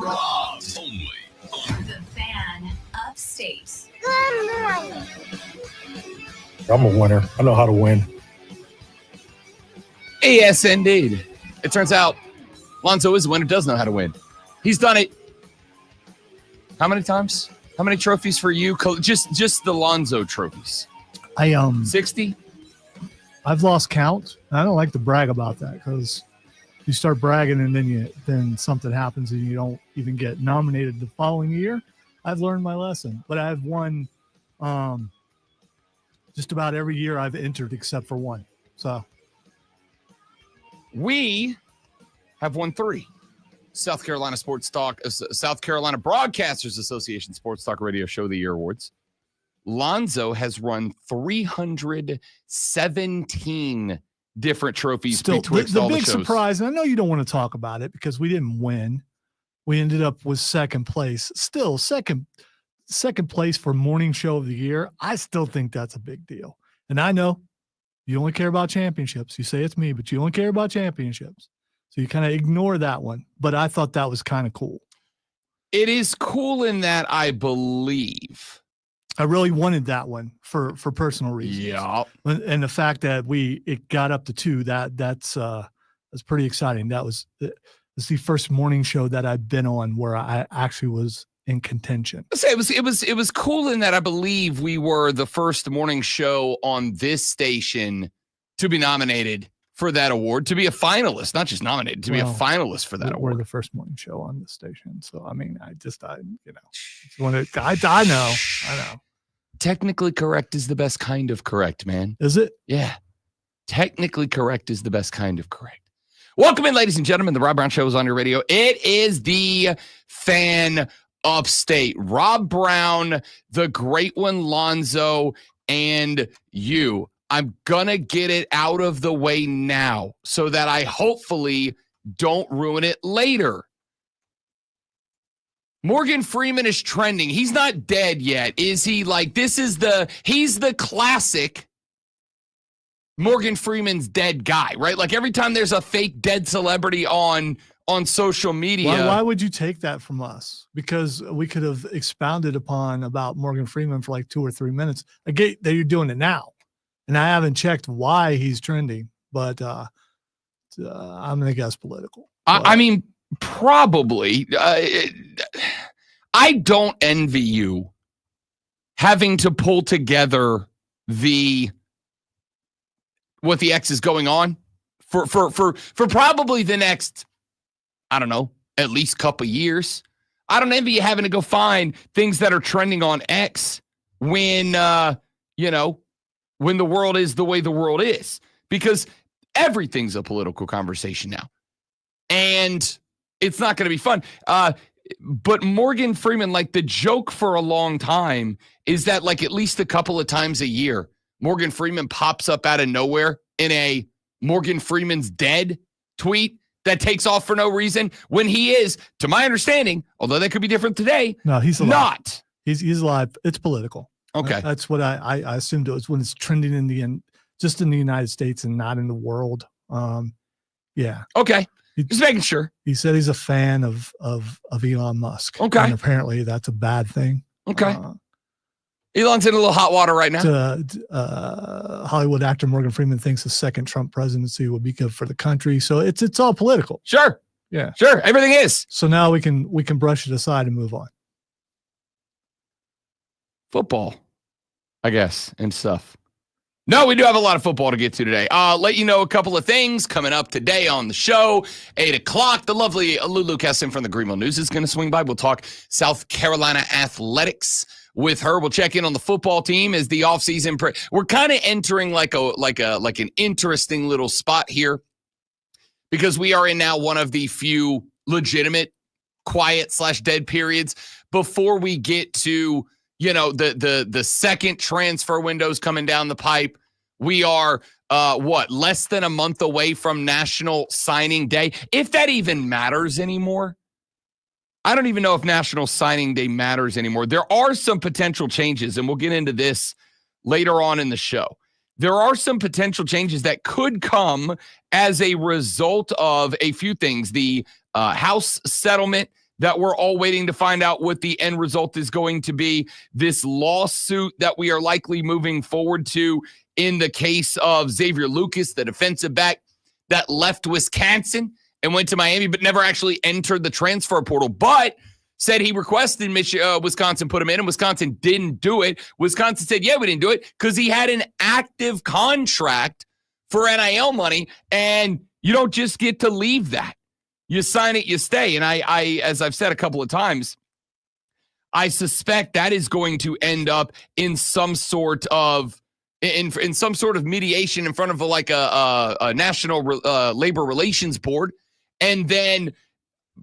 Robs only on The Fan Upstate. Good morning. I'm a winner. I know how to win. Yes, indeed. It turns out Lonzo is a winner, does know how to win. He's done it. How many times? How many trophies for you? Just the Lonzo trophies. 60? I've lost count. I don't like to brag about that because you start bragging and then something happens and you don't even get nominated the following year. I've learned my lesson, but I've won just about every year I've entered except for one. So we have won 3. South Carolina Broadcasters Association Sports Talk Radio Show of the Year Awards. Lonzo has run 317 different trophies. Still, betwixt the all big the shows. surprise, and I know you don't want to talk about it because we didn't win. We ended up with second place. Still, second place for morning show of the year. I still think that's a big deal. And I know you only care about championships. You say it's me, but you only care about championships. So you kind of ignore that one. But I thought that was kind of cool. It is cool in that I believe. I really wanted that one for personal reasons. Yeah. And the fact that it got up to 2, that's pretty exciting. That was the first morning show that I've been on where I actually was in contention. It was cool in that I believe we were the first morning show on this station to be nominated for that award, to be a finalist, not just nominated, to be a finalist for that award. We're the first morning show on the station. So, I mean, I know. Technically correct is the best kind of correct, man. Is it? Yeah. Technically correct is the best kind of correct. Welcome in, ladies and gentlemen. The Rob Brown Show is on your radio. It is the Fan Upstate. Rob Brown, the great one, Lonzo, and you. I'm going to get it out of the way now so that I hopefully don't ruin it later. Morgan Freeman is trending. He's not dead yet, is he? Like, he's the classic Morgan Freeman's dead guy, right? Like every time there's a fake dead celebrity on social media. Why would you take that from us? Because we could have expounded about Morgan Freeman for like 2 or 3 minutes. I get that you're doing it now. And I haven't checked why he's trending, but I'm going to guess political. I mean, probably. I don't envy you having to pull together what the X is going on for probably the next, I don't know, at least couple years. I don't envy you having to go find things that are trending on X when the world is the way the world is, because everything's a political conversation now. And it's not going to be fun. But Morgan Freeman, like the joke for a long time is that like at least a couple of times a year, Morgan Freeman pops up out of nowhere in a Morgan Freeman's dead tweet that takes off for no reason when he is, to my understanding, although that could be different today. No, he's alive. Not. He's alive. It's political. Okay. That's what I assumed it was when it's trending just in the United States and not in the world. Yeah. Okay. Just making sure. He said he's a fan of Elon Musk. Okay. And apparently that's a bad thing. Okay. Elon's in a little hot water right now. Hollywood actor Morgan Freeman thinks a second Trump presidency would be good for the country. So it's all political. Sure. Yeah. Sure. Everything is. So now we can brush it aside and move on. Football, I guess, and stuff. No, we do have a lot of football to get to today. Let you know a couple of things coming up today on the show. 8 o'clock, the lovely Lulu Kessin from the Greenville News is going to swing by. We'll talk South Carolina athletics with her. We'll check in on the football team as the offseason. We're kind of entering like an interesting little spot here because we are in now one of the few legitimate quiet/dead periods before we get to the second transfer windows coming down the pipe. We are, less than a month away from National Signing Day, if that even matters anymore. I don't even know if National Signing Day matters anymore. There are some potential changes, and we'll get into this later on in the show. There are some potential changes that could come as a result of a few things. The House settlement that we're all waiting to find out what the end result is going to be. This lawsuit that we are likely moving forward to in the case of Xavier Lucas, the defensive back that left Wisconsin and went to Miami, but never actually entered the transfer portal, but said he requested Wisconsin put him in, and Wisconsin didn't do it. Wisconsin said, yeah, we didn't do it because he had an active contract for NIL money, and you don't just get to leave that. You sign it, you stay. And I, as I've said a couple of times, I suspect that is going to end up in some sort of in some sort of mediation in front of a national labor relations board, and then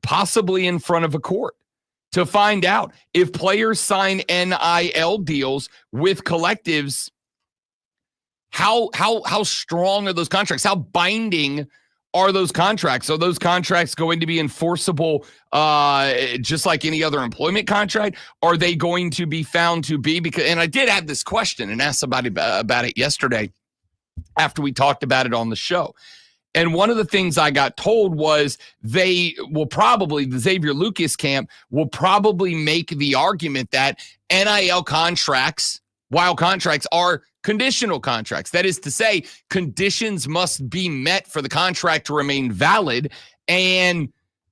possibly in front of a court to find out if players sign NIL deals with collectives. How strong are those contracts? How binding are those contracts? Are those contracts going to be enforceable just like any other employment contract? Are they going to be found to be? And I did have this question and asked somebody about it yesterday after we talked about it on the show. And one of the things I got told was the Xavier Lucas camp will probably make the argument that NIL contracts, while contracts, are conditional contracts. That is to say, conditions must be met for the contract to remain valid. And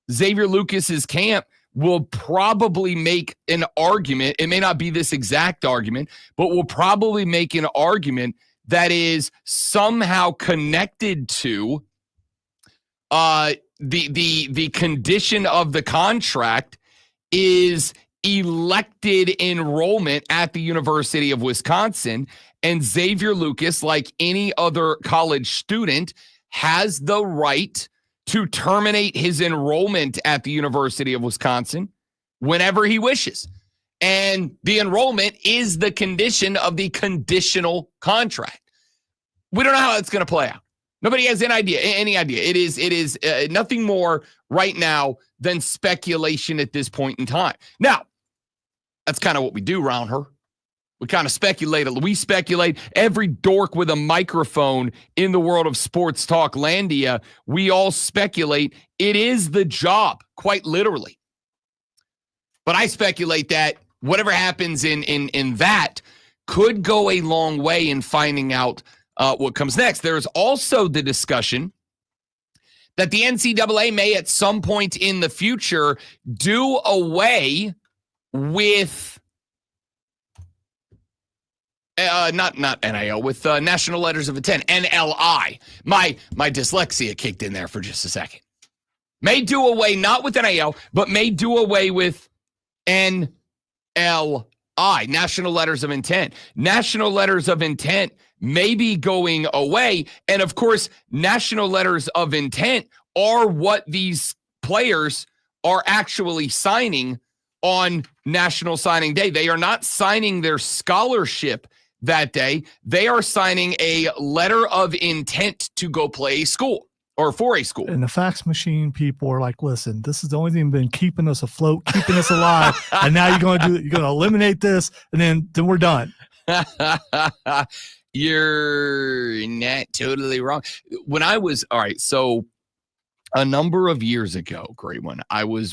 Xavier Lucas's camp will probably make an argument. It may not be this exact argument, but will probably make an argument that is somehow connected to the condition of the contract is elected enrollment at the University of Wisconsin. And Xavier Lucas, like any other college student, has the right to terminate his enrollment at the University of Wisconsin whenever he wishes. And the enrollment is the condition of the conditional contract. We don't know how it's going to play out. Nobody has any idea. It is nothing more right now than speculation at this point in time. Now, that's kind of what we do around her. We kind of speculate. We speculate. Every dork with a microphone in the world of sports talk landia, we all speculate. It is the job, quite literally. But I speculate that whatever happens in that could go a long way in finding out what comes next. There's also the discussion that the NCAA may at some point in the future do away with not NIL, with national letters of intent, NLI. My dyslexia kicked in there for just a second. May do away, not with NIL, but may do away with NLI, national letters of intent. National letters of intent may be going away. And of course, national letters of intent are what these players are actually signing on National Signing Day. They are not signing their scholarship that day. They are signing a letter of intent to go play a school or for a school. And the fax machine people are like, listen, this is the only thing that's been keeping us afloat, keeping us alive. And now you're going to eliminate this, and then we're done. You're not totally wrong. When I was, all right, so a number of years ago, great one,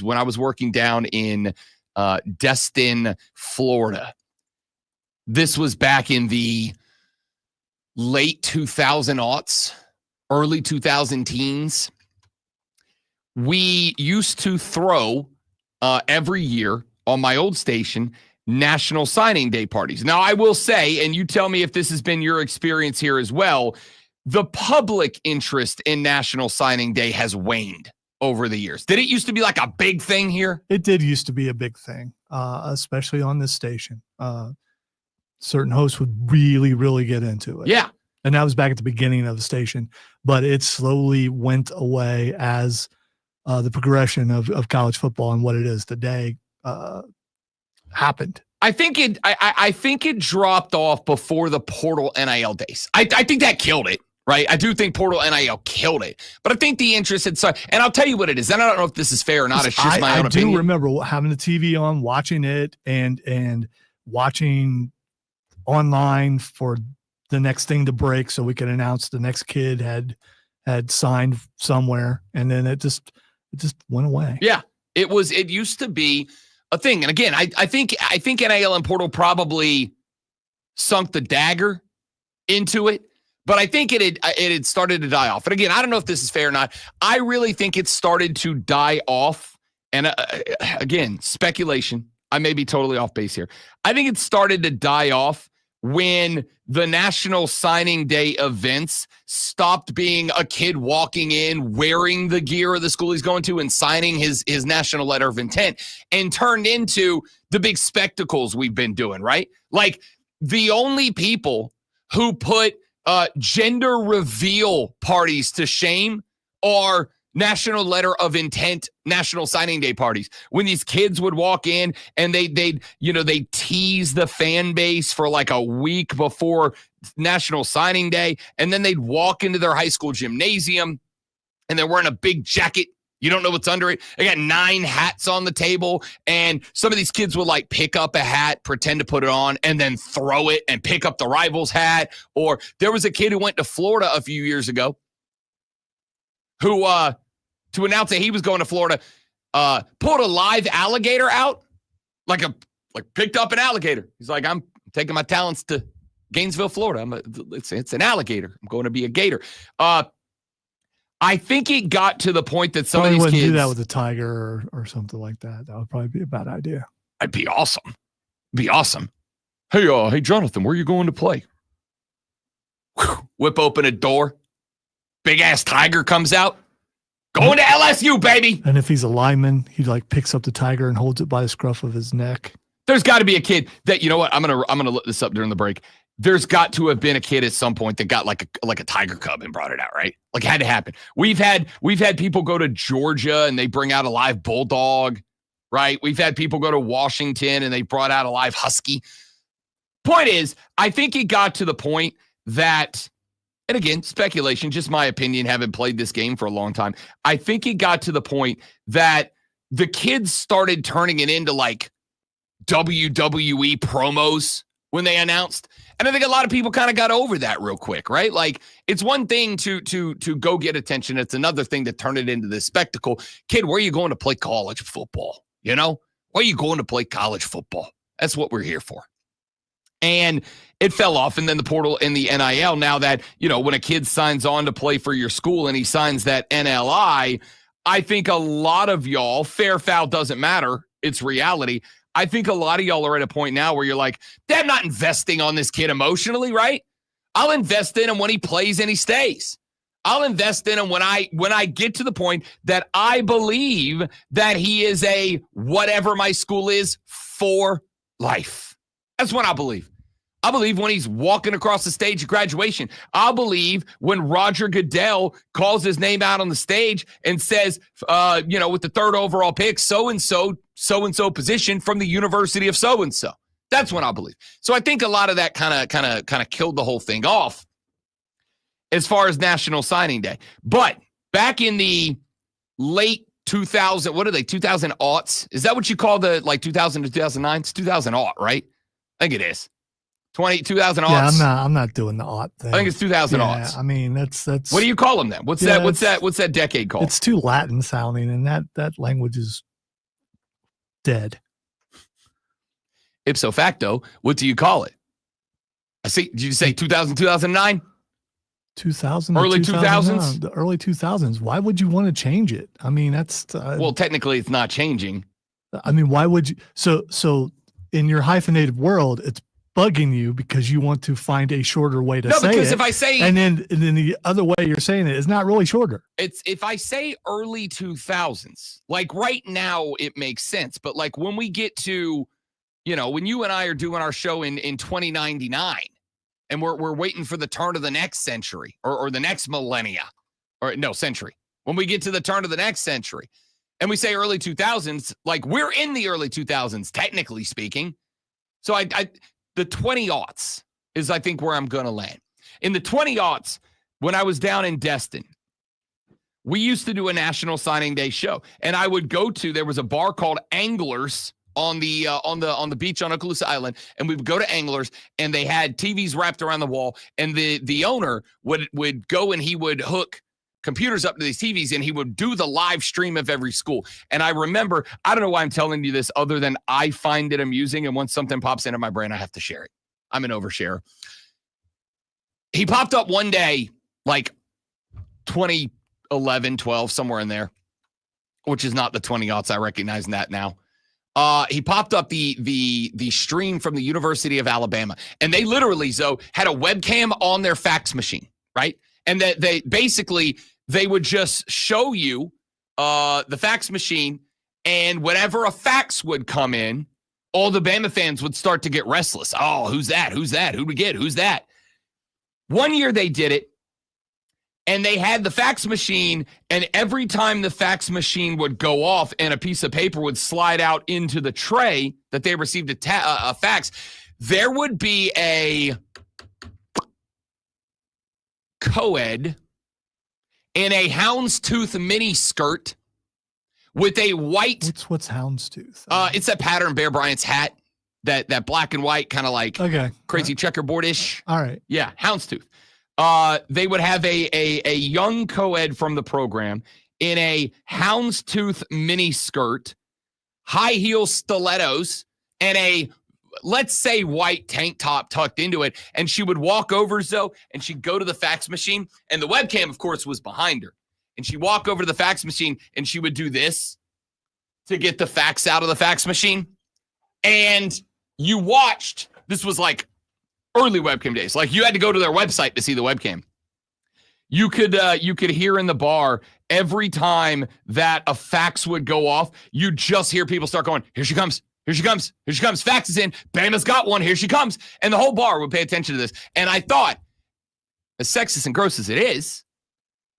when I was working down in Destin, Florida. This was back in the late 2000s, early 2000 teens. We used to throw every year on my old station National Signing Day parties. Now, I will say, and you tell me if this has been your experience here as well, the public interest in National Signing Day has waned over the years. Did it used to be like a big thing here? It did used to be a big thing, especially on this station. Certain hosts would really, really get into it. Yeah. And that was back at the beginning of the station, but it slowly went away as the progression of college football and what it is today happened. I think it dropped off before the portal NIL days. I think that killed it, right? I do think portal NIL killed it, but I think the interest had started. And I'll tell you what it is. And I don't know if this is fair or not. It's just my own opinion. I do remember having the TV on, watching it, and watching online for the next thing to break so we could announce the next kid had signed somewhere, and then it just went away. Yeah. It used to be a thing. And again, I think NIL and portal probably sunk the dagger into it, but I think it had started to die off. And again, I don't know if this is fair or not. I really think it started to die off. And again, speculation. I may be totally off base here. I think it started to die off when the National Signing Day events stopped being a kid walking in wearing the gear of the school he's going to and signing his national letter of intent and turned into the big spectacles we've been doing, right? Like the only people who put gender reveal parties to shame are national letter of intent, national signing day parties. When these kids would walk in and they tease the fan base for like a week before national signing day. And then they'd walk into their high school gymnasium and they're wearing a big jacket. You don't know what's under it. They got 9 hats on the table. And some of these kids would like pick up a hat, pretend to put it on, and then throw it and pick up the rival's hat. Or there was a kid who went to Florida a few years ago who, to announce that he was going to Florida, pulled a live alligator out, like picked up an alligator. He's like, I'm taking my talents to Gainesville, Florida. It's an alligator. I'm going to be a gator. I think it got to the point that some of these wouldn't kids do that with a tiger or something like that. That would probably be a bad idea. It'd be awesome. Be awesome. Hey, Jonathan, where are you going to play? Whip open a door. Big ass tiger comes out. Going to LSU, baby. And if he's a lineman, he like picks up the tiger and holds it by the scruff of his neck. There's got to be a kid that, you know what? I'm gonna look this up during the break. There's got to have been a kid at some point that got like a tiger cub and brought it out, right? Like it had to happen. We've had people go to Georgia and they bring out a live bulldog, right? We've had people go to Washington and they brought out a live husky. Point is, I think it got to the point that, and again, speculation, just my opinion, having played this game for a long time. I think it got to the point that the kids started turning it into like WWE promos when they announced. And I think a lot of people kind of got over that real quick, right? Like it's one thing to go get attention. It's another thing to turn it into this spectacle. Kid, where are you going to play college football? You know, where are you going to play college football? That's what we're here for. And it fell off. And then the portal and the NIL, now that, you know, when a kid signs on to play for your school and he signs that NLI, I think a lot of y'all, fair foul doesn't matter. It's reality. I think a lot of y'all are at a point now where you're like, I'm not investing on this kid emotionally, right? I'll invest in him when he plays and he stays. I'll invest in him when I get to the point that I believe that he is a whatever my school is for life. That's what I believe. I believe when he's walking across the stage at graduation. I believe when Roger Goodell calls his name out on the stage and says, with the 3rd overall pick, so-and-so position from the University of so-and-so. That's what I believe. So I think a lot of that kind of killed the whole thing off as far as National Signing Day. But back in the late 2000, 2000 aughts? Is that what you call the 2000 to 2009? It's 2000 aught, right? I think it is. 2000 aughts. Yeah, I'm not doing the aught thing. I think it's 2000 aughts. I mean, that's. What do you call them then? What's that decade called? It's too Latin sounding, and that language is dead. Ipso facto, what do you call it? I see. Did you say 2000, 2009? 2000, early 2000s? The early 2000s. Why would you want to change it? I mean, that's. Well, technically, it's not changing. I mean, why would you? So in your hyphenated world, it's bugging you because you want to find a shorter way to say it. No, because if I say, and then the other way you're saying it is not really shorter. It's if I say early 2000s, like right now it makes sense, but like when we get to, when you and I are doing our show in 2099, and we're waiting for the turn of the next century or the next millennia, or no century. When we get to the turn of the next century, and we say early 2000s, like we're in the early 2000s, technically speaking. So the 20 aughts is, I think, where I'm going to land. In the 20 aughts, when I was down in Destin, we used to do a National Signing Day show, and I would go to, there was a bar called Anglers on the beach on Okaloosa Island, and we would go to Anglers, and they had TVs wrapped around the wall, and the owner would go and he would hook computers up to these TVs, and he would do the live stream of every school. And I remember, I don't know why I'm telling you this other than I find it amusing, and once something pops into my brain, I have to share it. I'm an oversharer. He popped up one day, like 2011, 12, somewhere in there, which is not the 20-aughts. I recognize that now. He popped up the stream from the University of Alabama, and they literally, Zoe, had a webcam on their fax machine, right? And that they would just show you the fax machine, and whenever a fax would come in, all the Bama fans would start to get restless. Oh, who's that? Who's that? Who'd we get? Who's that? One year they did it, and they had the fax machine, and every time the fax machine would go off and a piece of paper would slide out into the tray that they received a fax, there would be a co-ed in a houndstooth mini skirt with a white... What's houndstooth? It's that pattern Bear Bryant's hat, that black and white kind of like crazy checkerboard-ish. All right. Yeah, houndstooth. They would have a young co-ed from the program in a houndstooth mini skirt, high heel stilettos, and a, let's say, white tank top tucked into it. And she would walk over, Zoe, and she'd go to the fax machine. And the webcam, of course, was behind her. And she'd walk over to the fax machine, and she would do this to get the fax out of the fax machine. And you watched, this was like early webcam days. Like, you had to go to their website to see the webcam. You could hear in the bar every time that a fax would go off, you just hear people start going, here she comes, here she comes, here she comes, fax is in, Bama's got one, here she comes. And the whole bar would pay attention to this. And I thought, as sexist and gross as it is,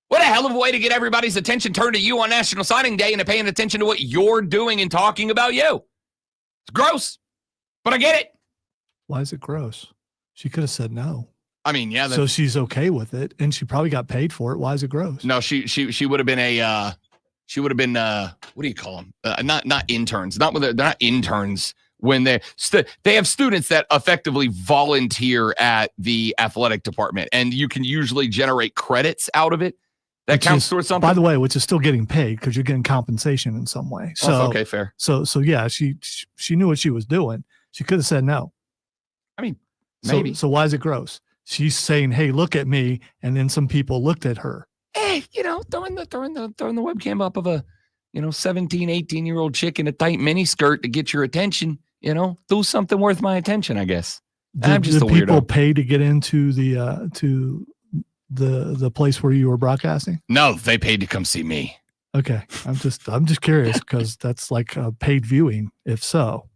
what a hell of a way to get everybody's attention turned to you on National Signing Day and to paying attention to what you're doing and talking about you. It's gross, but I get it. Why is it gross? She could have said no. I mean, yeah. So she's okay with it, and she probably got paid for it. Why is it gross? No, she would have been what do you call them? Not interns. They're not interns when they have students that effectively volunteer at the athletic department, and you can usually generate credits out of it. That counts towards something. By the way, which is still getting paid because you're getting compensation in some way. So okay, fair. So yeah, she knew what she was doing. She could have said no. I mean, maybe. So why is it gross? She's saying, "Hey, look at me," and then some people looked at her. Hey, throwing the webcam up of a 17, 18-year-old chick in a tight mini skirt to get your attention. Do something worth my attention, I guess. I'm just a weirdo. Did people pay to get into the place where you were broadcasting? No, they paid to come see me. Okay, I'm just curious because that's like a paid viewing. If so,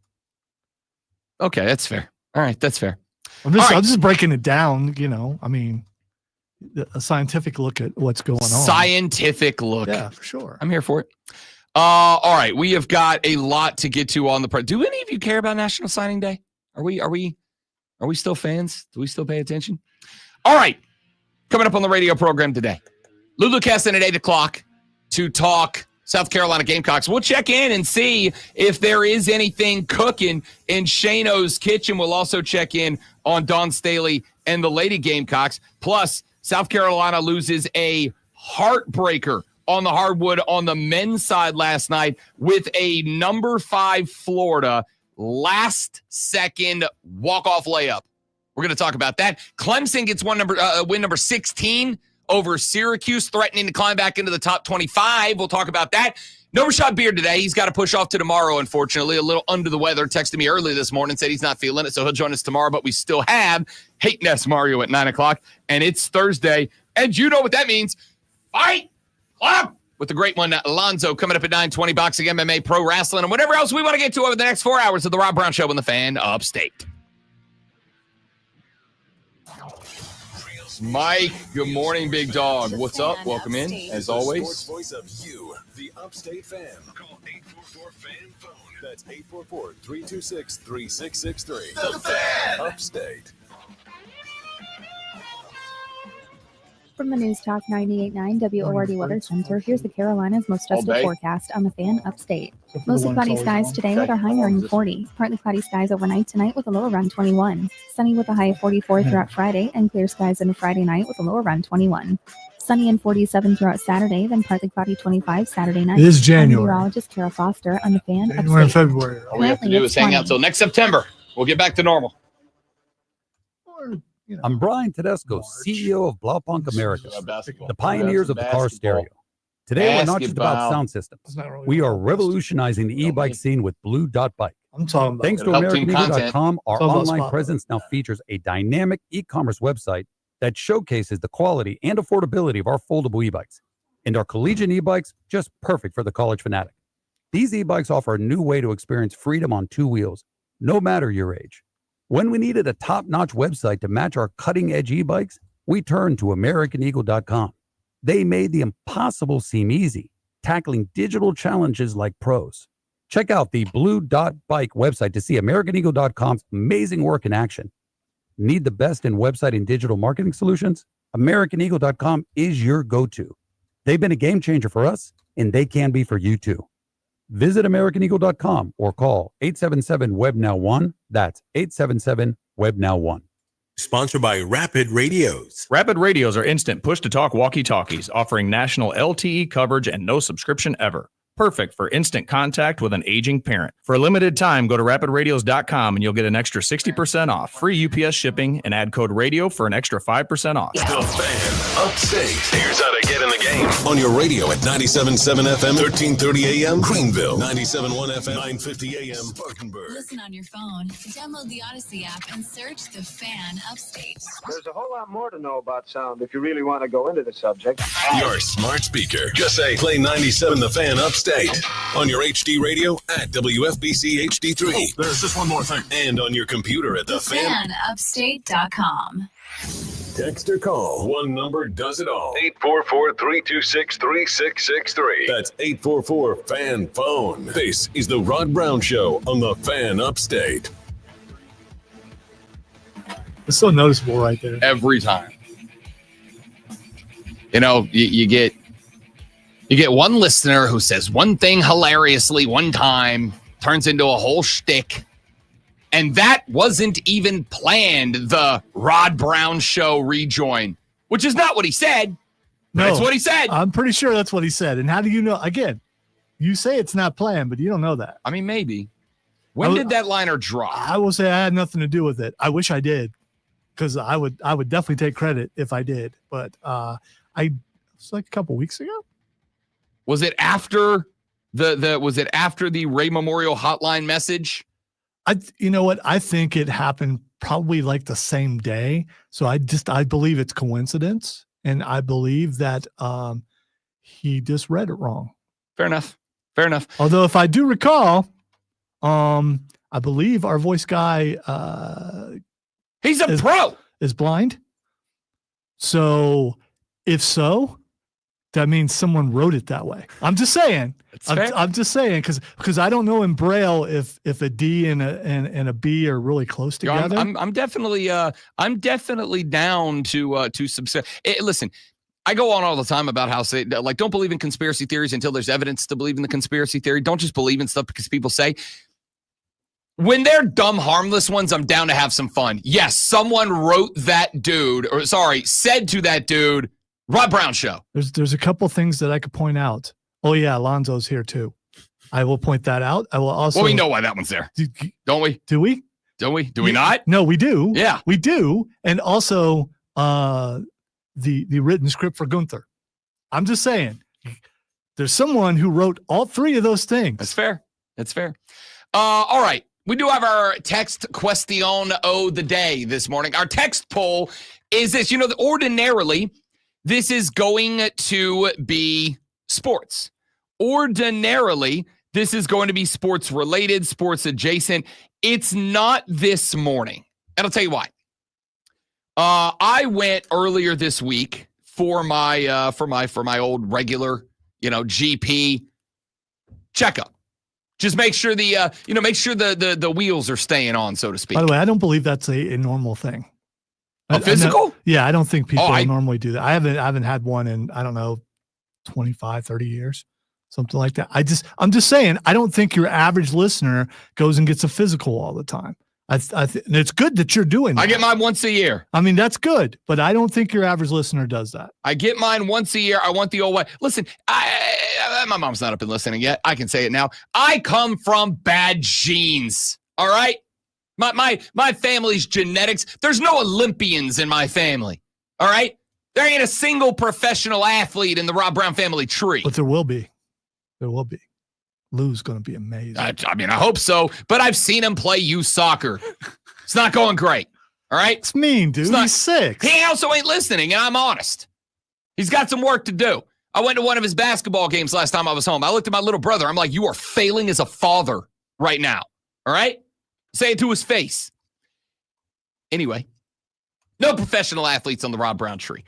okay, that's fair. All right, that's fair. I'm just breaking it down. I mean, a scientific look at what's going on. Scientific look. Yeah, for sure. I'm here for it. All right, we have got a lot to get to on the. Do any of you care about National Signing Day? Are we still fans? Do we still pay attention? All right, coming up on the radio program today, Lulu Kessin at 8:00 to talk South Carolina Gamecocks. We'll check in and see if there is anything cooking in Shano's kitchen. We'll also check in on Dawn Staley and the Lady Gamecocks. Plus, South Carolina loses a heartbreaker on the hardwood on the men's side last night with a number 5 Florida last-second walk-off layup. We're going to talk about that. Clemson gets win number 16 over Syracuse, threatening to climb back into the top 25. We'll talk about that. No Rashad Beard today. He's got to push off to tomorrow, unfortunately. A little under the weather. Texted me early this morning, said he's not feeling it, so he'll join us tomorrow. But we still have Hate Nest Mario at 9:00, and it's Thursday. And you know what that means. Fight Club with the great one, Alonzo, coming up at 9:20, boxing, MMA, pro wrestling, and whatever else we want to get to over the next 4 hours of the Rob Brown Show on the Fan Upstate. Mike, good morning, big dog. What's up? Welcome in, as always. Sports voice of you, the Upstate Fan. Call 844-FAN-PHONE. That's 844-326-3663. The Fan. Upstate. From the News Talk 98.9 WORD Weather Center, here's the Carolinas' most stressful forecast on the Fan Upstate. Mostly cloudy skies today with our high around 40. Partly cloudy skies overnight tonight with a low around 21. Sunny with a high of 44 throughout Friday, and clear skies into Friday night with a low around 21. Sunny and 47 throughout Saturday, then partly cloudy 25 Saturday night. It is I'm January. meteorologist Kara Foster on the Fan January and Upstate. February. All we have to Currently, do it's is hang out 20. till next September. We'll get back to normal. I'm Brian Tedesco, March. CEO of Blaupunkt America, Basketball. the pioneers of the car stereo. Today, we're not just about Basketball. sound systems. It's not really We are about revolutionizing the e-bike scene with Blue Dot Bike. I'm talking about. Thanks to Help team AmericanEagle.com, our It's all about online spotlight. presence now features a dynamic e-commerce website that showcases the quality and affordability of our foldable e-bikes. And our collegiate e-bikes, just perfect for the college fanatic. These e-bikes offer a new way to experience freedom on two wheels, no matter your age. When we needed a top-notch website to match our cutting-edge e-bikes, we turned to AmericanEagle.com. They made the impossible seem easy, tackling digital challenges like pros. Check out the Blue Dot Bike website to see AmericanEagle.com's amazing work in action. Need the best in website and digital marketing solutions? AmericanEagle.com is your go-to. They've been a game changer for us, and they can be for you too. Visit AmericanEagle.com or call 877-WEB-NOW-1. That's 877-WEB-NOW-1. Sponsored by Rapid Radios. Rapid radios are instant push-to-talk walkie-talkies, offering national LTE coverage and no subscription ever. Perfect for instant contact with an aging parent. For a limited time, go to rapidradios.com and you'll get an extra 60% off, free UPS shipping, and add code radio for an extra 5% off. The Fan Upstate. Here's how to get in the game. On your radio at 97.7 FM, 1330 AM, Greenville. 97.1 FM, 950 AM, Spartanburg. Listen on your phone, download the Odyssey app, and search The Fan Upstate. There's a whole lot more to know about sound if you really want to go into the subject. Your smart speaker. Just say, play 97 The Fan Upstate. On your HD radio at WFBC HD3. There's just one more thing. And on your computer at the Fan. FanUpstate.com. Text or call. One number does it all. 844-326-3663. That's 844-FAN-PHONE. This is the Rod Brown Show on the Fan Upstate. It's so noticeable right there. Every time. You know, you get one listener who says one thing hilariously one time, turns into a whole shtick. And that wasn't even planned, the Rod Brown Show rejoin, which is not what he said. No, That's what he said. I'm pretty sure that's what he said. And how do you know? Again, you say it's not planned, but you don't know that. I mean, maybe. When did that liner drop? I will say I had nothing to do with it. I wish I did, because I would definitely take credit if I did. But it's like a couple weeks ago. Was it after the Ray Memorial Hotline message? You know what? I think it happened probably like the same day. So I believe it's coincidence, and I believe that he just read it wrong. Fair enough. Although if I do recall, I believe our voice guy He's a pro. Is blind. So if so, that means someone wrote it that way. I'm just saying. I'm just saying because I don't know in Braille if a D and a B are really close together. I'm definitely down to subsist. Listen, I go on all the time about how don't believe in conspiracy theories until there's evidence to believe in the conspiracy theory. Don't just believe in stuff because people say. When they're dumb, harmless ones, I'm down to have some fun. Yes, someone said to that dude, Rod Brown Show. There's a couple things that I could point out. Oh yeah, Alonzo's here too. I will point that out. I will also. Well, we know why that one's there, don't we? Do we? Don't we? Do we not? No, we do. Yeah, we do. And also, the written script for Gunther. I'm just saying, there's someone who wrote all three of those things. That's fair. All right. We do have our text question of the day this morning. Our text poll is this. Ordinarily, this is going to be sports. Ordinarily, this is going to be sports related, sports adjacent. It's not this morning. And I'll tell you why. I went earlier this week for my old regular, GP checkup. Just make sure the wheels are staying on, so to speak. By the way, I don't believe that's a normal thing. A physical? I don't think people normally do that. I haven't had one in, I don't know, 25, 30 years, something like that. I'm just saying, I don't think your average listener goes and gets a physical all the time. And it's good that you're doing that. I get mine once a year. I mean, that's good, but I don't think your average listener does that. I get mine once a year. I want the old way. Listen, my mom's not up and listening yet. I can say it now. I come from bad genes. All right? My family's genetics. There's no Olympians in my family. All right? There ain't a single professional athlete in the Rob Brown family tree. But there will be. There will be. Lou's going to be amazing. I mean, I hope so, but I've seen him play youth soccer. It's not going great. All right? It's mean, dude. He's 6. He also ain't listening, and I'm honest. He's got some work to do. I went to one of his basketball games last time I was home. I looked at my little brother. I'm like, you are failing as a father right now. All right? Say it to his face. Anyway, no professional athletes on the Rob Brown tree.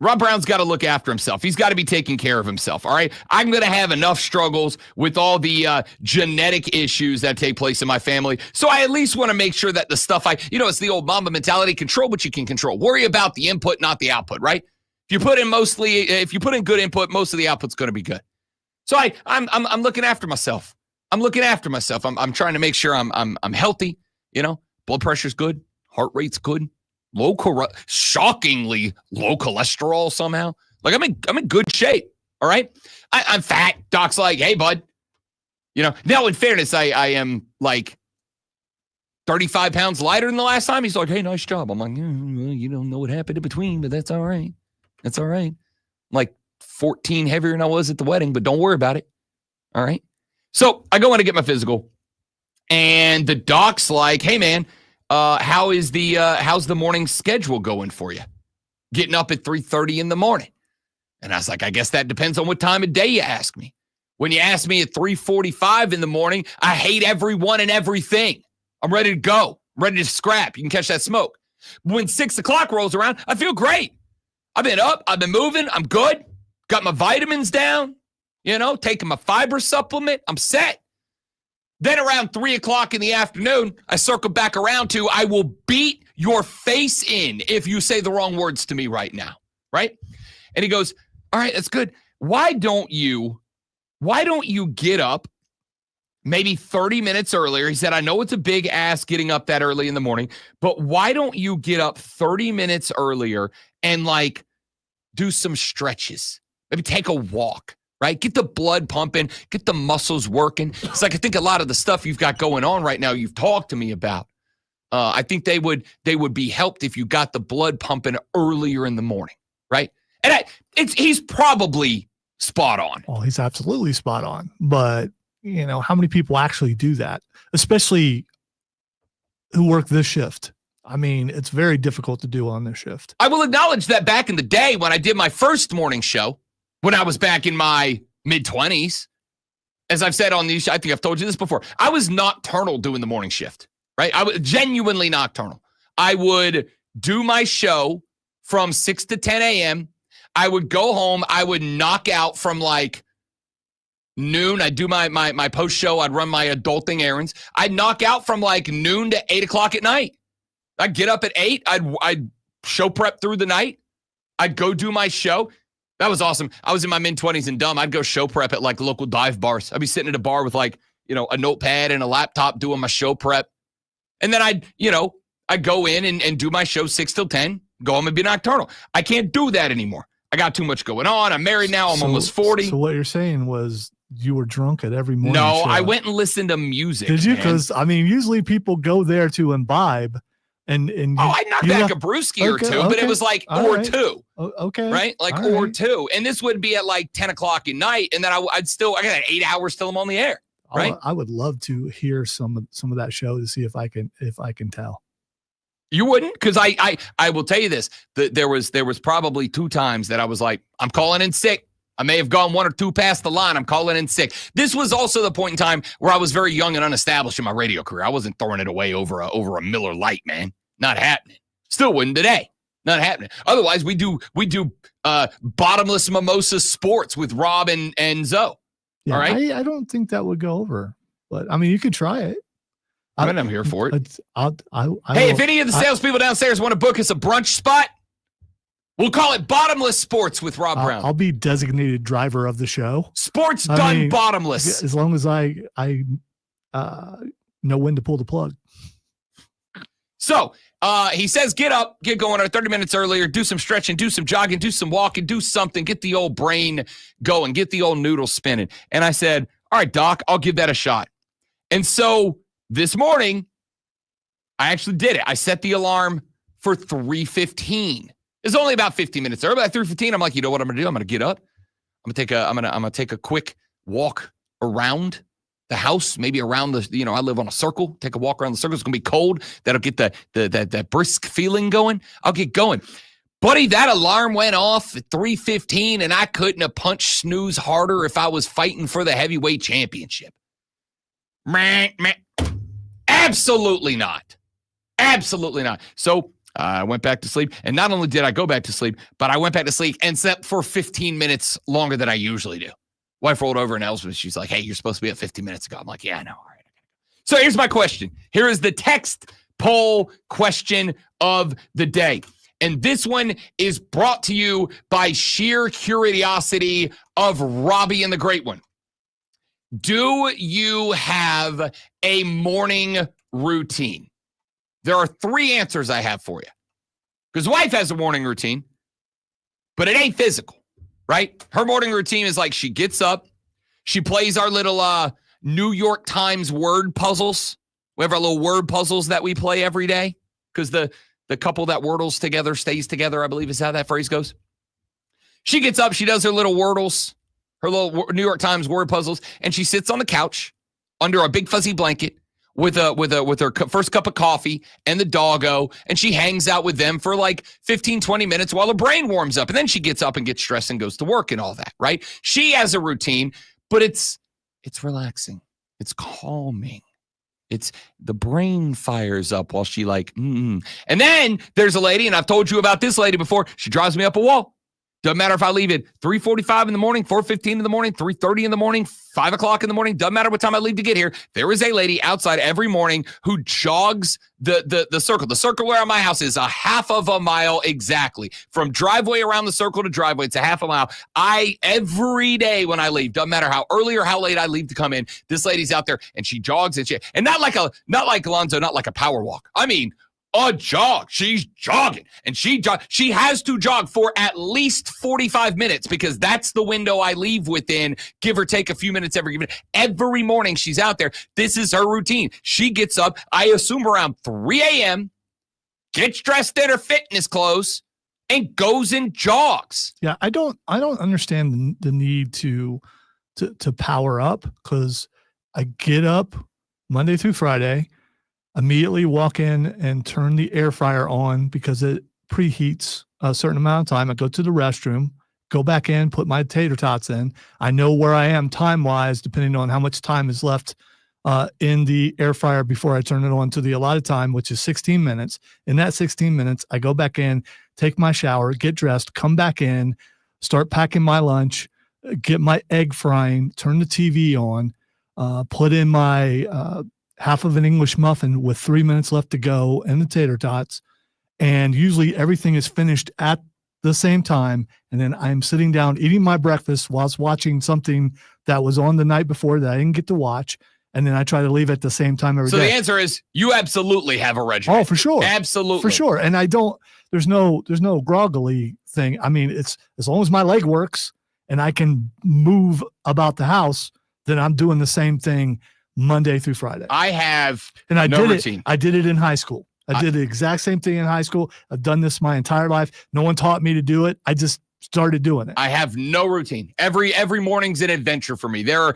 Rob Brown's got to look after himself. He's got to be taking care of himself, all right? I'm going to have enough struggles with all the genetic issues that take place in my family, so I at least want to make sure that the stuff it's the old Mamba mentality, control what you can control. Worry about the input, not the output, right? If you put in good input, most of the output's going to be good. So I'm looking after myself. I'm trying to make sure I'm healthy, blood pressure's good, heart rate's good. Shockingly low cholesterol somehow. Like I'm in good shape. All right. I'm fat. Doc's like, hey, bud. Now in fairness, I am like 35 pounds lighter than the last time. He's like, hey, nice job. I'm like, well, you don't know what happened in between, but that's all right. That's all right. I'm like 14 heavier than I was at the wedding, but don't worry about it. All right. So I go in to get my physical, and the doc's like, hey, man. How's the morning schedule going for you? Getting up at 3:30 in the morning. And I was like, I guess that depends on what time of day you ask me. When you ask me at 3:45 in the morning, I hate everyone and everything. I'm ready to go. I'm ready to scrap. You can catch that smoke. When 6 o'clock rolls around, I feel great. I've been up. I've been moving. I'm good. Got my vitamins down. Taking my fiber supplement. I'm set. Then around 3 o'clock in the afternoon, I circle back around to, I will beat your face in if you say the wrong words to me right now, right? And he goes, all right, that's good. Why don't you get up maybe 30 minutes earlier? He said, I know it's a big ask getting up that early in the morning, but why don't you get up 30 minutes earlier and do some stretches? Maybe take a walk. Right? Get the blood pumping, get the muscles working. It's like, I think a lot of the stuff you've got going on right now, you've talked to me about. I think they would be helped if you got the blood pumping earlier in the morning, right? And he's probably spot on. Oh, he's absolutely spot on. But, how many people actually do that? Especially who work this shift. I mean, it's very difficult to do on this shift. I will acknowledge that back in the day when I did my first morning show, when I was back in my mid-20s, as I've said on these, I think I've told you this before, I was nocturnal doing the morning shift, right? I was genuinely nocturnal. I would do my show from 6 to 10 a.m. I would go home. I would knock out from noon. I'd do my post-show. I'd run my adulting errands. I'd knock out from noon to 8 o'clock at night. I'd get up at 8. I'd show prep through the night. I'd go do my show. That was awesome. I was in my mid-20s and dumb. I'd go show prep at local dive bars. I'd be sitting at a bar with a notepad and a laptop doing my show prep. And then I'd go in and do my show 6 till 10, go home and be nocturnal. I can't do that anymore. I got too much going on. I'm married now. I'm almost 40. So what you're saying was you were drunk at every morning No, show. I went and listened to music. Did you? Because, usually people go there to imbibe. And I knocked back a brewski or two, but it was two. Okay. Right? Two. And this would be at 10 o'clock at night. And then I got 8 hours till I'm on the air. Right? I would love to hear some of that show to see if I can tell. You wouldn't? Because I will tell you this. There was probably 2 times that I was like, I'm calling in sick. I may have gone 1 or 2 past the line. I'm calling in sick. This was also the point in time where I was very young and unestablished in my radio career. I wasn't throwing it away over a Miller Lite, man. Not happening. Still wouldn't today. Not happening. Otherwise, we do bottomless mimosa sports with Rob and Zoe. Yeah, all right. I don't think that would go over, but you could try it. I'm here for it. Hey, if any of the salespeople downstairs want to book us a brunch spot, we'll call it Bottomless Sports with Rob Brown. I'll be designated driver of the show. Sports done bottomless. As long as I know when to pull the plug. So he says, get up, get going 30 minutes earlier, do some stretching, do some jogging, do some walking, do something, get the old brain going, get the old noodle spinning. And I said, all right, Doc, I'll give that a shot. And so this morning, I actually did it. I set the alarm for 3:15. It's only about 15 minutes early. At 3:15, I'm like, you know what I'm going to do? I'm going to get up. I'm going to take a quick walk around the house, maybe around the, I live on a circle. Take a walk around the circle. It's going to be cold. That'll get that brisk feeling going. I'll get going. Buddy, that alarm went off at 3:15, and I couldn't have punched snooze harder if I was fighting for the heavyweight championship. Absolutely not. Absolutely not. So I went back to sleep, and not only did I go back to sleep, but I went back to sleep and slept for 15 minutes longer than I usually do. Wife rolled over and Elspeth, she's like, hey, you're supposed to be at 15 minutes ago. I'm like, yeah, I know. All right. So here's my question. Here is the text poll question of the day. And this one is brought to you by sheer curiosity of Robbie and the Great One. Do you have a morning routine? There are 3 answers I have for you. Because wife has a morning routine, but it ain't physical, right? Her morning routine is like she gets up, she plays our little New York Times word puzzles. We have our little word puzzles that we play every day because the couple that wordles together stays together, I believe is how that phrase goes. She gets up, she does her little wordles, her little New York Times word puzzles, and she sits on the couch under a big fuzzy blanket with her first cup of coffee and the doggo, and she hangs out with them for like 15, 20 minutes while her brain warms up. And then she gets up and gets dressed and goes to work and all that, right? She has a routine, but it's relaxing. It's calming. It's the brain fires up while she And then there's a lady, and I've told you about this lady before. She drives me up a wall. Doesn't matter if I leave at 3:45 in the morning, 4:15 in the morning, 3:30 in the morning, 5 o'clock in the morning. Doesn't matter what time I leave to get here. There is a lady outside every morning who jogs the circle. The circle around my house is a half of a mile exactly. From driveway around the circle to driveway, it's a half a mile. Every day when I leave, doesn't matter how early or how late I leave to come in, this lady's out there and she jogs and not like Alonzo, not like a power walk. I mean, a jog. She's jogging. And she has to jog for at least 45 minutes because that's the window I leave within, give or take a few minutes every minute. Every morning she's out there. This is her routine. She gets up, I assume around 3 a.m., gets dressed in her fitness clothes, and goes and jogs. Yeah, I don't understand the need to power up because I get up Monday through Friday, immediately walk in and turn the air fryer on because it preheats a certain amount of time. I go to the restroom, go back in, put my tater tots in. I know where I am time-wise, depending on how much time is left in the air fryer before I turn it on to the allotted time, which is 16 minutes. In that 16 minutes, I go back in, take my shower, get dressed, come back in, start packing my lunch, get my egg frying, turn the TV on, put in my half of an English muffin with 3 minutes left to go and the tater tots. And usually everything is finished at the same time. And then I'm sitting down eating my breakfast whilst watching something that was on the night before that I didn't get to watch. And then I try to leave at the same time every day. So the answer is you absolutely have a regimen. Oh, for sure. Absolutely. For sure. And there's no groggily thing. I mean, it's as long as my leg works and I can move about the house, then I'm doing the same thing Monday through Friday. I have routine. I did it in high school. I did the exact same thing in high school. I've done this my entire life. No one taught me to do it. I just started doing it. I have no routine. Every morning's an adventure for me. There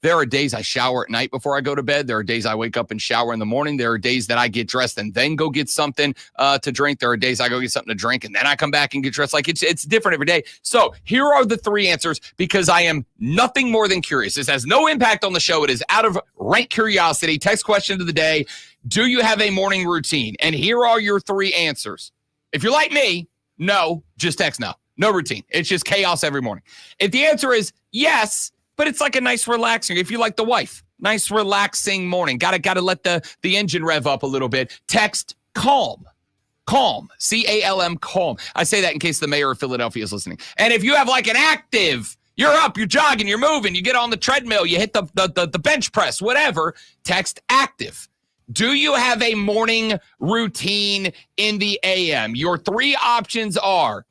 are days I shower at night before I go to bed. There are days I wake up and shower in the morning. There are days that I get dressed and then go get something to drink. There are days I go get something to drink and then I come back and get dressed. Like it's different every day. So here are the 3 answers because I am nothing more than curious. This has no impact on the show. It is out of rank curiosity. Text question of the day. Do you have a morning routine? And here are your 3 answers. If you're like me, no, just text no. No routine. It's just chaos every morning. If the answer is yes, but it's like a nice relaxing, if you like the wife, nice relaxing morning, gotta let the engine rev up a little bit. Text calm. Calm. C-A-L-M, calm. I say that in case the mayor of Philadelphia is listening. And if you have like an active You're up, you're jogging, you're moving, you get on the treadmill, you hit the bench press, whatever. Text active. Do you have a morning routine in the AM? Your three options are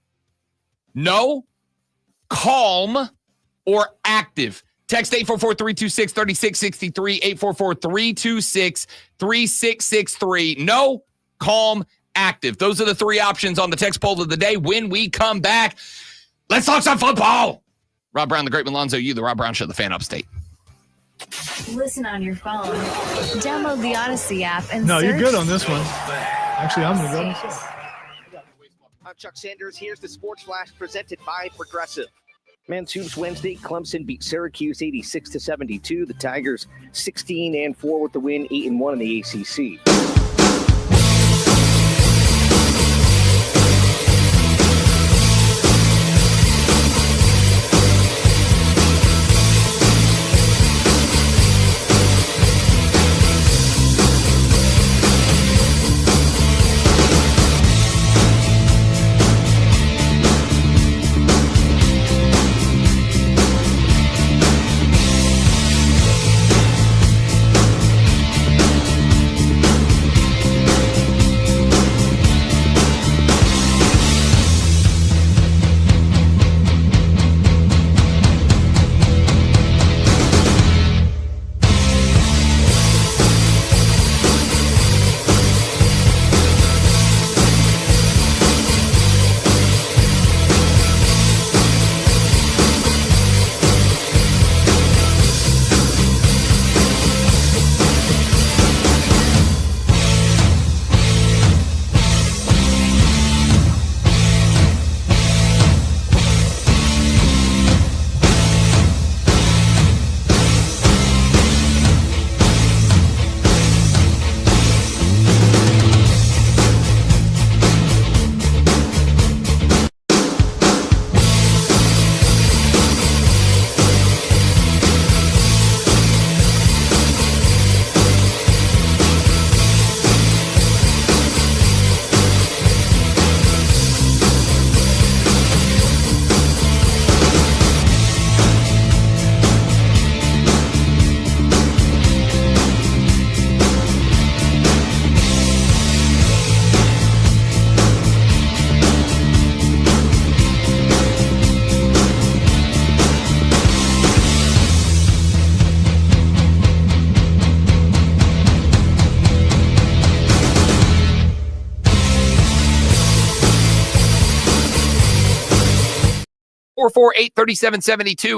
no, calm, or active. Text 844-326-3663, 844-326-3663. No, calm, active. Those are the three options on the text poll of the day. When we come back, let's talk some football. Rob Brown, the Great Malonzo, you, the Rob Brown Show, the Fan Upstate. Listen on your phone. Download the Odyssey app and No, you're search good on this one. Actually, I'm going to go. I'm Chuck Sanders. Here's the Sports Flash presented by Progressive. Men's Hoops Wednesday, Clemson beat Syracuse 86-72. The Tigers 16-4 with the win, 8-1 in the ACC.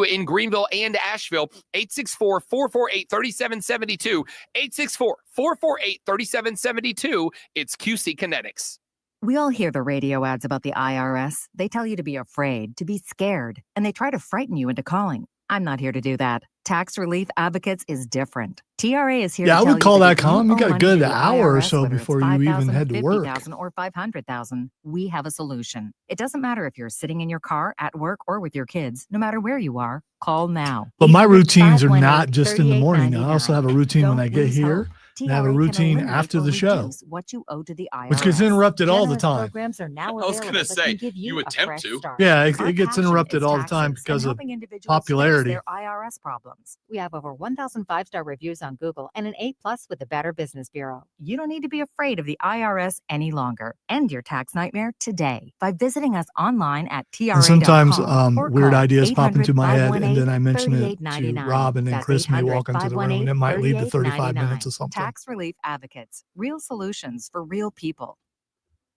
in Greenville and Asheville. 864-448-3772. 864-448-3772. It's QC Kinetics. We all hear the radio ads about the IRS. They tell you to be afraid, to be scared, and they try to frighten you into calling. I'm not here to do that. Tax Relief Advocates is different. TRA is here to tell you. Yeah, I would call that calm. calm. You got a good hour or IRS, so before you even head to work. 50,000 or 500,000. We have a solution. It doesn't matter if you're sitting in your car, at work, or with your kids. No matter where you are, call now. But my routines are not just in the morning. I also have a routine when I get here. And I have a routine after the show, what you owe to the IRS. which gets interrupted all the time. Programs are now I was going to say, you attempt to. Yeah, it gets interrupted all the time because of popularity. Their IRS problems. We have over 1,000 5-star reviews on Google and an A+ with the Better Business Bureau. You don't need to be afraid of the IRS any longer. End your tax nightmare today by visiting us online at TRA.com. And sometimes weird ideas pop into my head, and then I mention it to Rob, and then Chris may walk into the room, and it might lead to 35 minutes or something. Tax Relief Advocates. Real solutions for real people.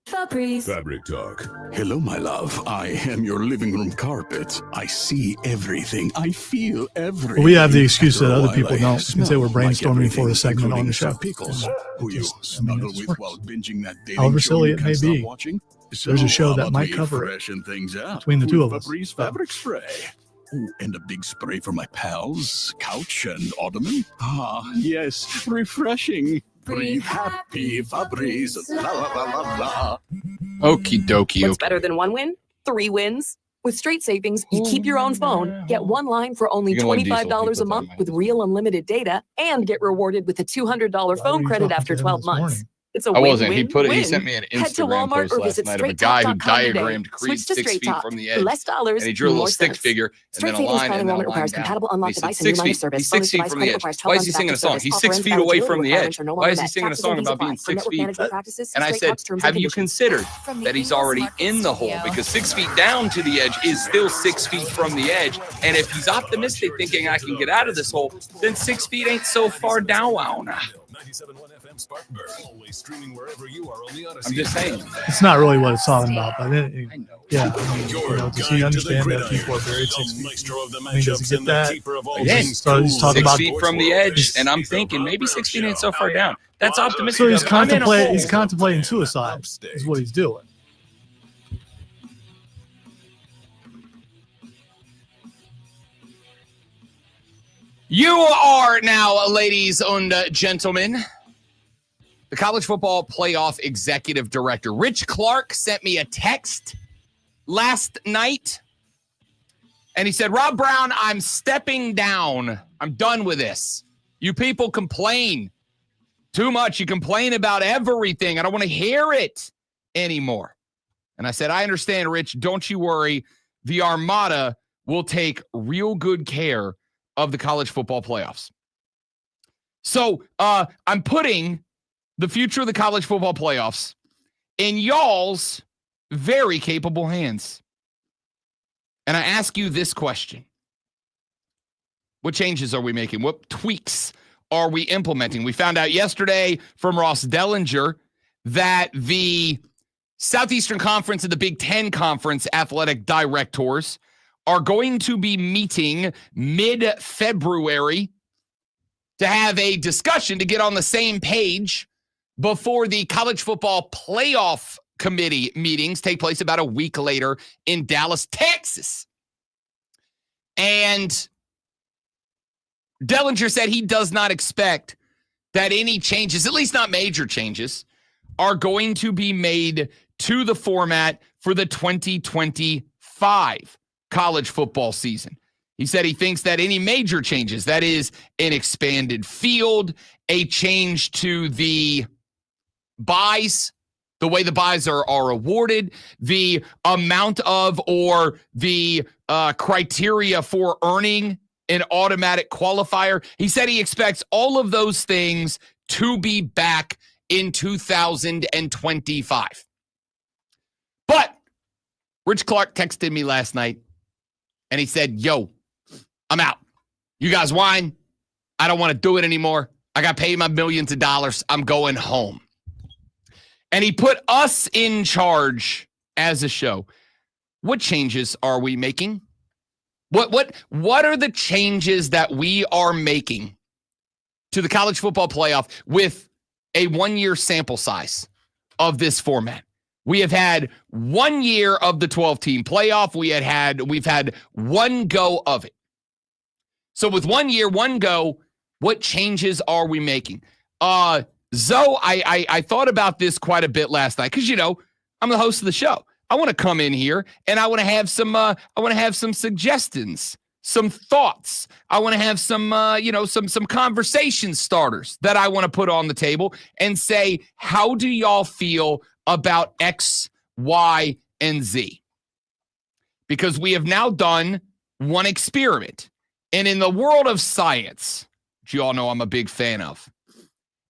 Fabric Talk. Hello, my love. I am your living room carpet. I see everything. I feel everything. We have the excuse that other people don't. You can say we're brainstorming for a segment on the show. Pickles, who you snuggle with while binging that dating However show silly you it can't may stop be, watching. there's a show So, that how might about we cover it freshen things up between the two of us. Febreze fabric spray. Ooh, and a big spray for my pals, couch and ottoman. Ah, yes, refreshing. Breathe happy, Febreze. La la la la la. Okie dokie. What's better than one win? 3 wins. With Straight Savings, you keep your own phone, get one line for only $25 a month with real unlimited data, and get rewarded with a $200 phone credit after 12 months. It's a I wasn't. win-win-win. He sent me an Head to Instagram Walmart post or last visit night of a guy who StraightTalk.com today. diagrammed Creed Switch to 6 Straight feet Talk. from the edge. Less dollars, And he drew a little more stick sense. figure and Straight then a savings line plan and then a enrollment line requires down. compatible And he unlocked said device and new 6 line of feet. service. He's 6 Bonus feet device from credit the edge. requires 12 Why is months he of singing a active song? service. He's Offer 6 ends feet valid away July. from the edge. Requirements are no Why longer is he met. singing a Taxes song and fees about being apply. For 6 network feet? management practices, And I Straight said, Talk's terms have and you conditions. considered From the that he's Eagles already Market in the hole? Studio. Because 6 feet down to the edge is still 6 feet from the edge. And if he's optimistic, thinking I can get out of this hole, then 6 feet ain't so far down. 97.1 FM Spartanburg. Always streaming wherever you are on the Odyssey. I'm just saying. It's not really what it's talking about, but it, I know. yeah, I mean, does he understand that people are buried 6 feet? I mean, does he get that? Again, So he's talking 6 about. feet from the edge, and I'm thinking maybe 6 feet ain't so far down. That's optimistic. So he's I'm in a hole. contemplating suicide. Is what he's doing. You are now, ladies and gentlemen, the college football playoff executive director. Rich Clark sent me a text last night, and he said, Rob Brown, I'm stepping down. I'm done with this. You people complain too much. You complain about everything. I don't want to hear it anymore. And I said, I understand, Rich. Don't you worry. The Armada will take real good care of the college football playoffs. So I'm putting the future of the college football playoffs in y'all's very capable hands. And I ask you this question. What changes are we making? What tweaks are we implementing? We found out yesterday from Ross Dellinger that the Southeastern Conference and the Big Ten Conference athletic directors are going to be meeting mid-February to have a discussion to get on the same page before the college football playoff committee meetings take place about a week later in Dallas, Texas. And Dellinger said he does not expect that any changes, at least not major changes, are going to be made to the format for the 2025 college football season. He said he thinks that any major changes, that is an expanded field, a change to the buys, the way the buys are awarded, the amount of or the criteria for earning an automatic qualifier. He said he expects all of those things to be back in 2025. But Rich Clark texted me last night and he said, yo, I'm out. You guys whine. I don't want to do it anymore. I got paid my millions of dollars. I'm going home. And he put us in charge as a show. What changes are we making? What are the changes that we are making to the college football playoff with a 1-year sample size of this format? We have had 1 year of the 12-team playoff. We've had one go of it. So with 1 year, one go, what changes are we making? Zoe, I thought about this quite a bit last night because, you know, I'm the host of the show. I want to come in here and I want to have some suggestions, some thoughts. I want to have some conversation starters that I want to put on the table and say, how do y'all feel about X, Y, and Z? Because we have now done one experiment. And in the world of science, which you all know I'm a big fan of,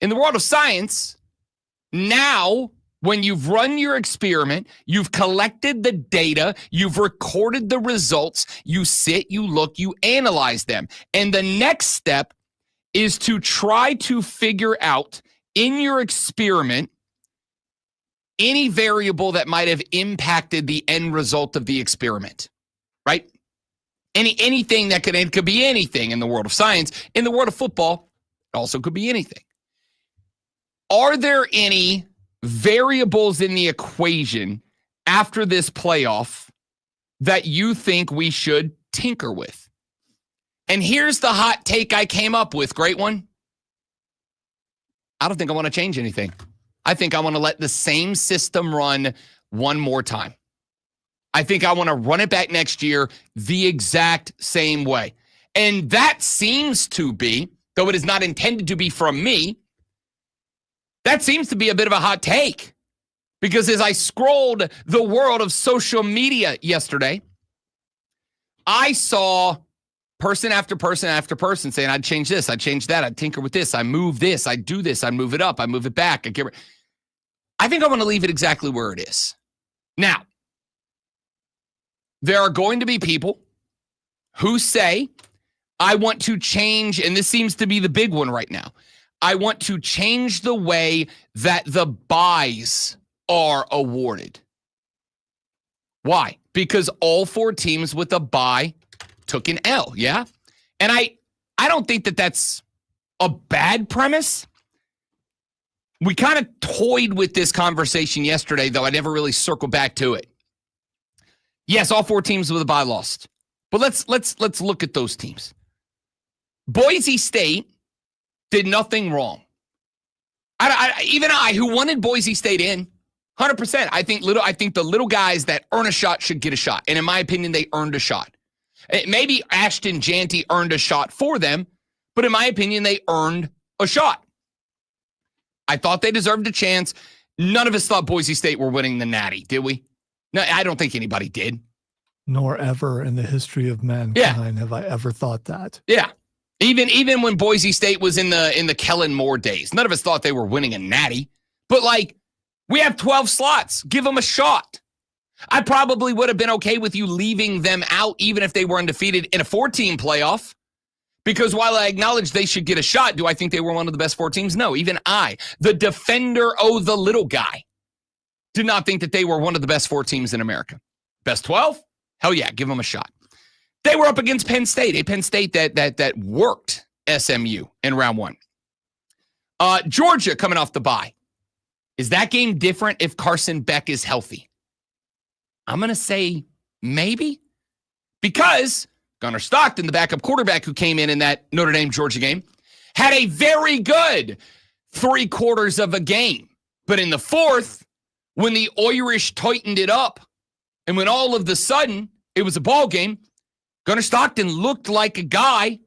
in the world of science, now when you've run your experiment, you've collected the data, you've recorded the results, you sit, you look, you analyze them. And the next step is to try to figure out in your experiment any variable that might have impacted the end result of the experiment, right? Anything that it could be anything in the world of science. In the world of football, it also could be anything. Are there any variables in the equation after this playoff that you think we should tinker with? And here's the hot take I came up with. Great one. I don't think I want to change anything. I think I want to let the same system run one more time. I think I want to run it back next year the exact same way. And that seems to be, though it is not intended to be from me, That seems to be a bit of a hot take because as I scrolled the world of social media yesterday, I saw person after person after person saying, I'd change this, I'd change that, I'd tinker with this, I move this, I do this, I move it up, I move it back. I think I want to leave it exactly where it is. Now, there are going to be people who say, I want to change, and this seems to be the big one right now, I want to change the way that the buys are awarded. Why? Because all 4 teams with a bye took an L, yeah? And I don't think that that's a bad premise. We kind of toyed with this conversation yesterday, though I never really circled back to it. Yes, all 4 teams with a bye lost. But let's look at those teams. Boise State did nothing wrong. Even I, who wanted Boise State in, 100%. I think the little guys that earn a shot should get a shot. And in my opinion, they earned a shot. Maybe Ashton Janty earned a shot for them, but in my opinion, they earned a shot. I thought they deserved a chance. None of us thought Boise State were winning the Natty, did we? No, I don't think anybody did. Nor ever in the history of mankind have I ever thought that. Yeah. Even when Boise State was in the Kellen Moore days, none of us thought they were winning a Natty. But we have 12 slots. Give them a shot. I probably would have been okay with you leaving them out even if they were undefeated in a 4-team playoff. Because while I acknowledge they should get a shot, do I think they were one of the best 4 teams? No, even I, the defender, the little guy, did not think that they were one of the best 4 teams in America. Best 12? Hell yeah, give them a shot. They were up against Penn State, a Penn State that worked SMU in round 1. Georgia coming off the bye. Is that game different if Carson Beck is healthy? I'm going to say maybe. Because Gunnar Stockton, the backup quarterback who came in that Notre Dame-Georgia game, had a very good 3 quarters of a game. But in the 4th, when the Irish tightened it up, and when all of the sudden it was a ball game, Gunnar Stockton looked like a guy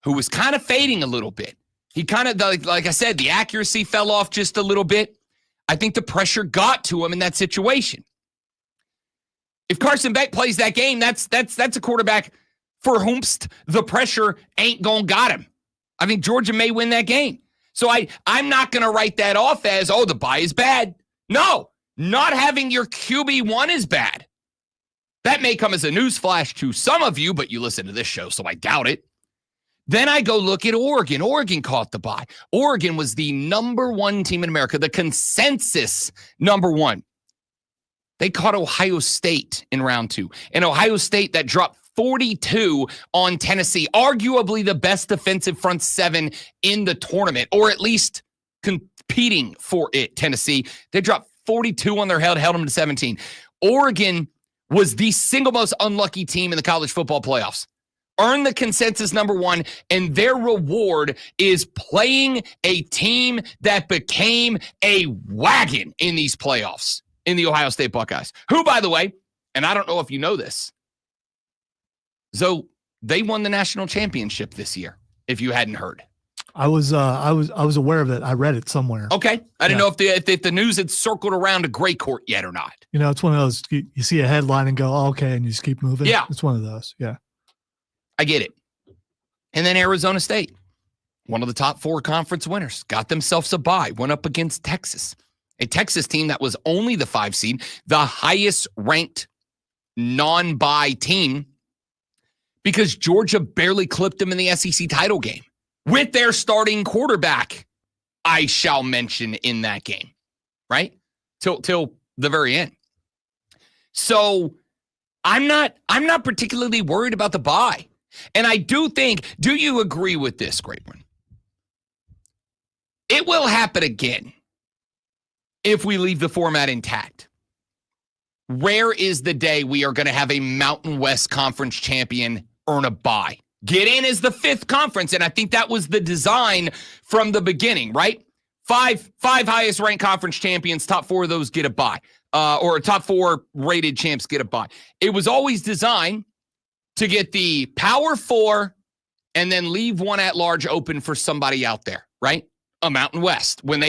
who was kind of fading a little bit. He kind of, like I said, the accuracy fell off just a little bit. I think the pressure got to him in that situation. If Carson Beck plays that game, that's a quarterback for whomst the pressure ain't gonna got him. I think Georgia may win that game. So I'm not going to write that off as, the bye is bad. No, not having your QB1 is bad. That may come as a newsflash to some of you, but you listen to this show, so I doubt it. Then I go look at Oregon. Oregon caught the bye. Oregon was the number 1 team in America, the consensus number 1. They caught Ohio State in round 2. And Ohio State that dropped 42 on Tennessee, arguably the best defensive front 7 in the tournament, or at least competing for it, Tennessee. They dropped 42 on their head, held them to 17. Oregon was the single most unlucky team in the college football playoffs. Earned the consensus number 1, and their reward is playing a team that became a wagon in these playoffs in the Ohio State Buckeyes, who, by the way, and I don't know if you know this, so they won the national championship this year, if you hadn't heard. I was aware of it. I read it somewhere. Okay. I didn't know if the news had circled around a gray court yet or not. It's one of those, you see a headline and go, okay, and you just keep moving. Yeah. It's one of those. Yeah. I get it. And then Arizona State, one of the top 4 conference winners, got themselves a bye, went up against Texas, a Texas team that was only the 5 seed, the highest ranked non-bye team, because Georgia barely clipped them in the SEC title game with their starting quarterback, I shall mention, in that game, right? Till the very end. So I'm not particularly worried about the bye. And I do you agree with this, great one? It will happen again if we leave the format intact. Rare is the day we are going to have a Mountain West Conference champion earn a bye. Get in as the 5th conference, and I think that was the design from the beginning, right? Five highest ranked conference champions, top 4 of those get a bye, or top 4 rated champs get a bye. It was always designed to get the Power 4 and then leave one at large open for somebody out there, right? a Mountain West, when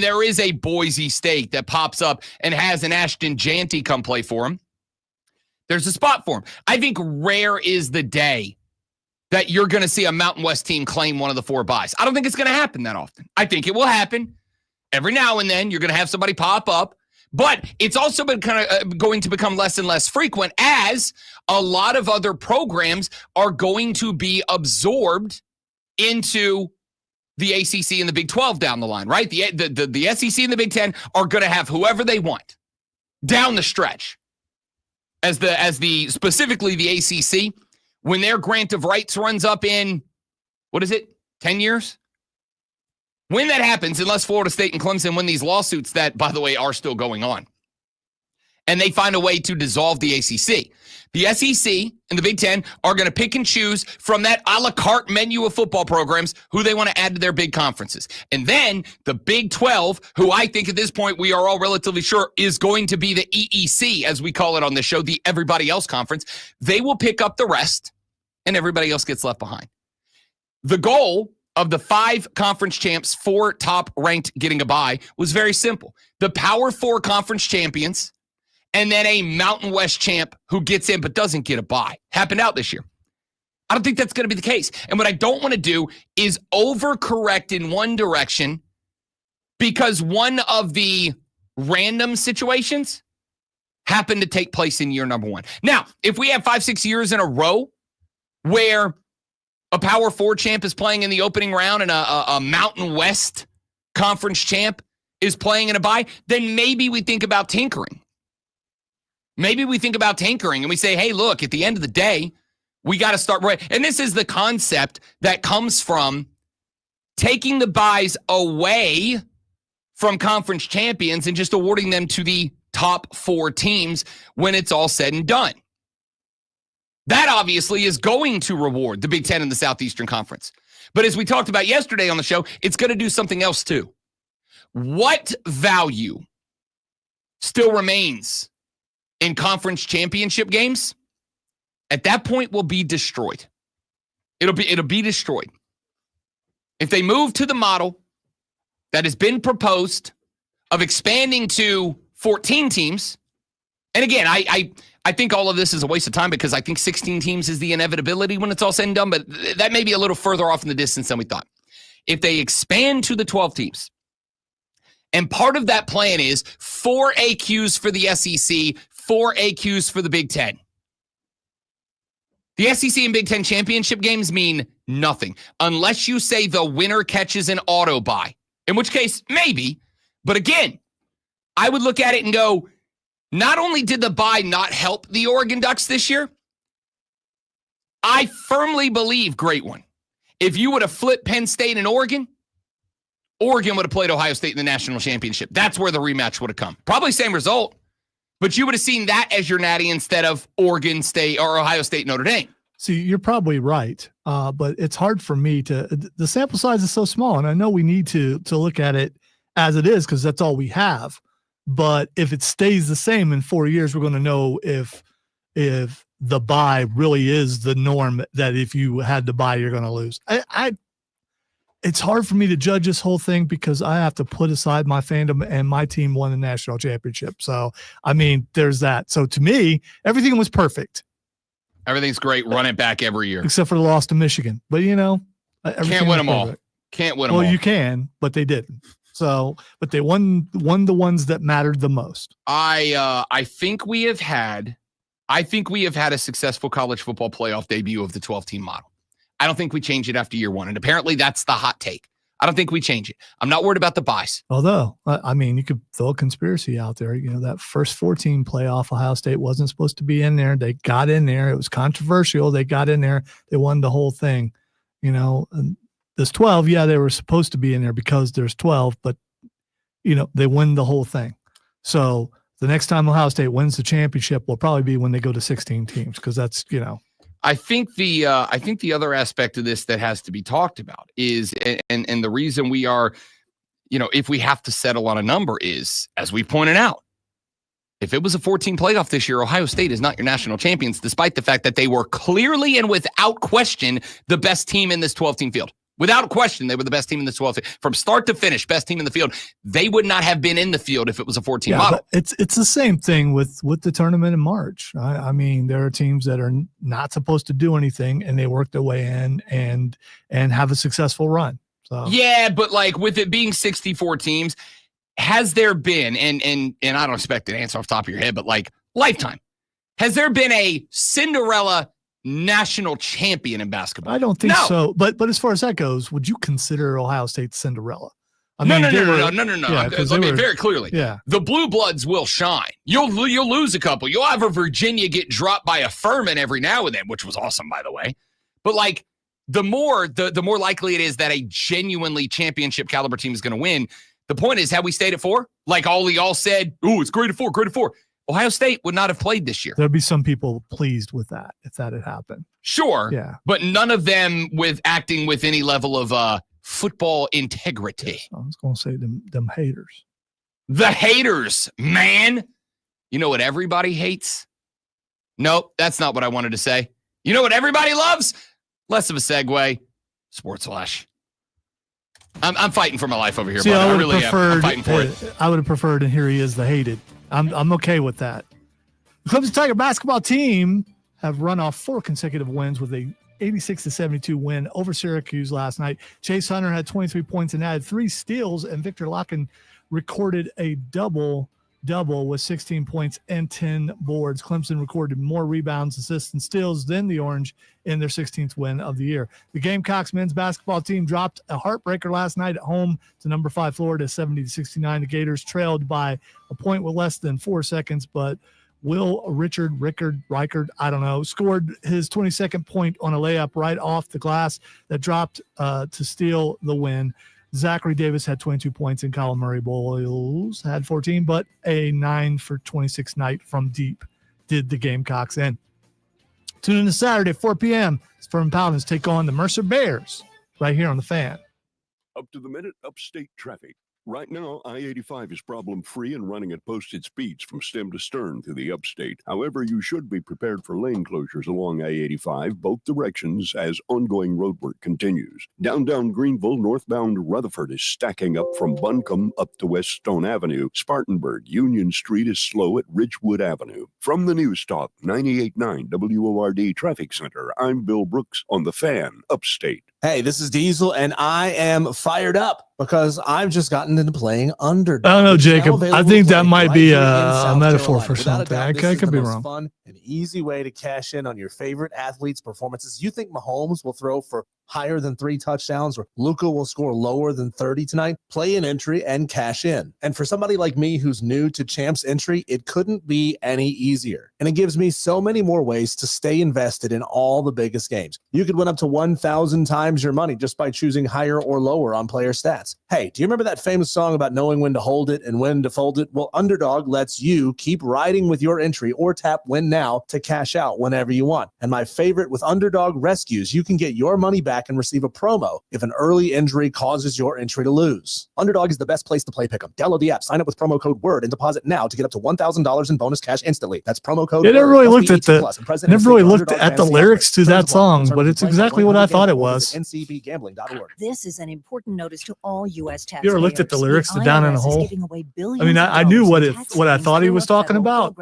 there is a Boise State that pops up and has an Ashton Janty come play for them, there's a spot for him. I think rare is the day that you're going to see a Mountain West team claim one of the 4 buys. I don't think it's going to happen that often. I think it will happen. Every now and then, you're going to have somebody pop up. But it's also been kind of going to become less and less frequent as a lot of other programs are going to be absorbed into the ACC and the Big 12 down the line, right? The SEC and the Big 10 are going to have whoever they want down the stretch. As the specifically the ACC, when their grant of rights runs up in, 10 years? When that happens, unless Florida State and Clemson win these lawsuits that, by the way, are still going on, and they find a way to dissolve the ACC, the SEC and the Big Ten are going to pick and choose from that a la carte menu of football programs who they want to add to their big conferences. And then the Big 12, who I think at this point we are all relatively sure is going to be the EEC, as we call it on this show, the everybody else conference, they will pick up the rest and everybody else gets left behind. The goal of the 5 conference champs, 4 top ranked getting a bye, was very simple. The Power 4 conference champions and then a Mountain West champ who gets in but doesn't get a bye. Happened out this year. I don't think that's going to be the case. And what I don't want to do is overcorrect in one direction because one of the random situations happened to take place in year number 1. Now, if we have 5-6 years in a row where a Power 4 champ is playing in the opening round and a Mountain West conference champ is playing in a bye, then maybe we think about tinkering. Maybe we think about tinkering and we say, hey, look, at the end of the day, we got to start right. And this is the concept that comes from taking the buys away from conference champions and just awarding them to the top 4 teams when it's all said and done. That obviously is going to reward the Big Ten and the Southeastern Conference. But as we talked about yesterday on the show, it's going to do something else too. What value still remains in conference championship games? At that point will be destroyed. It'll be destroyed. If they move to the model that has been proposed of expanding to 14 teams, and again, I think all of this is a waste of time because I think 16 teams is the inevitability when it's all said and done, but that may be a little further off in the distance than we thought. If they expand to the 12 teams, and part of that plan is 4 AQs for the SEC, 4 AQs for the Big Ten. The SEC and Big Ten championship games mean nothing unless you say the winner catches an auto bye, in which case, maybe. But again, I would look at it and go, not only did the bye not help the Oregon Ducks this year, I firmly believe, great one, if you would have flipped Penn State and Oregon would have played Ohio State in the national championship. That's where the rematch would have come. Probably same result, but you would have seen that as your natty instead of Oregon State or Ohio State, Notre Dame. See, you're probably right, but it's hard for me to – the sample size is so small, and I know we need to look at it as it is because that's all we have. But if it stays the same in 4 years, we're going to know if the bye really is the norm, that if you had to buy, you're going to lose. It's hard for me to judge this whole thing because I have to put aside my fandom and my team won the national championship. So, I mean, there's that. So to me, everything was perfect. Everything's great. Run it back every year. Except for the loss to Michigan. But, can't win them all. Can't win them all. Well, you can, but they didn't. So, but they won the ones that mattered the most. I think we have had a successful college football playoff debut of the 12-team model. I don't think we change it after year 1, and apparently that's the hot take. I don't think we change it. I'm not worried about the buys. Although, I mean, you could throw a conspiracy out there. That first 14 playoff, Ohio State wasn't supposed to be in there. They got in there. It was controversial. They got in there. They won the whole thing. And there's 12. Yeah, they were supposed to be in there because there's 12, but, they win the whole thing. So the next time Ohio State wins the championship will probably be when they go to 16 teams because that's, I think the other aspect of this that has to be talked about is, and the reason we are, if we have to settle on a number is, as we pointed out, if it was a 14 playoff this year, Ohio State is not your national champions, despite the fact that they were clearly and without question the best team in this 12-team field. Without question, they were the best team in the 12. From start to finish, best team in the field. They would not have been in the field if it was a 14 model. But it's the same thing with the tournament in March. I mean, there are teams that are not supposed to do anything, and they work their way in and have a successful run. So yeah, but like with it being 64 teams, has there been, and I don't expect an answer off the top of your head, but like lifetime, has there been a Cinderella national champion in basketball? I don't think so. But as far as that goes, would you consider Ohio State Cinderella? No. Yeah, Let me very clearly. Yeah. The Blue Bloods will shine. You'll lose a couple. You'll have a Virginia get dropped by a Furman every now and then, which was awesome, by the way. But like the more likely it is that a genuinely championship caliber team is going to win. The point is, have we stayed at 4? Like all y'all said, "Ooh, it's great at 4, great at 4." Ohio State would not have played this year. There'd be some people pleased with that if that had happened. Sure. Yeah. But none of them with acting with any level of football integrity. Yes, I was going to say them haters. The haters, man. You know what everybody hates? Nope, that's not what I wanted to say. You know what everybody loves? Less of a segue. Sports Flash. I'm fighting for my life over here, See, buddy. I I would really have am. I'm preferred. fighting for it. I would have preferred, and here he is, the hated. I'm okay with that. The Clemson Tiger basketball team have run off 4 consecutive wins with a 86-72 win over Syracuse last night. Chase Hunter had 23 points and added 3 steals, and Victor Locken recorded a double with 16 points and 10 boards. Clemson recorded more rebounds, assists, and steals than the Orange in their 16th win of the year. The Gamecocks men's basketball team dropped a heartbreaker last night at home to number 5 Florida, 70-69. The Gators trailed by a point with less than 4 seconds, but Will Reichard, I don't know, scored his 22nd point on a layup right off the glass that dropped to steal the win. Zachary Davis had 22 points, and Colin Murray Boyles had 14, but a 9 for 26 night from deep did the Gamecocks in. Tune in to Saturday, 4 p.m. Furman Paladins take on the Mercer Bears right here on The Fan. Up to the minute upstate traffic. Right now, I-85 is problem-free and running at posted speeds from stem to stern through the upstate. However, you should be prepared for lane closures along I-85, both directions, as ongoing road work continues. Downtown Greenville, northbound Rutherford is stacking up from Buncombe up to West Stone Avenue. Spartanburg, Union Street is slow at Ridgewood Avenue. From the News Talk 98.9 WORD Traffic Center, I'm Bill Brooks on The Fan, Upstate. Hey, this is Diesel, and I am fired up because I've just gotten into playing Underdog. I don't know, Jacob. I think that might be a metaphor for something. I could be wrong. Fun and easy way to cash in on your favorite athletes' performances. You think Mahomes will throw for higher than 3 touchdowns or Luka will score lower than 30 tonight? Play an entry and cash in. And for somebody like me who's new to Champs Entry, it couldn't be any easier. And it gives me so many more ways to stay invested in all the biggest games. You could win up to 1,000 times your money just by choosing higher or lower on player stats. Hey, do you remember that famous song about knowing when to hold it and when to fold it? Well, Underdog lets you keep riding with your entry or tap Win Now to cash out whenever you want. And my favorite, with Underdog Rescues, you can get your money back and receive a promo if an early injury causes your entry to lose. Underdog is the best place to play Pick'em. Download the app, sign up with promo code WORD, and deposit now to get up to $1,000 in bonus cash instantly. That's promo code. I never really looked at the lyrics to that song, but it's exactly what I thought it was. NCBGambling.org. This is an important notice to all U.S. taxpayers. You ever looked at the lyrics to Down in a Hole? I mean, I knew what I thought he was talking about,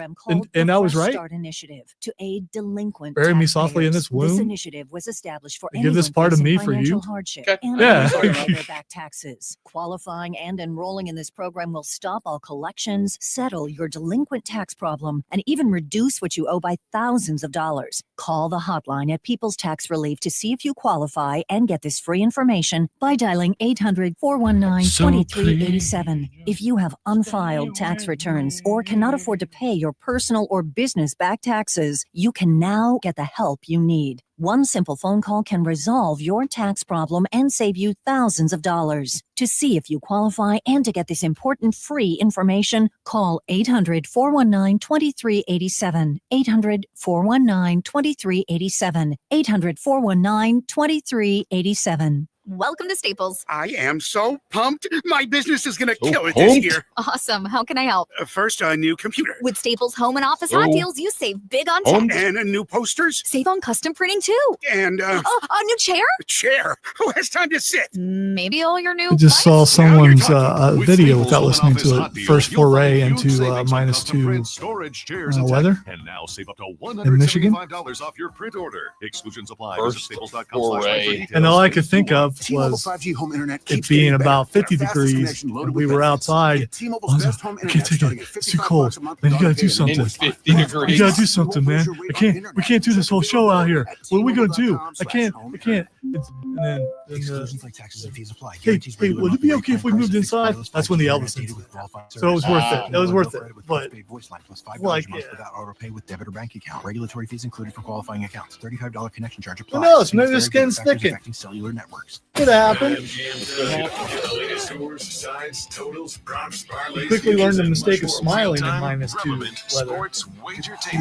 and I was right. Start initiative to aid delinquent Bury me softly in this womb. This initiative was established for give this part of me for you. Hardship Okay. and Yeah. their back taxes. Qualifying and enrolling in this program will stop all collections, settle your delinquent tax problem, and even reduce what you owe by thousands of dollars. Call the hotline at People's Tax Relief to see if you qualify and get this free information by dialing 800-419-2387. If you have unfiled tax returns or cannot afford to pay your personal or business back taxes, you can now get the help you need. One simple phone call can resolve your tax problem and save you thousands of dollars. To see if you qualify and to get this important free information, call 800-419-2387. 800-419-2387. 800-419-2387. Welcome to Staples. I am so pumped. My business is going to kill it pumped? this year. Awesome. How can I help? First, a new computer. With Staples Home and Office Hot Oh. Deals, you save big on tech. And new posters. Save on custom printing too. And a new chair? a chair. Who has time to sit? Maybe all your new. I just saw someone's With video Staples without Home listening and to Office it. Hot Deals, First you'll foray find huge into savings on minus custom two print storage chairs and weather. tech. And now save up to in Michigan. $175 off your print order. Exclusions apply. First Visit staples.com/for foray. details. And all I could think of T-Mobile was 5G home internet it keeps being getting better. about 50 Our fastest degrees, connection loaded and we with were benefits. outside. Get T-Mobile's I was best like, home I can't internet take it. starting at It's too $55 cold. a month Man, you with gotta auto do pay something. In 50 degrees. You gotta do something, man. We can't do this whole show out here. What are we gonna do? I can't. It's, and then Exclusions like taxes and fees apply. hey, would it be okay if we moved inside? That's when the Elvis incident. So it was worth it. It was worth it. But like, yeah. without auto pay with debit or bank account. Regulatory fees included for qualifying accounts. $35 connection charge Who applies. knows? Maybe the skin's thickened. Cellular networks. Could happen. Get the latest scores, sides, totals, props, parlays, Quickly learned the futures, and mistake much of more smiling in real-time, minus two relevant weather. Sports Do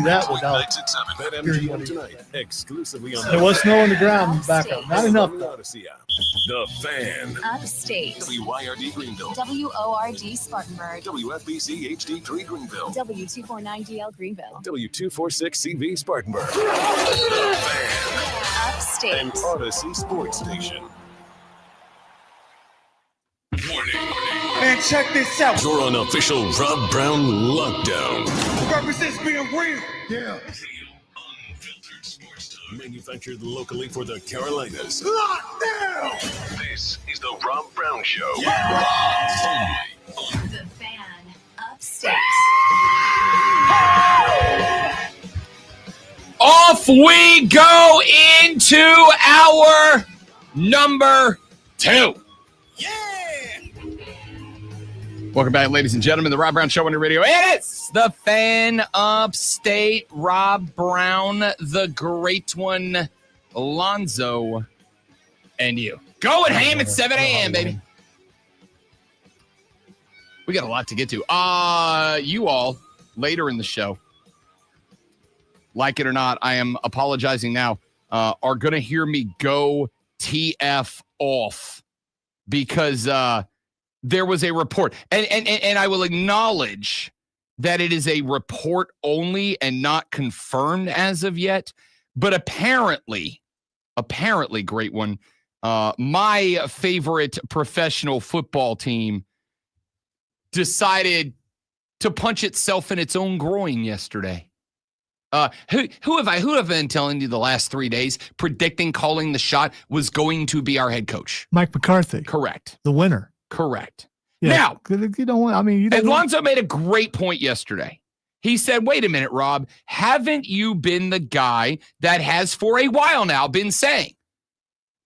that without weeknights at 7. hearing BetMGM what he- tonight, exclusively on There was snow on the ground back up. Not enough. Odyssey app. The Fan. Upstate. WYRD Greenville. WORD Spartanburg. WFBC HD3 Greenville. W249DL Greenville. W246CV Spartanburg. The Fan. Upstate. And Odyssey Sports Station. Warning. Man, check this out. You're on official Rob Brown lockdown. Represents being real. Yeah. Manufactured locally for the Carolinas. Lockdown. This is the Rob Brown Show. The Fan. Upstate. Off we go into our number 2. Welcome back, ladies and gentlemen. The Rob Brown Show on your radio. It is the Fan Upstate. Rob Brown, the great one, Alonzo, and you. Going ham at 7 a.m., baby. We got a lot to get to. You all, later in the show, like it or not, I am apologizing now, are going to hear me go TF off because there was a report. And I will acknowledge that it is a report only and not confirmed as of yet. But apparently, great one, my favorite professional football team decided to punch itself in its own groin yesterday. Who have I been telling you the last 3 days, predicting calling the shot was going to be our head coach? Mike McCarthy. Correct. The winner. Correct. Yeah. Now, You don't want, I mean, you don't want, Alonzo made a great point yesterday. He said, wait a minute, Rob, haven't you been the guy that has for a while now been saying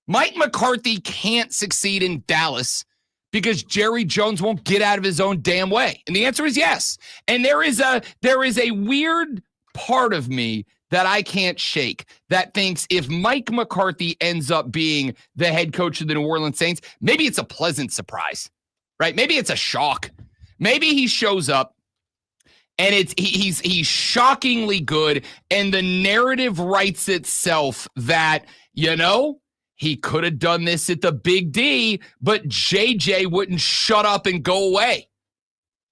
Mike McCarthy can't succeed in Dallas because Jerry Jones won't get out of his own damn way? And the answer is yes. And there is a weird part of me that I can't shake that thinks if Mike McCarthy ends up being the head coach of the New Orleans Saints, maybe it's a pleasant surprise, right? Maybe it's a shock. Maybe he shows up and he's shockingly good, and the narrative writes itself that, he could have done this at the Big D, but JJ wouldn't shut up and go away.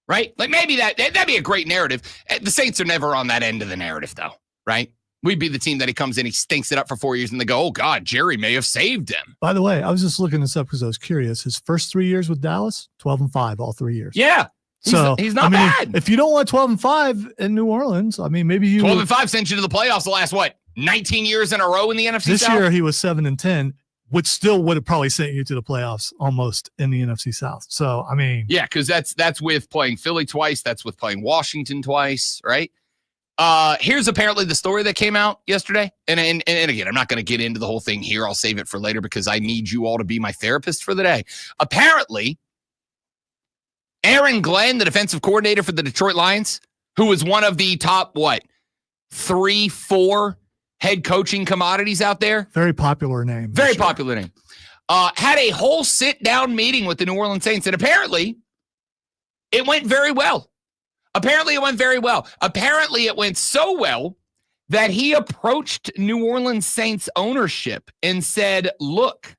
Right? Like maybe that'd be a great narrative. The Saints are never on that end of the narrative, though, right? We'd be the team that he comes in, he stinks it up for 4 years, and they go, oh, God, Jerry may have saved him. By the way, I was just looking this up because I was curious. His first 3 years with Dallas, 12-5, all 3 years. Yeah. He's not bad. If you don't want 12-5 in New Orleans, I mean, maybe you 12-5 sent you to the playoffs the last, 19 years in a row in the NFC this South? year he was 7-10, which still would have probably sent you to the playoffs almost in the NFC South. So, I mean. Yeah, because that's with playing Philly twice. That's with playing Washington twice, right? Here's apparently the story that came out yesterday. And again, I'm not going to get into the whole thing here. I'll save it for later because I need you all to be my therapist for the day. Apparently, Aaron Glenn, the defensive coordinator for the Detroit Lions, who was one of the top, 3, 4 head coaching commodities out there. Very popular name. Very popular name. Had a whole sit-down meeting with the New Orleans Saints, and apparently it went very well. Apparently it went so well that he approached New Orleans Saints ownership and said, look,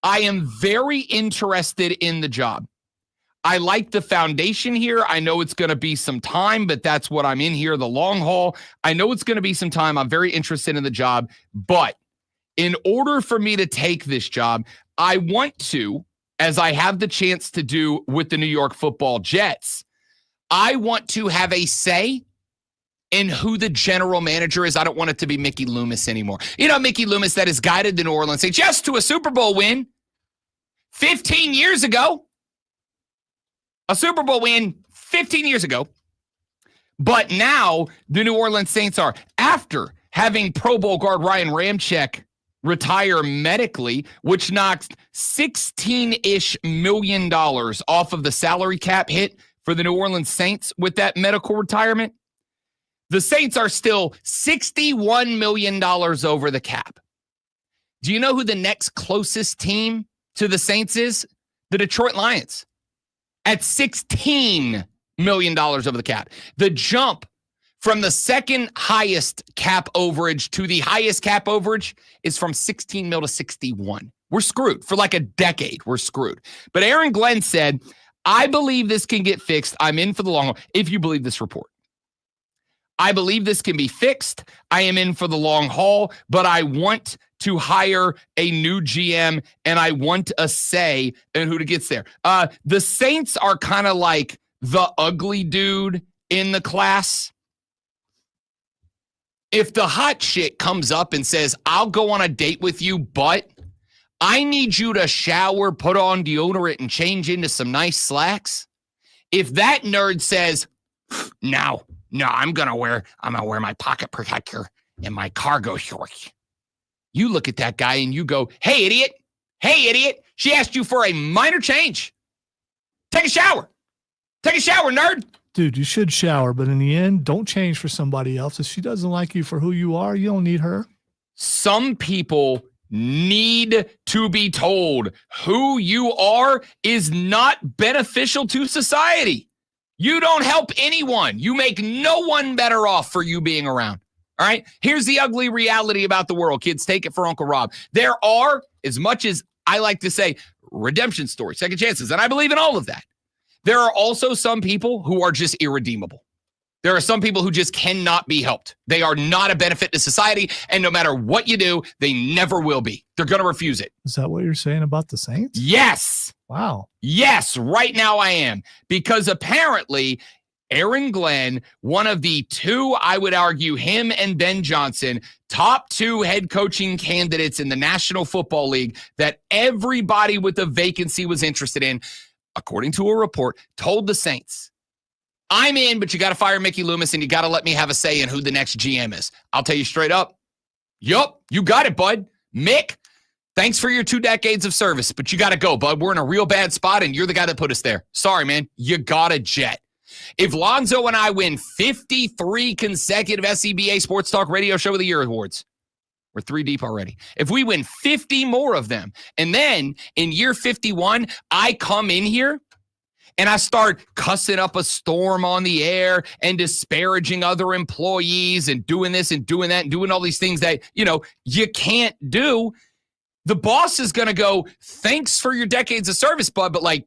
I am very interested in the job. I like the foundation here. I know it's going to be some time, but that's what I'm in here, the long haul. I know it's going to be some time. I'm very interested in the job. But in order for me to take this job, I want to, as I have the chance to do with the New York Football Jets, I want to have a say in who the general manager is. I don't want it to be Mickey Loomis anymore. You know, Mickey Loomis that has guided the New Orleans Saints just to a Super Bowl win 15 years ago. A Super Bowl win 15 years ago. But now the New Orleans Saints are, after having Pro Bowl guard Ryan Ramczyk retire medically, which knocks $16-ish million off of the salary cap hit for the New Orleans Saints with that medical retirement. The Saints are still $61 million over the cap. Do you know who the next closest team to the Saints is? The Detroit Lions. At $16 million over the cap. The jump from the second highest cap overage to the highest cap overage is from 16 mil to 61. We're screwed. For like a decade, we're screwed. But Aaron Glenn said, I believe this can get fixed. I'm in for the long haul, if you believe this report. I believe this can be fixed. I am in for the long haul, but I want to hire a new GM, and I want a say in who gets there. The Saints are kind of like the ugly dude in the class. If the hot chick comes up and says, I'll go on a date with you, but I need you to shower, put on deodorant, and change into some nice slacks. If that nerd says, no, I'm gonna wear my pocket protector and my cargo shorts. You look at that guy and you go, hey, idiot. She asked you for a minor change. Take a shower, nerd. Dude, you should shower, but in the end, don't change for somebody else. If she doesn't like you for who you are, you don't need her. Some people need to be told who you are is not beneficial to society. You don't help anyone. You make no one better off for you being around. All right? Here's the ugly reality about the world, kids. Take it for Uncle Rob. There are, as much as I like to say, redemption stories, second chances, and I believe in all of that. There are also some people who are just irredeemable. There are some people who just cannot be helped. They are not a benefit to society, and no matter what you do, they never will be. They're going to refuse it. Is that what you're saying about the Saints? Yes. Wow. Yes, right now I am. Because apparently, Aaron Glenn, one of the two, I would argue, him and Ben Johnson, top two head coaching candidates in the National Football League that everybody with a vacancy was interested in, according to a report, told the Saints, I'm in, but you got to fire Mickey Loomis and you got to let me have a say in who the next GM is. I'll tell you straight up. Yup, you got it, bud. Mick, thanks for your 2 decades of service, but you got to go, bud. We're in a real bad spot, and you're the guy that put us there. Sorry, man. You got a jet. If Lonzo and I win 53 consecutive SCBA Sports Talk Radio Show of the Year awards, we're 3 deep already. If we win 50 more of them, and then in year 51, I come in here and I start cussing up a storm on the air and disparaging other employees and doing this and doing that and doing all these things that, you can't do, the boss is going to go, thanks for your decades of service, bud, but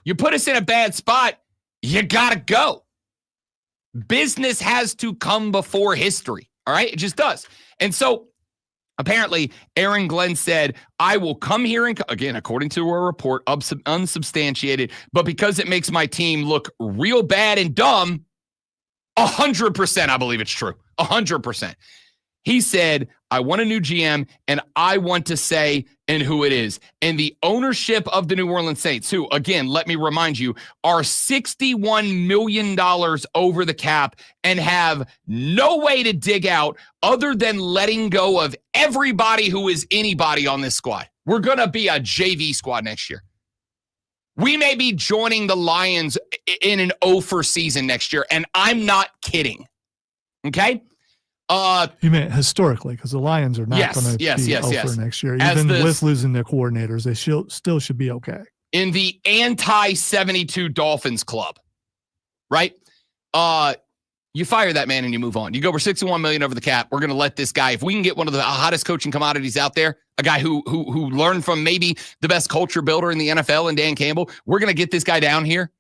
you put us in a bad spot, you got to go. Business has to come before history, all right? It just does. And so apparently, Aaron Glenn said, I will come here and, again, according to a report, unsubstantiated, but because it makes my team look real bad and dumb, 100% I believe it's true. 100%. He said, I want a new GM, and I want to say and who it is. And the ownership of the New Orleans Saints, who, again, let me remind you, are $61 million over the cap and have no way to dig out other than letting go of everybody who is anybody on this squad. We're going to be a JV squad next year. We may be joining the Lions in an 0 season next year, and I'm not kidding. Okay? You meant historically, because the Lions are not going to be over next year. Even with losing their coordinators, they still should be okay. In the anti-72 Dolphins club, right? You fire that man and you move on. You go, we're $61 million over the cap. We're going to let this guy, if we can get one of the hottest coaching commodities out there, a guy who learned from maybe the best culture builder in the NFL and Dan Campbell. We're going to get this guy down here,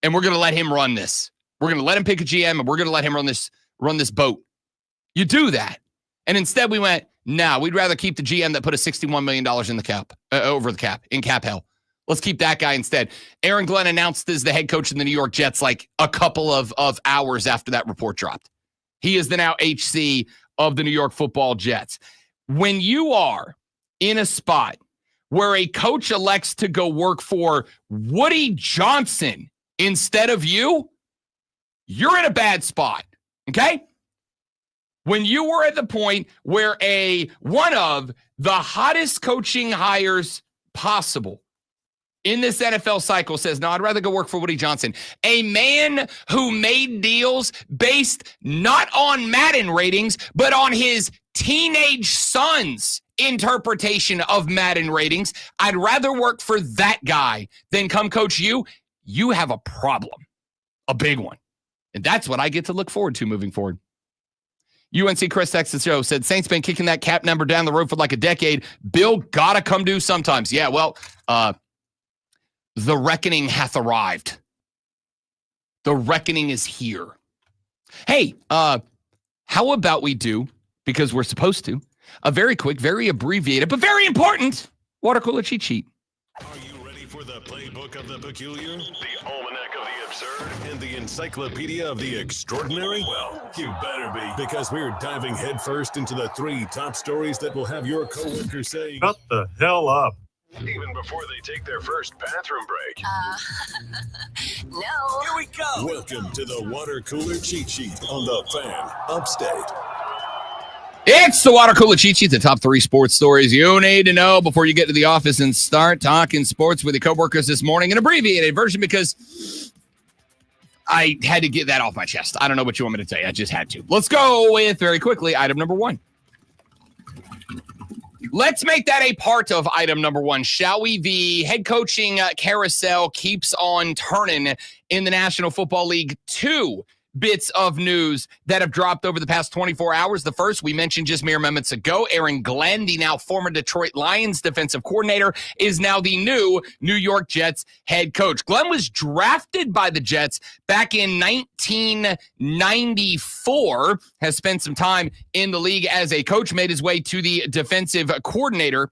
and we're going to let him run this. We're going to let him pick a GM, and we're going to let him run this boat. You do that. And instead we went, nah, we'd rather keep the GM that put a $61 million in the cap, over the cap, in cap hell. Let's keep that guy instead. Aaron Glenn announced as the head coach of the New York Jets like a couple of hours after that report dropped. He is the now HC of the New York Football Jets. When you are in a spot where a coach elects to go work for Woody Johnson instead of you, you're in a bad spot, okay? When you were at the point where one of the hottest coaching hires possible in this NFL cycle says, no, I'd rather go work for Woody Johnson, a man who made deals based not on Madden ratings, but on his teenage son's interpretation of Madden ratings. I'd rather work for that guy than come coach you. You have a problem, a big one. And that's what I get to look forward to moving forward. UNC Chris Texas Show said, Saints been kicking that cap number down the road for like a decade. Bill gotta come due sometimes. Yeah, well, the reckoning hath arrived. The reckoning is here. Hey, how about we do, because we're supposed to, a very quick, very abbreviated, but very important water cooler cheat sheet. Are you ready for the playbook of the peculiar, the almanac of the absurd, and the encyclopedia of the extraordinary? Well, you better be, because we're diving headfirst into the 3 top stories that will have your coworkers saying, Shut the hell up. even before they take their first bathroom break. No. Here we go. Welcome to the water cooler cheat sheet on the Fan Upstate. It's the water cooler cheat sheet, the top 3 sports stories you need to know before you get to the office and start talking sports with your coworkers this morning. An abbreviated version because I had to get that off my chest. I don't know what you want me to tell you. I just had to. Let's go with, very quickly, item number 1. Let's make that a part of item number 1, shall we? The head coaching carousel keeps on turning in the National Football League. 2 bits of news that have dropped over the past 24 hours. The first, we mentioned just mere moments ago, Aaron Glenn, the now former Detroit Lions defensive coordinator, is now the new New York Jets head coach. Glenn was drafted by the Jets back in 1994, has spent some time in the league as a coach, made his way to the defensive coordinator,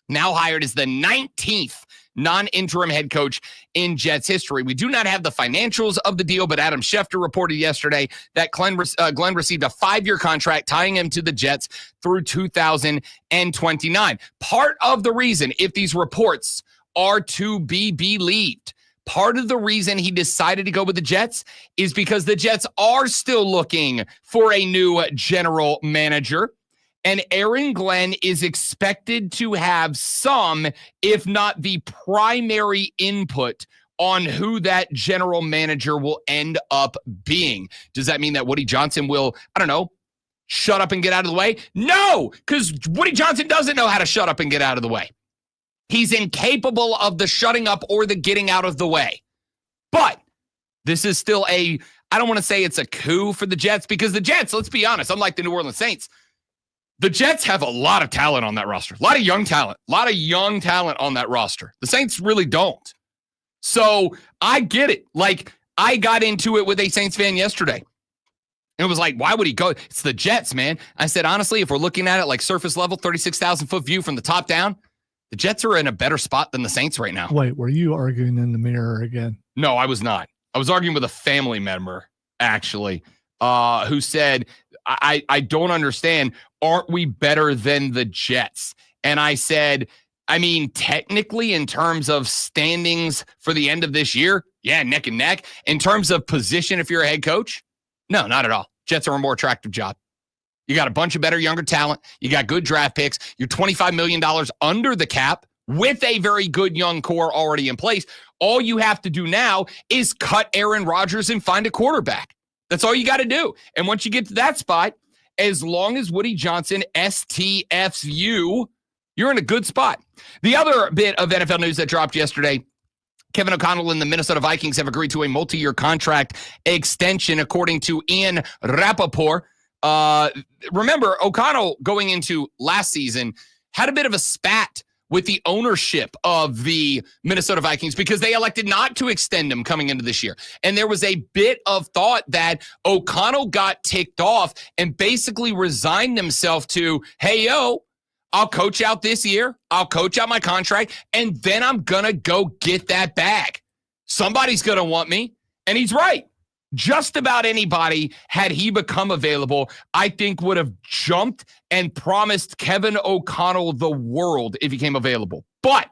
now hired as the 19th non-interim head coach in Jets history. We do not have the financials of the deal, but Adam Schefter reported yesterday that Glenn received a 5-year contract tying him to the Jets through 2029. Part of the reason, if these reports are to be believed, part of the reason he decided to go with the Jets is because the Jets are still looking for a new general manager. And Aaron Glenn is expected to have some, if not the primary input on who that general manager will end up being. Does that mean that Woody Johnson will, I don't know, shut up and get out of the way? No, because Woody Johnson doesn't know how to shut up and get out of the way. He's incapable of the shutting up or the getting out of the way. But this is still I don't want to say it's a coup for the Jets, because the Jets, let's be honest, unlike the New Orleans Saints, the Jets have a lot of talent on that roster. A lot of young talent on that roster. The Saints really don't. So I get it. Like, I got into it with a Saints fan yesterday. And it was like, why would he go? It's the Jets, man. I said, honestly, if we're looking at it like surface level, 36,000-foot view from the top down, the Jets are in a better spot than the Saints right now. Wait, were you arguing in the mirror again? No, I was not. I was arguing with a family member, actually, who said, I don't understand. Aren't we better than the Jets? And I said, I mean, technically, in terms of standings for the end of this year, yeah, neck and neck. In terms of position, if you're a head coach, no, not at all. Jets are a more attractive job. You got a bunch of better, younger talent. You got good draft picks. You're $25 million under the cap with a very good young core already in place. All you have to do now is cut Aaron Rodgers and find a quarterback. That's all you got to do. And once you get to that spot, as long as Woody Johnson STFs you, you're in a good spot. The other bit of NFL news that dropped yesterday, Kevin O'Connell and the Minnesota Vikings have agreed to a multi-year contract extension, according to Ian Rappaport. Remember, O'Connell going into last season had a bit of a spat with the ownership of the Minnesota Vikings because they elected not to extend him coming into this year. And there was a bit of thought that O'Connell got ticked off and basically resigned himself to, hey, yo, I'll coach out this year. I'll coach out my contract, and then I'm going to go get that bag. Somebody's going to want me. And he's right. Just about anybody, had he become available, I think would have jumped and promised Kevin O'Connell the world if he came available. But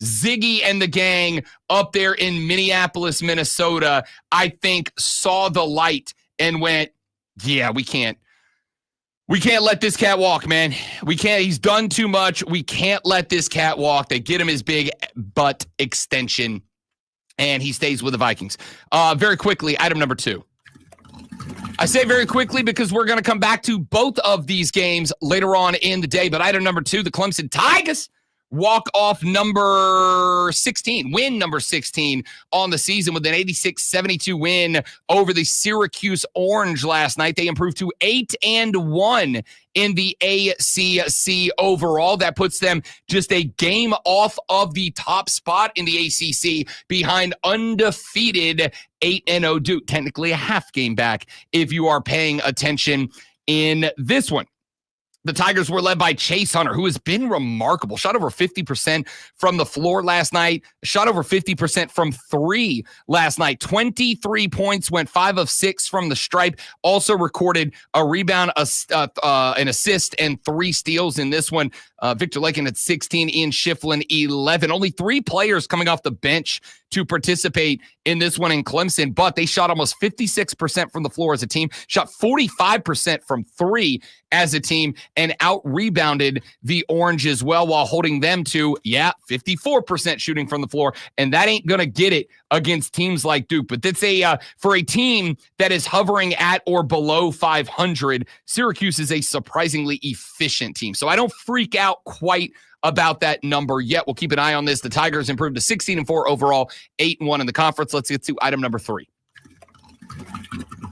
Ziggy and the gang up there in Minneapolis, Minnesota, I think saw the light and went, yeah, we can't let this cat walk, man. We can't. He's done too much. We can't let this cat walk. They get him his big butt extension, and he stays with the Vikings. Very quickly, item number 2. I say very quickly because we're going to come back to both of these games later on in the day. But item number 2, the Clemson Tigers walk off number 16, win number 16 on the season with an 86-72 win over the Syracuse Orange last night. They improved to 8-1 in the ACC overall. That puts them just a game off of the top spot in the ACC behind undefeated 8-0 Duke. Technically a half game back if you are paying attention in this one. The Tigers were led by Chase Hunter, who has been remarkable. Shot over 50% from the floor last night. Shot over 50% from 3 last night. 23 points, went 5 of 6 from the stripe. Also recorded a rebound, an assist, and 3 steals in this one. Victor Lakin at 16, Ian Shiflin 11. Only 3 players coming off the bench to participate in this one in Clemson, but they shot almost 56% from the floor as a team, shot 45% from 3 as a team, and out-rebounded the Orange as well while holding them to, 54% shooting from the floor, and that ain't going to get it against teams like Duke. But that's for a team that is hovering at or below 500, Syracuse is a surprisingly efficient team. So I don't freak out quite about that number yet. We'll keep an eye on this. The Tigers improved to 16-4 overall, 8-1 in the conference. Let's get to item number 3.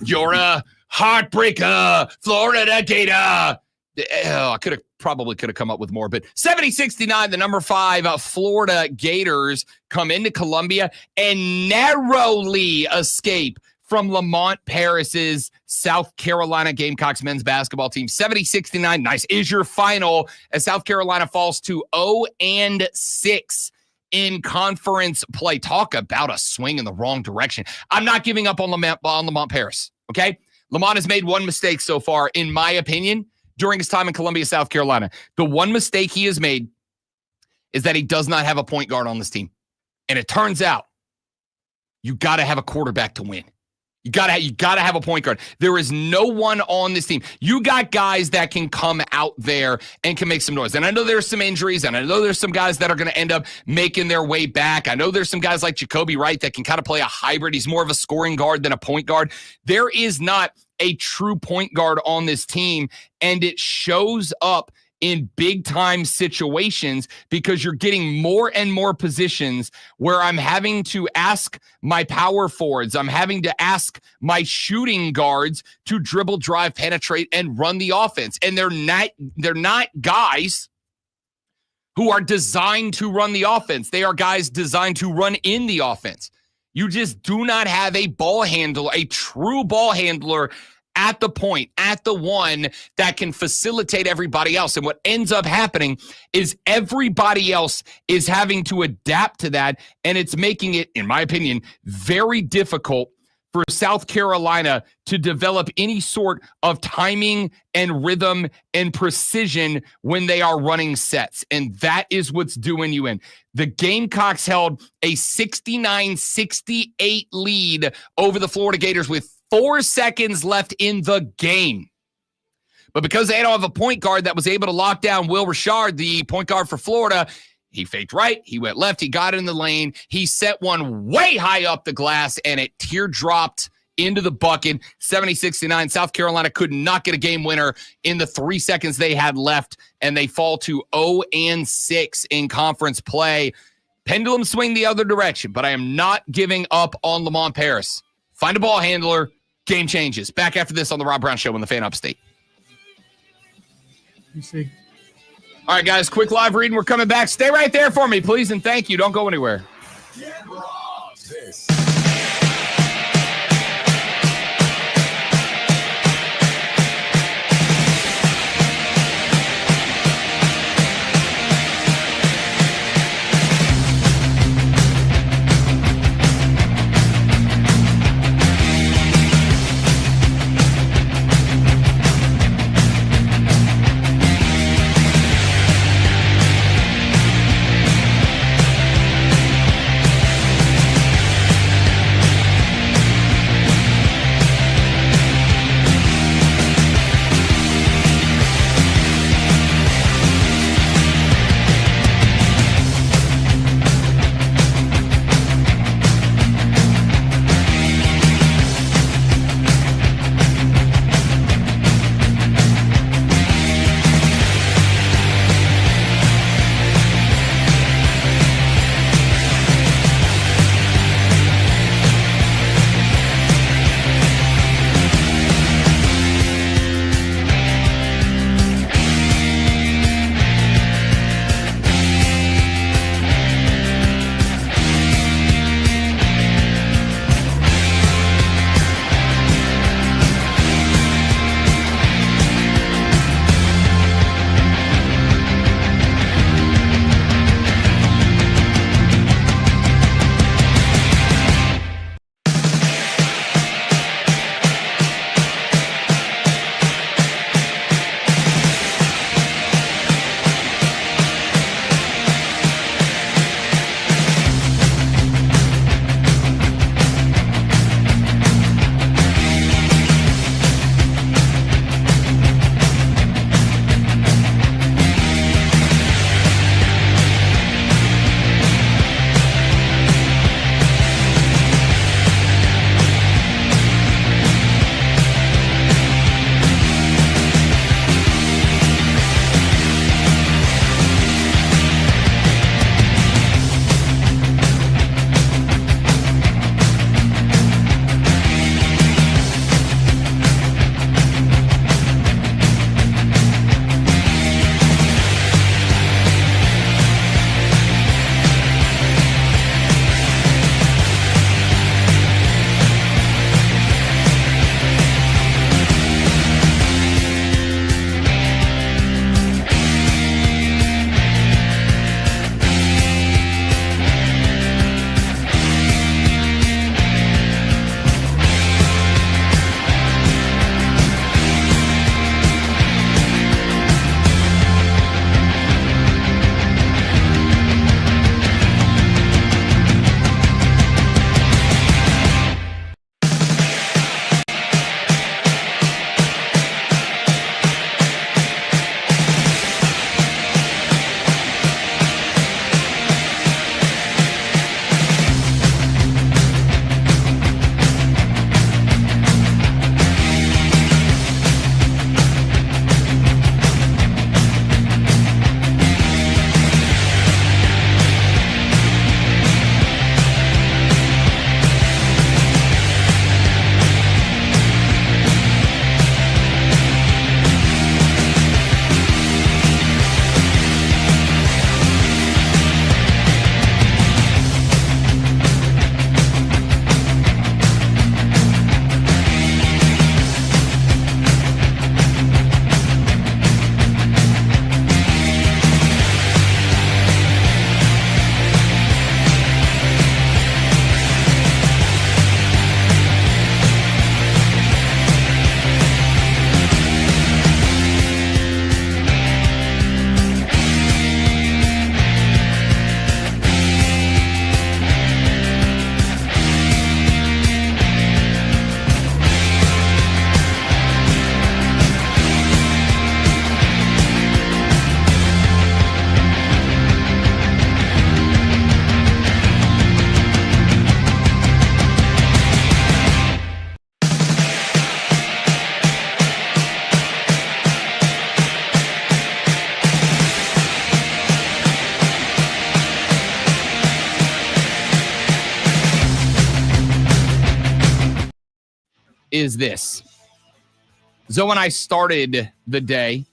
You're a heartbreaker, Florida Gator. I probably could have come up with more, but 70-69, the number 5 Florida Gators come into Columbia and narrowly escape from Lamont Paris's South Carolina Gamecocks men's basketball team. 70-69, nice, is your final as South Carolina falls to 0-6 in conference play. Talk about a swing in the wrong direction. I'm not giving up on Lamont Paris, okay? Lamont has made one mistake so far, in my opinion, during his time in Columbia, South Carolina. The one mistake he has made is that he does not have a point guard on this team. And it turns out you got to have a quarterback to win. You gotta have a point guard. There is no one on this team. You got guys that can come out there and can make some noise. And I know there's some injuries, and I know there's some guys that are going to end up making their way back. I know there's some guys like Jacoby Wright that can kind of play a hybrid. He's more of a scoring guard than a point guard. There is not a true point guard on this team, and it shows up in big-time situations because you're getting more and more positions where I'm having to ask my power forwards, I'm having to ask my shooting guards to dribble, drive, penetrate, and run the offense. And they're not guys who are designed to run the offense. They are guys designed to run in the offense. You just do not have a ball handler, a true ball handler at the point, at the one that can facilitate everybody else. And what ends up happening is everybody else is having to adapt to that. And it's making it, in my opinion, very difficult for South Carolina to develop any sort of timing and rhythm and precision when they are running sets. And that is what's doing you in. The Gamecocks held a 69-68 lead over the Florida Gators with 4 seconds left in the game. But because they don't have a point guard that was able to lock down Will Richard, the point guard for Florida, he faked right, he went left, he got in the lane, he set one way high up the glass, and it teardropped into the bucket. 70-69. South Carolina could not get a game winner in the 3 seconds they had left, and they fall to 0-6 in conference play. Pendulum swing the other direction, but I am not giving up on Lamont Paris. Find a ball handler. Game changes. Back after this on the Rob Brown Show on the Fan Upstate. You see, All right, guys, quick live reading. We're coming back. Stay right there for me, please, and thank you. Don't go anywhere. This is this. Zoe and I started the day.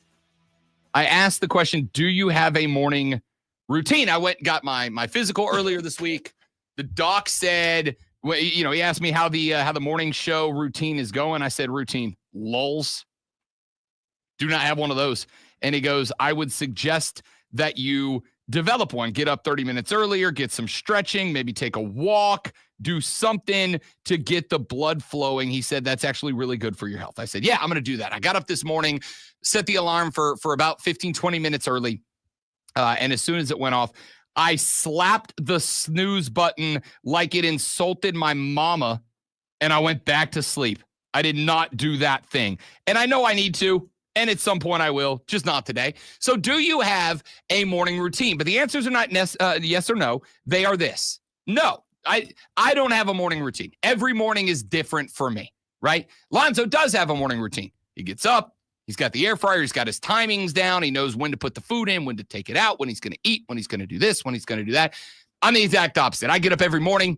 I asked the question, do you have a morning routine? I went and got my physical earlier this week. The doc said, he asked me how the morning show routine is going. I said, routine, lulls. Do not have one of those. And he goes, I would suggest that you develop one. Get up 30 minutes earlier, get some stretching, maybe take a walk, do something to get the blood flowing. He said that's actually really good for your health. I said, yeah, I'm going to do that. I got up this morning, set the alarm for about 15, 20 minutes early. And as soon as it went off, I slapped the snooze button like it insulted my mama, and I went back to sleep. I did not do that thing. And I know I need to, and at some point I will, just not today. So do you have a morning routine? But the answers are not yes or no. They are this. No, I don't have a morning routine. Every morning is different for me, right? Lonzo does have a morning routine. He gets up. He's got the air fryer. He's got his timings down. He knows when to put the food in, when to take it out, when he's going to eat, when he's going to do this, when he's going to do that. I'm the exact opposite. I get up every morning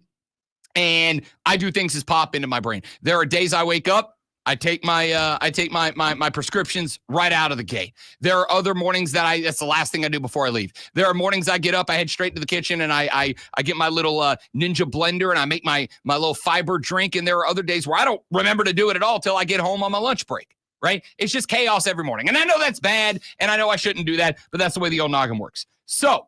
and I do things as pop into my brain. There are days I wake up, I take my prescriptions right out of the gate. There are other mornings that's the last thing I do before I leave. There are mornings I get up, I head straight to the kitchen and I get my little Ninja blender and I make my little fiber drink. And there are other days where I don't remember to do it at all till I get home on my lunch break. Right? It's just chaos every morning. And I know that's bad, and I know I shouldn't do that, but that's the way the old noggin works. So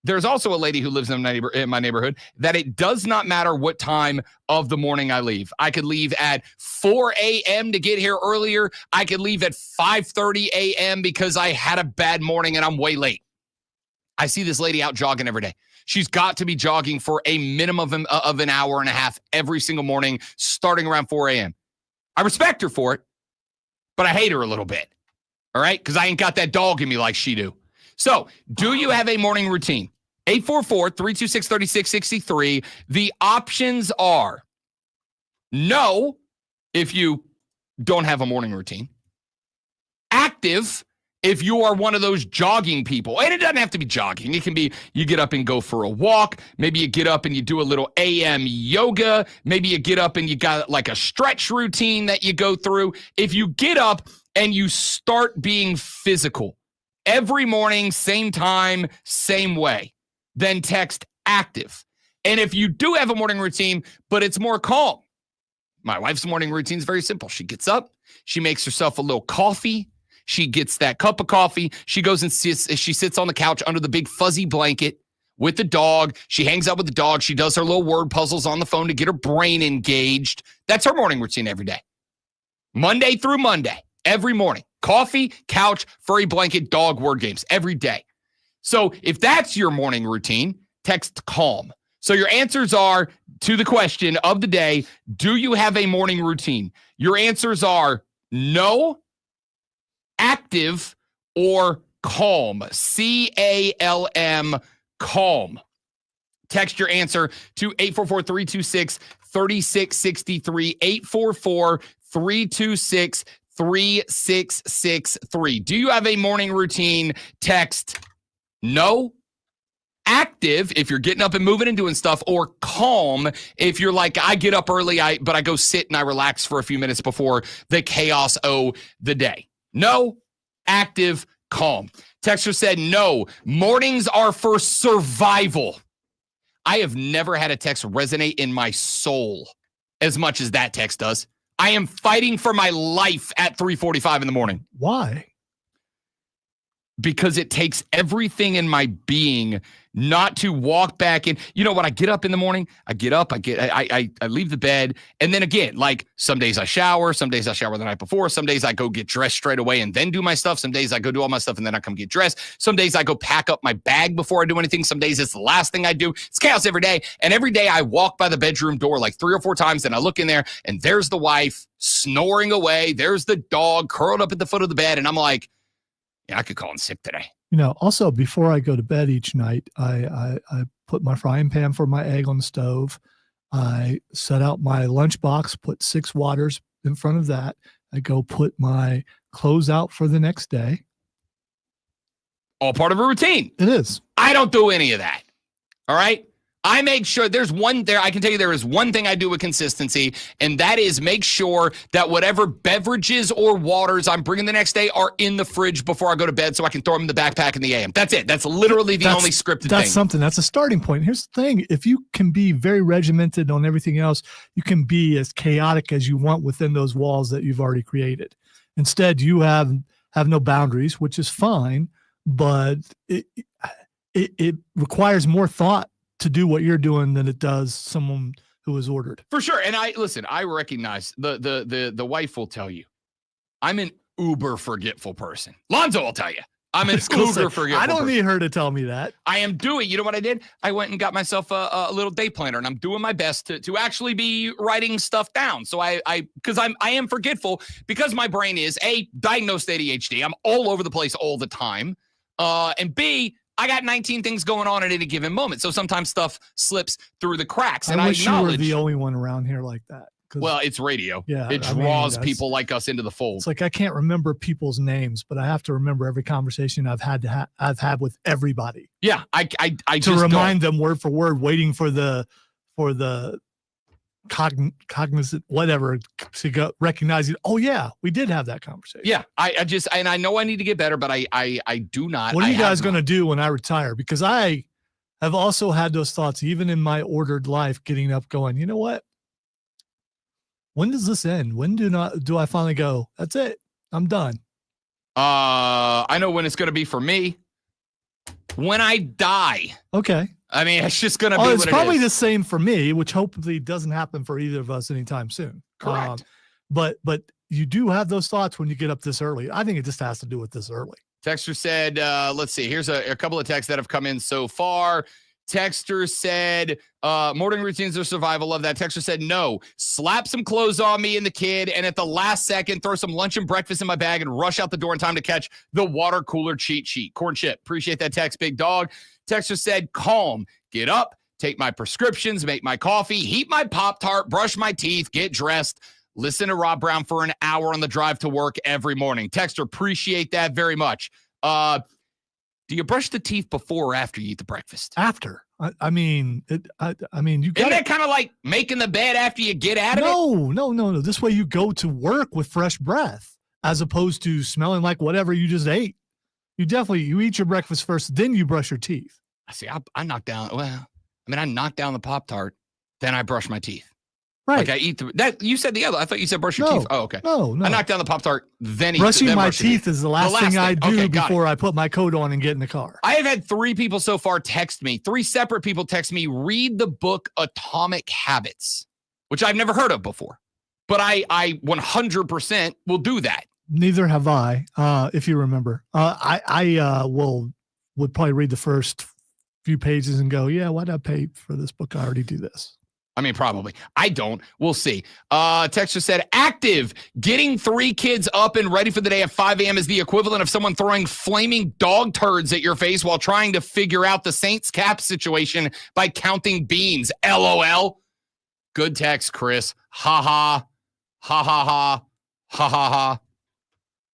there's also a lady who lives in my neighborhood that it does not matter what time of the morning I leave. I could leave at 4 a.m. to get here earlier. I could leave at 5:30 a.m. because I had a bad morning and I'm way late. I see this lady out jogging every day. She's got to be jogging for a minimum of an hour and a half every single morning, starting around 4 a.m. I respect her for it, but I hate her a little bit, all right? Because I ain't got that dog in me like she do. So, do you have a morning routine? 844-326-3663. The options are no, if you don't have a morning routine. Active, if you are one of those jogging people. And it doesn't have to be jogging. It can be you get up and go for a walk. Maybe you get up and you do a little AM yoga. Maybe you get up and you got like a stretch routine that you go through. If you get up and you start being physical every morning, same time, same way, then text active. And if you do have a morning routine, but it's more calm. My wife's morning routine is very simple. She gets up, she makes herself a little coffee. She gets that cup of coffee. She goes and she sits on the couch under the big fuzzy blanket with the dog. She hangs out with the dog. She does her little word puzzles on the phone to get her brain engaged. That's her morning routine every day. Monday through Monday, every morning. Coffee, couch, furry blanket, dog, word games every day. So if that's your morning routine, text calm. So your answers are to the question of the day, do you have a morning routine? Your answers are no, active, or calm. C-A-L-M, calm. Text your answer to 844-326-3663, 844-326-3663. Do you have a morning routine? Text no, active if you're getting up and moving and doing stuff, or calm if you're like, I get up early, but I go sit and I relax for a few minutes before the chaos of the day. No, active, calm. Texter said, no, mornings are for survival. I have never had a text resonate in my soul as much as that text does. I am fighting for my life at 3:45 in the morning. Why? Because it takes everything in my being not to walk back in. You know, when I get up in the morning, I get up, I leave the bed. And then again, like some days I shower, some days I shower the night before. Some days I go get dressed straight away and then do my stuff. Some days I go do all my stuff and then I come get dressed. Some days I go pack up my bag before I do anything. Some days it's the last thing I do. It's chaos every day. And every day I walk by the bedroom door like 3 or 4 times and I look in there and there's the wife snoring away. There's the dog curled up at the foot of the bed. And I'm like, yeah, I could call in sick today. You know, also before I go to bed each night, I put my frying pan for my egg on the stove. I set out my lunchbox, put 6 waters in front of that. I go put my clothes out for the next day. All part of a routine. It is. I don't do any of that. All right. I make sure there's one there. I can tell you there is one thing I do with consistency, and that is make sure that whatever beverages or waters I'm bringing the next day are in the fridge before I go to bed so I can throw them in the backpack in the AM. That's it. That's literally the only scripted thing. That's something. That's a starting point. Here's the thing. If you can be very regimented on everything else, you can be as chaotic as you want within those walls that you've already created. Instead, you have no boundaries, which is fine, but it requires more thought to do what you're doing than it does someone who is ordered. For sure. And I recognize the wife will tell you, I'm an uber forgetful person. Lonzo will tell you, I'm an uber forgetful I don't person. need her to tell me that. I am doing, you know what I did? I went and got myself a little day planner, and I'm doing my best to actually be writing stuff down. So I am forgetful because my brain is A, diagnosed ADHD. I'm all over the place all the time. And B, I got 19 things going on at any given moment. So sometimes stuff slips through the cracks. And I wish you were acknowledge, the only one around here like that. Well, it's radio. Yeah, it draws people like us into the fold. It's like I can't remember people's names, but I have to remember every conversation I've had with everybody. Yeah, I to just remind them word for word, waiting for the cognizant whatever to go recognizing. Oh yeah, we did have that conversation. Yeah, I know I need to get better, but I do not. What are you guys going to do when I retire? Because I have also had those thoughts, even in my ordered life, getting up, going, you know what? When does this end? When do I finally go, that's it, I'm done? I know when it's going to be for me. When I die. Okay. I mean, it's just going to be it's what probably it is. the same for me, which hopefully doesn't happen for either of us anytime soon. Correct. But you do have those thoughts when you get up this early. I think it just has to do with this early. Texter said, let's see. Here's a couple of texts that have come in so far. Texter said, morning routines are survival. Love that. Texter said, no. Slap some clothes on me and the kid, and at the last second, throw some lunch and breakfast in my bag and rush out the door in time to catch the water cooler cheat sheet. Corn chip. Appreciate that text, big dog. Texter said, calm. Get up. Take my prescriptions. Make my coffee. Heat my Pop-Tart. Brush my teeth. Get dressed. Listen to Rob Brown for an hour on the drive to work every morning. Texter, appreciate that very much. Do you brush the teeth before or after you eat the breakfast? After. I mean, you got. Isn't that kind of like making the bed after you get out of it? No. This way you go to work with fresh breath, as opposed to smelling like whatever you just ate. You eat your breakfast first, then you brush your teeth. I see. I knock down. Well, I knock down the Pop-Tart, then I brush my teeth. Right. Like I eat that. You said the other. I thought you said brush your teeth. Oh, okay. No. I knock down the Pop-Tart, then eat. Brushing then my brush your teeth is the last thing I do Okay, before I put my coat on and get in the car. I have had 3 people so far text me. 3 separate people text me, read the book Atomic Habits, which I've never heard of before. But I 100% will do that. Neither have I, if you remember. I would probably read the first few pages and go, yeah, why'd I pay for this book? I already do this. I mean, probably. I don't. We'll see. Texter said, active. Getting 3 kids up and ready for the day at 5 a.m. is the equivalent of someone throwing flaming dog turds at your face while trying to figure out the Saints cap situation by counting beans. LOL. Good text, Chris. Ha ha. Ha ha ha. Ha ha ha.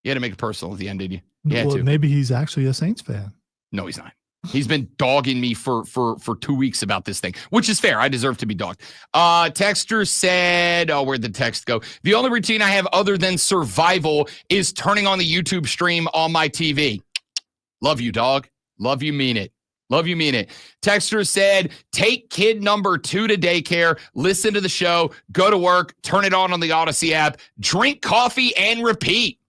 You had to make it personal at the end, did you? Yeah, well, maybe he's actually a Saints fan. No, he's not. He's been dogging me for 2 weeks about this thing, which is fair. I deserve to be dogged. Texter said, where'd the text go? The only routine I have other than survival is turning on the YouTube stream on my TV. Love you, dog. Love you, mean it. Love you, mean it. Texter said, take kid number 2 to daycare, listen to the show, go to work, turn it on the Odyssey app, drink coffee, and repeat.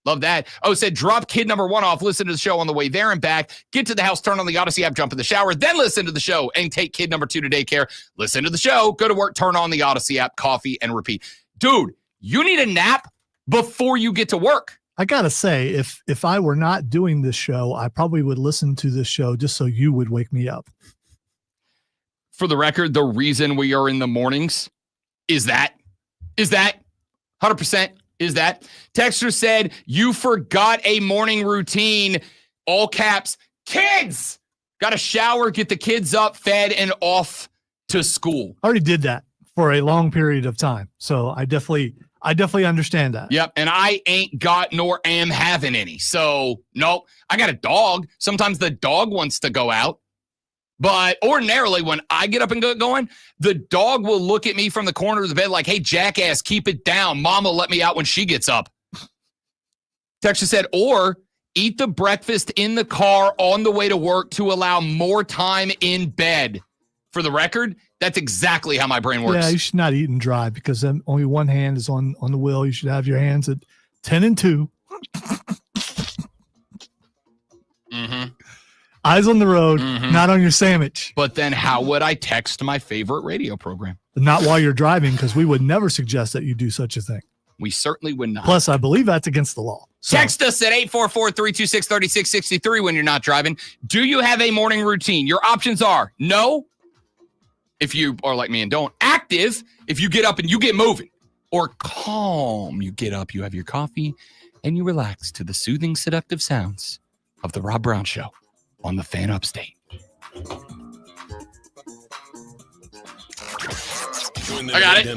Love that. Said drop kid number 1 off, listen to the show on the way there and back, get to the house, turn on the Odyssey app, jump in the shower, then listen to the show and take kid number 2 to daycare, listen to the show, go to work, turn on the Odyssey app, coffee, and repeat. Dude, you need a nap before you get to work. I got to say, if I were not doing this show, I probably would listen to this show just so you would wake me up. For the record, the reason we are in the mornings is that 100%. Is that Texter said you forgot a morning routine, all caps, kids got to shower, get the kids up, fed, and off to school. I already did that for a long period of time. So I definitely understand that. Yep. And I ain't got nor am having any. So nope. I got a dog. Sometimes the dog wants to go out, But ordinarily, when I get up and get going, the dog will look at me from the corner of the bed like, hey, jackass, keep it down. Mama let me out when she gets up. Texas said, or eat the breakfast in the car on the way to work to allow more time in bed. For the record, that's exactly how my brain works. Yeah, you should not eat and drive because then only one hand is on the wheel. You should have your hands at 10 and 2. Mm-hmm. Eyes on the road, not on your sandwich. But then how would I text my favorite radio program? Not while you're driving, because we would never suggest that you do such a thing. We certainly would not. Plus, I believe that's against the law. So. Text us at 844-326-3663 when you're not driving. Do you have a morning routine? Your options are no, if you are like me and don't. Active, if you get up and you get moving. Or calm, you get up, you have your coffee, and you relax to the soothing, seductive sounds of the Rob Brown Show on the Fan Upstate. I got it.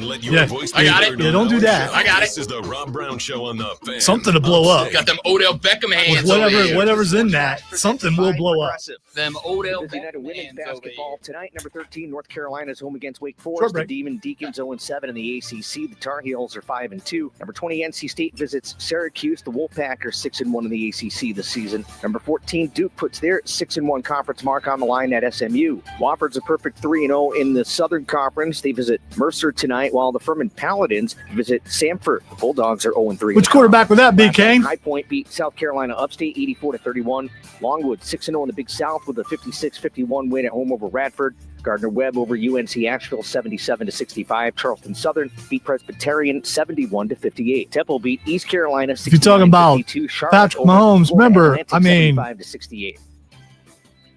I got it. Yeah, don't do that. I got it. This is the Rob Brown Show on the Fan. Something to blow up. Got them Odell Beckham hands. Whatever's in that, something will blow up. Them Odell United women's hands basketball tonight. Number 13, North Carolina's home against Wake Forest. The Demon Deacons 0-7 in the ACC. The Tar Heels are 5-2. Number 20, NC State visits Syracuse. The Wolfpack are 6-1 in the ACC this season. Number 14, Duke puts their 6-1 conference mark on the line at SMU. Wofford's a perfect 3-0 in the Southern Conference. They visit Mercer tonight, while the Furman Paladins visit Samford. The Bulldogs are 0-3. Which quarterback would that be, Kane? High Point beat South Carolina Upstate 84-31. Longwood 6-0 in the Big South with a 56-51 win at home over Radford. Gardner Webb over UNC Asheville 77-65. Charleston Southern beat Presbyterian 71-58. Temple beat East Carolina 69-52. If you're talking about Patrick Mahomes, remember, I mean, 65-68.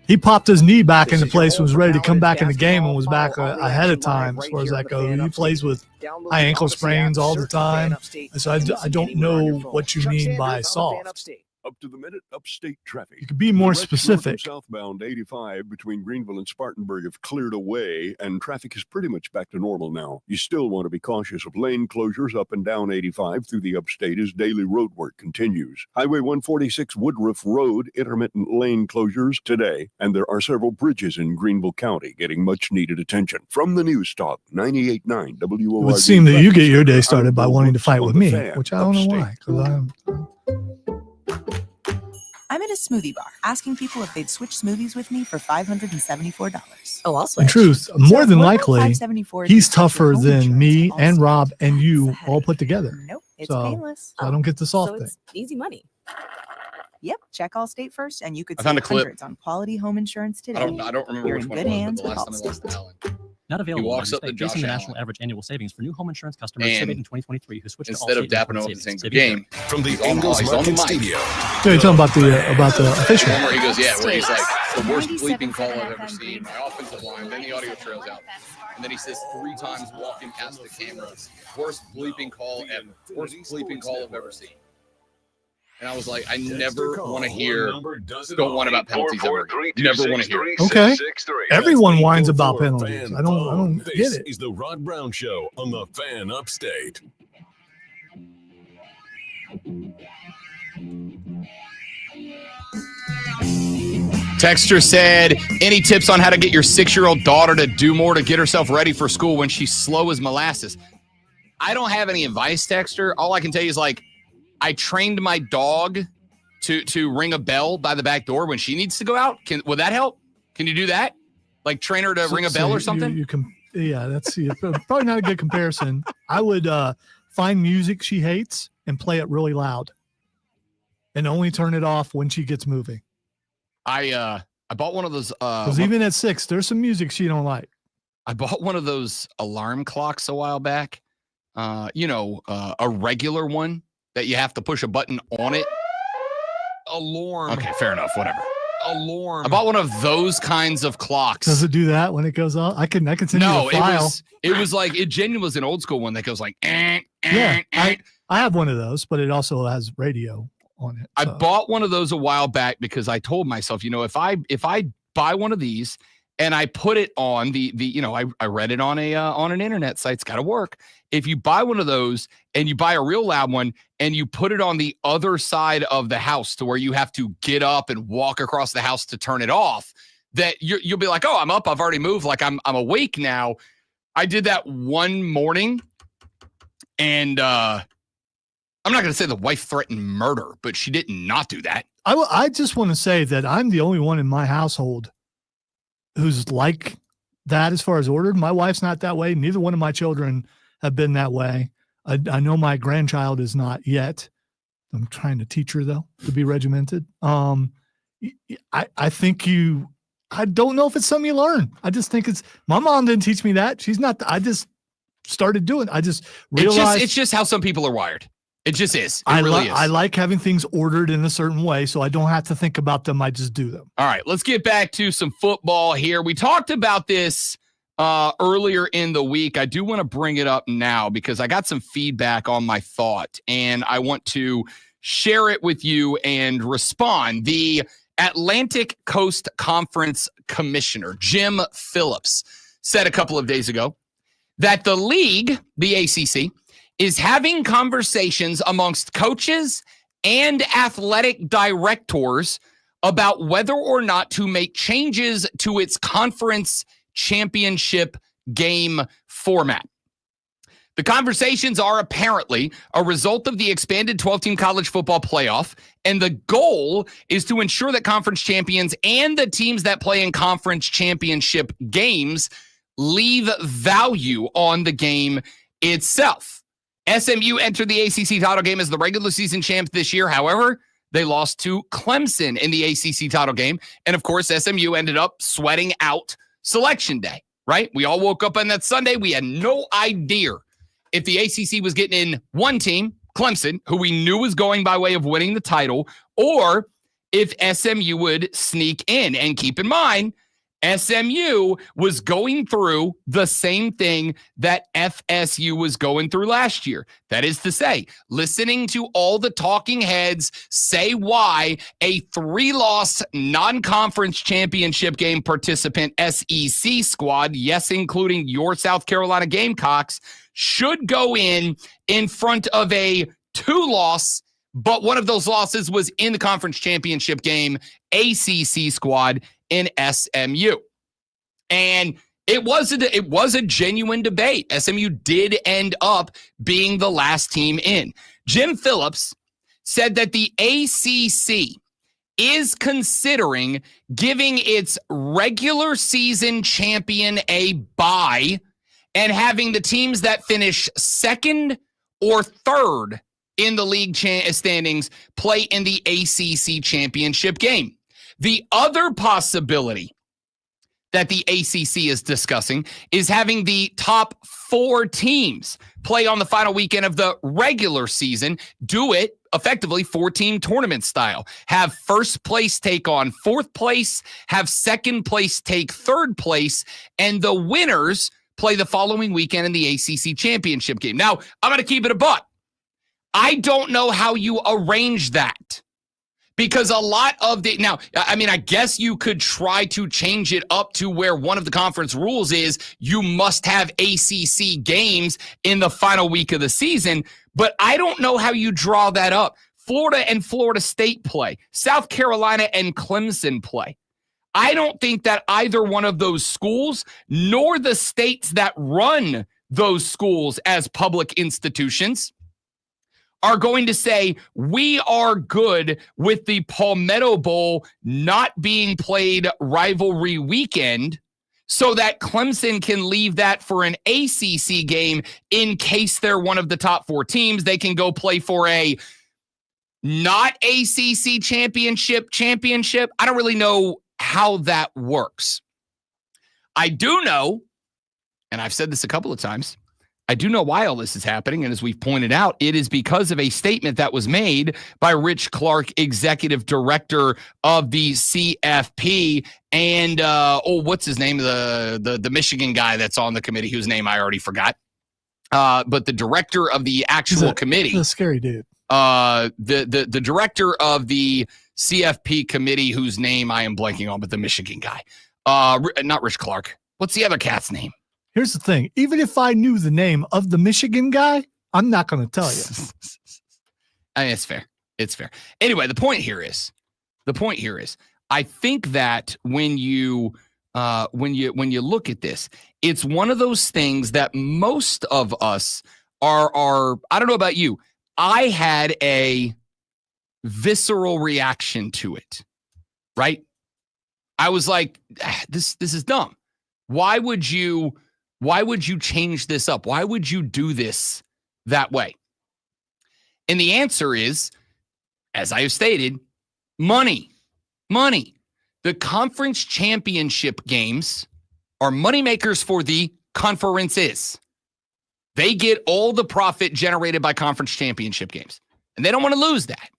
he popped his knee back into place and was ready to come back in the game and was back ahead of time as far as that goes. He plays with high ankle sprains all the time. So I don't know what you mean by soft. Up to the minute, upstate traffic. You could be more The wreck specific. north and southbound 85 between Greenville and Spartanburg have cleared away, and traffic is pretty much back to normal now. You still want to be cautious of lane closures up and down 85 through the upstate as daily road work continues. Highway 146 Woodruff Road, intermittent lane closures today, and there are several bridges in Greenville County getting much needed attention. From the News Talk 98.9 WORD. It would seem that you get your day started by wanting to fight with me, which I don't know why. I'm at a smoothie bar asking people if they'd switch smoothies with me for $574. Oh, I'll In switch. truth, more than what will likely, $574 he's do to your tougher home than insurance me policy? and Rob and you all put together. Nope, it's So, painless. I don't get the soft So thing. it's easy money. Yep, check Allstate first, and you could I found save a clip. hundreds on quality home insurance today. I don't remember You're which in one good it was, hands but the with last time I Allstate. listened to Alan. Not available. He walks up to Based on Josh the national Allen. average annual savings for new home insurance customers And surveyed in 2023 who switched to instead of Allstate dapping Insurance over the Savings. same Savings game, From the he's on Ingles the Market mic. Studio. So you're talking about the official. One where he goes, yeah, where he's like, the worst bleeping call I've ever seen. My offensive line, then the audio trails out. And then he says 3 times walking past the camera, worst bleeping call ever. Worst bleeping call I've ever seen. And I was like, I never want to hear, don't want about penalties ever again. Never want to hear it. Okay. Everyone whines about penalties. I don't get This it. is the Rod Brown Show on the Fan Upstate. Texter said, any tips on how to get your 6-year-old daughter to do more to get herself ready for school when she's slow as molasses? I don't have any advice, Texter. All I can tell you is, like, I trained my dog to ring a bell by the back door when she needs to go out. Would that help? Can you do that? Like, train her to ring a bell or something? You can, yeah, that's probably not a good comparison. I would find music she hates and play it really loud and only turn it off when she gets moving. I bought one of those. Because even at 6, there's some music she don't like. I bought one of those alarm clocks a while back. A regular one that you have to push a button on it. Alarm. Okay, fair enough. Whatever. Alarm. I bought one of those kinds of clocks. Does it do that when it goes off? I can send you a file. It was like, it genuinely was an old school one that goes like, Yeah, I have one of those, but it also has radio on it. I bought one of those a while back because I told myself, if I buy one of these and I put it on I read it on an internet site, it's got to work. If you buy one of those and you buy a real loud one and you put it on the other side of the house to where you have to get up and walk across the house to turn it off, that you'll be like, oh, I'm up. I've already moved. Like I'm awake now. I did that one morning, and I'm not going to say the wife threatened murder, but she did not do that. I just want to say that I'm the only one in my household who's like that as far as ordered. My wife's not that way. Neither one of my children have been that way. I know my grandchild is not yet. I'm trying to teach her, though, to be regimented. I think I don't know if it's something you learn. I just think my mom didn't teach me that. She's not, I just started doing it. I just realized. It's just how some people are wired. It just is. It really is. I like having things ordered in a certain way, so I don't have to think about them. I just do them. All right, let's get back to some football here. We talked about this earlier in the week. I do want to bring it up now because I got some feedback on my thought, and I want to share it with you and respond. The Atlantic Coast Conference Commissioner, Jim Phillips, said a couple of days ago that the league, the ACC, is having conversations amongst coaches and athletic directors about whether or not to make changes to its conference championship game format. The conversations are apparently a result of the expanded 12-team college football playoff, and the goal is to ensure that conference champions and the teams that play in conference championship games leave value on the game itself. SMU entered the ACC title game as the regular season champs this year. However, they lost to Clemson in the ACC title game. And of course, SMU ended up sweating out Selection Day, right? We all woke up on that Sunday. We had no idea if the ACC was getting in one team, Clemson, who we knew was going by way of winning the title, or if SMU would sneak in. And keep in mind, SMU was going through the same thing that FSU was going through last year. That is to say, listening to all the talking heads say why a 3-loss non-conference championship game participant SEC squad, yes, including your South Carolina Gamecocks, should go in front of a 2-loss, but one of those losses was in the conference championship game, ACC squad in SMU. And it was a genuine debate. SMU did end up being the last team in. Jim Phillips said that the ACC is considering giving its regular season champion a bye and having the teams that finish second or third in the league standings play in the ACC championship game. The other possibility that the ACC is discussing is having the top 4 teams play on the final weekend of the regular season, do it effectively 4-team tournament style. Have first place take on 4th place, have second place take 3rd place, and the winners play the following weekend in the ACC championship game. Now, I'm going to keep it a buck. I don't know how you arrange that. Because a lot of I guess you could try to change it up to where one of the conference rules is you must have ACC games in the final week of the season, but I don't know how you draw that up. Florida and Florida State play. South Carolina and Clemson play. I don't think that either one of those schools, nor the states that run those schools as public institutions, are going to say, we are good with the Palmetto Bowl not being played rivalry weekend so that Clemson can leave that for an ACC game in case they're one of the top 4 teams. They can go play for a not ACC championship. I don't really know how that works. I do know, and I've said this a couple of times, I do know why all this is happening, and as we've pointed out, it is because of a statement that was made by Rich Clark, executive director of the CFP, and what's his name? The Michigan guy that's on the committee, whose name I already forgot. But the director of the actual committee, he's a scary dude. The director of the CFP committee, whose name I am blanking on, but the Michigan guy, not Rich Clark. What's the other cat's name? Here's the thing. Even if I knew the name of the Michigan guy, I'm not going to tell you. I mean, it's fair. It's fair. Anyway, the point here is, I think that when you look at this, it's one of those things that most of us are. I don't know about you. I had a visceral reaction to it, right? I was like, this is dumb. Why would you change this up? Why would you do this that way? And the answer is, as I have stated, money. The conference championship games are moneymakers for the conferences. They get all the profit generated by conference championship games, and they don't want to lose that.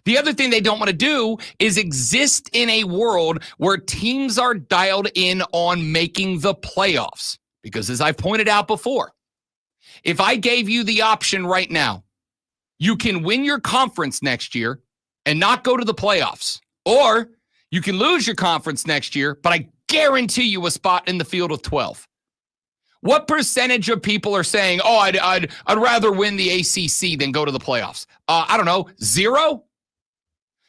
The other thing they don't want to do is exist in a world where teams are dialed in on making the playoffs. Because as I've pointed out before, if I gave you the option right now, you can win your conference next year and not go to the playoffs. Or you can lose your conference next year, but I guarantee you a spot in the field of 12. What percentage of people are saying, oh, I'd rather win the ACC than go to the playoffs? I don't know, 0?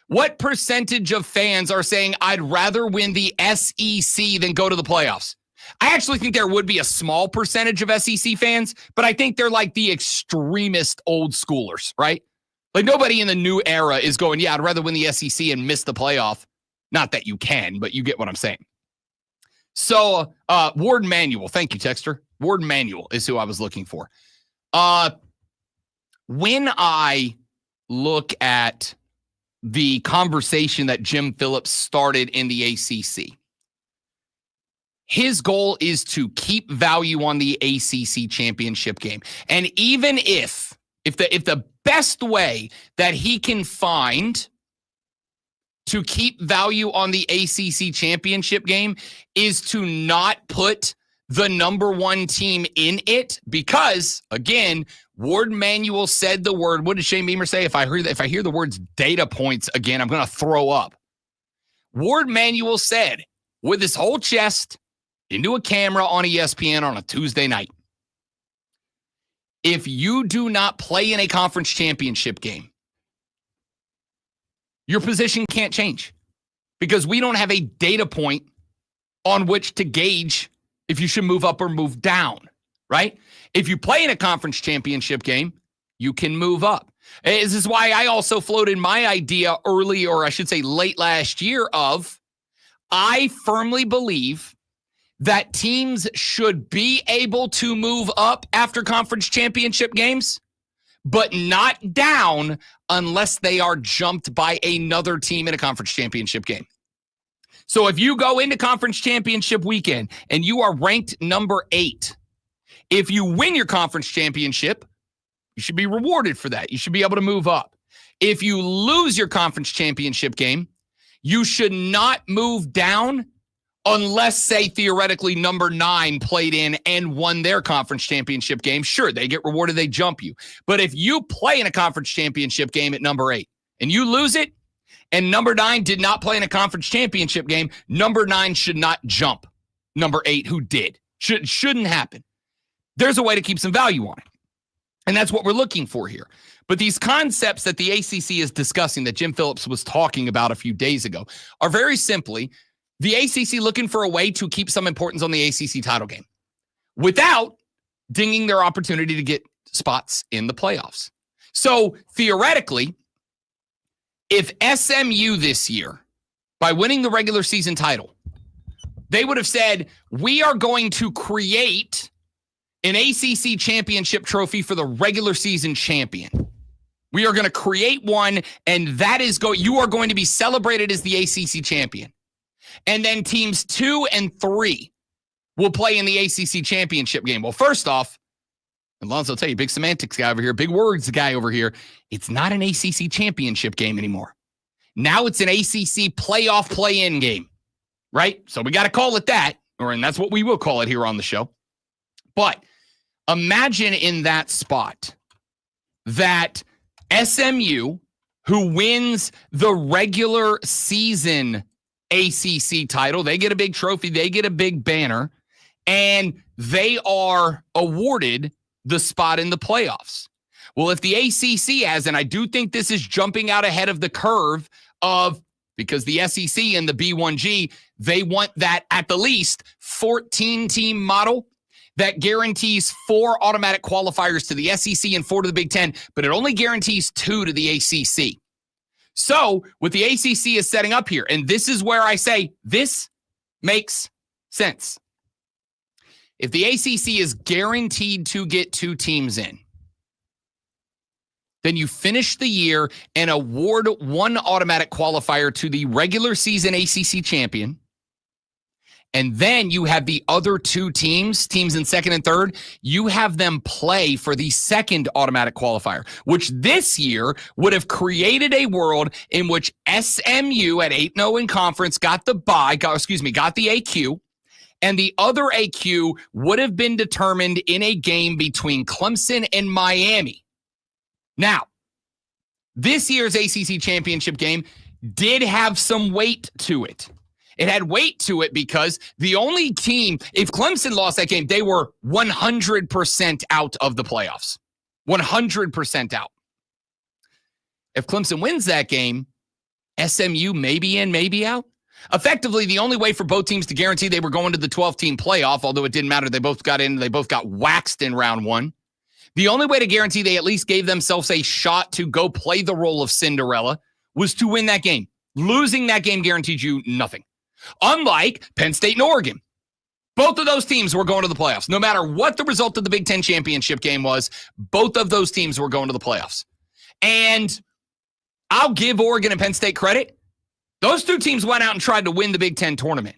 What percentage of fans are saying, I'd rather win the SEC than go to the playoffs? I actually think there would be a small percentage of SEC fans, but I think they're like the extremist old schoolers, right? Like nobody in the new era is going, yeah, I'd rather win the SEC and miss the playoff. Not that you can, but you get what I'm saying. So Ward Manuel, thank you, Texter. Ward Manuel is who I was looking for. When I look at the conversation that Jim Phillips started in the ACC, his goal is to keep value on the ACC championship game. And even if the best way that he can find to keep value on the ACC championship game is to not put the number one team in it, because again, Ward Manuel said the word. What did Shane Beamer say? If I hear the words data points again, I'm going to throw up. Ward Manuel said with his whole chest into a camera on ESPN on a Tuesday night, if you do not play in a conference championship game, your position can't change, because we don't have a data point on which to gauge if you should move up or move down, right? If you play in a conference championship game, you can move up. This is why I also floated my idea early, or I should say late last year, of I firmly believe that teams should be able to move up after conference championship games, but not down unless they are jumped by another team in a conference championship game. So if you go into conference championship weekend and you are ranked number 8, if you win your conference championship, you should be rewarded for that. You should be able to move up. If you lose your conference championship game, you should not move down unless, say, theoretically, number 9 played in and won their conference championship game. Sure, they get rewarded, they jump you. But if you play in a conference championship game at number 8 and you lose it, and number 9 did not play in a conference championship game, number 9 should not jump number 8 who did. Shouldn't happen. There's a way to keep some value on it. And that's what we're looking for here. But these concepts that the ACC is discussing, that Jim Phillips was talking about a few days ago, are very simply the ACC looking for a way to keep some importance on the ACC title game without dinging their opportunity to get spots in the playoffs. So theoretically, if SMU this year, by winning the regular season title, they would have said, we are going to create an ACC championship trophy for the regular season champion. We are going to create one, and that is you are going to be celebrated as the ACC champion. And then teams 2 and 3 will play in the ACC championship game. Well, first off, Alonzo will tell you, big semantics guy over here, big words guy over here, it's not an ACC championship game anymore. Now it's an ACC playoff play-in game, right? So we got to call it that, and that's what we will call it here on the show. But imagine in that spot that SMU, who wins the regular season ACC title, they get a big trophy, they get a big banner, and they are awarded the spot in the playoffs. Well, if the ACC has, and I do think this is jumping out ahead of the curve of because the SEC and the B1G, they want that at the least 14-team model that guarantees 4 automatic qualifiers to the SEC and 4 to the Big Ten, but it only guarantees 2 to the ACC. So what the ACC is setting up here, and this is where I say this makes sense. If the ACC is guaranteed to get 2 teams in, then you finish the year and award 1 automatic qualifier to the regular season ACC champion. And then you have the other 2 teams in second and third, you have them play for the second automatic qualifier, which this year would have created a world in which SMU at 8-0 in conference got the AQ, and the other AQ would have been determined in a game between Clemson and Miami. Now, this year's ACC championship game did have some weight to it. It had weight to it because the only team, if Clemson lost that game, they were 100% out of the playoffs. 100% out. If Clemson wins that game, SMU may be in, maybe out. Effectively, the only way for both teams to guarantee they were going to the 12-team playoff, although it didn't matter, they both got in, they both got waxed in round 1. The only way to guarantee they at least gave themselves a shot to go play the role of Cinderella was to win that game. Losing that game guaranteed you nothing. Unlike Penn State and Oregon. Both of those teams were going to the playoffs. No matter what the result of the Big Ten championship game was, both of those teams were going to the playoffs. And I'll give Oregon and Penn State credit. Those 2 teams went out and tried to win the Big Ten tournament.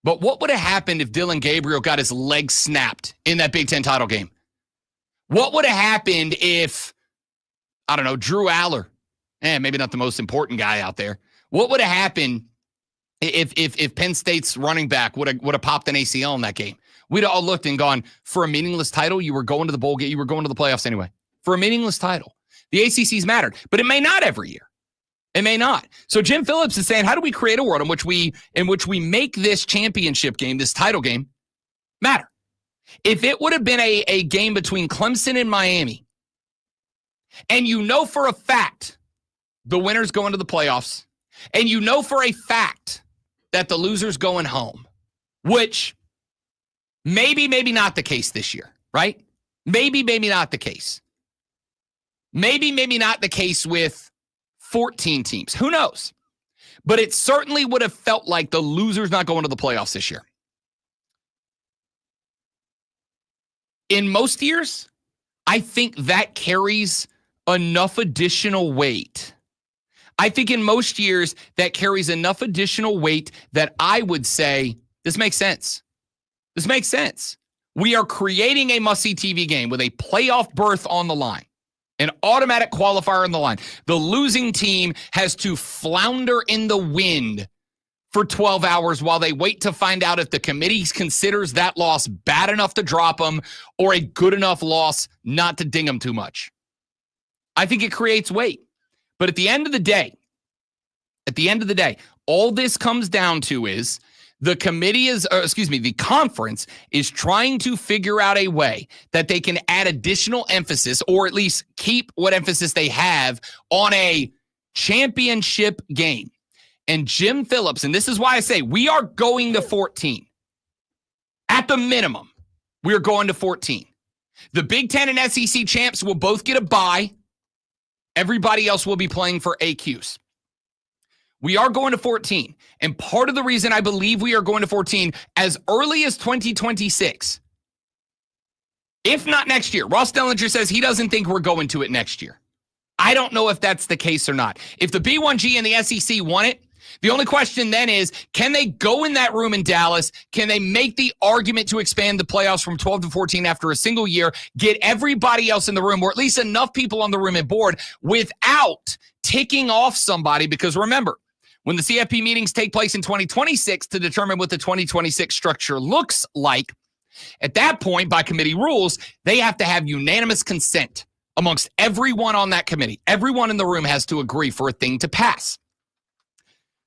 But what would have happened if Dylan Gabriel got his leg snapped in that Big Ten title game? What would have happened if, I don't know, Drew Aller, maybe not the most important guy out there. What would have happened if Penn State's running back would have popped an ACL in that game? We'd all looked and gone, for a meaningless title, you were going to the bowl game, you were going to the playoffs anyway. For a meaningless title. The ACC's mattered, but it may not every year. It may not. So Jim Phillips is saying, how do we create a world in which we make this championship game, this title game, matter? If it would have been a game between Clemson and Miami, and you know for a fact the winner's going to the playoffs, and you know for a fact that the loser's going home, which maybe not the case this year, right? Maybe not the case. Maybe not the case with 14 teams. Who knows? But it certainly would have felt like the loser's not going to the playoffs this year. In most years, I think that carries enough additional weight. I think in most years, that carries enough additional weight that I would say, this makes sense. This makes sense. We are creating a must-see TV game with a playoff berth on the line, an automatic qualifier on the line. The losing team has to flounder in the wind for 12 hours while they wait to find out if the committee considers that loss bad enough to drop them or a good enough loss not to ding them too much. I think it creates weight. But at the end of the day, all this comes down to is the conference is trying to figure out a way that they can add additional emphasis or at least keep what emphasis they have on a championship game. And Jim Phillips, and this is why I say we are going to 14. At the minimum, we are going to 14. The Big Ten and SEC champs will both get a bye. Everybody else will be playing for AQs. We are going to 14. And part of the reason I believe we are going to 14 as early as 2026, if not next year. Ross Dellinger says he doesn't think we're going to it next year. I don't know if that's the case or not. If the B1G and the SEC want it, the only question then is, can they go in that room in Dallas? Can they make the argument to expand the playoffs from 12 to 14 after a single year, get everybody else in the room, or at least enough people on the room and board without ticking off somebody? Because remember, when the CFP meetings take place in 2026 to determine what the 2026 structure looks like, at that point, by committee rules, they have to have unanimous consent amongst everyone on that committee. Everyone in the room has to agree for a thing to pass.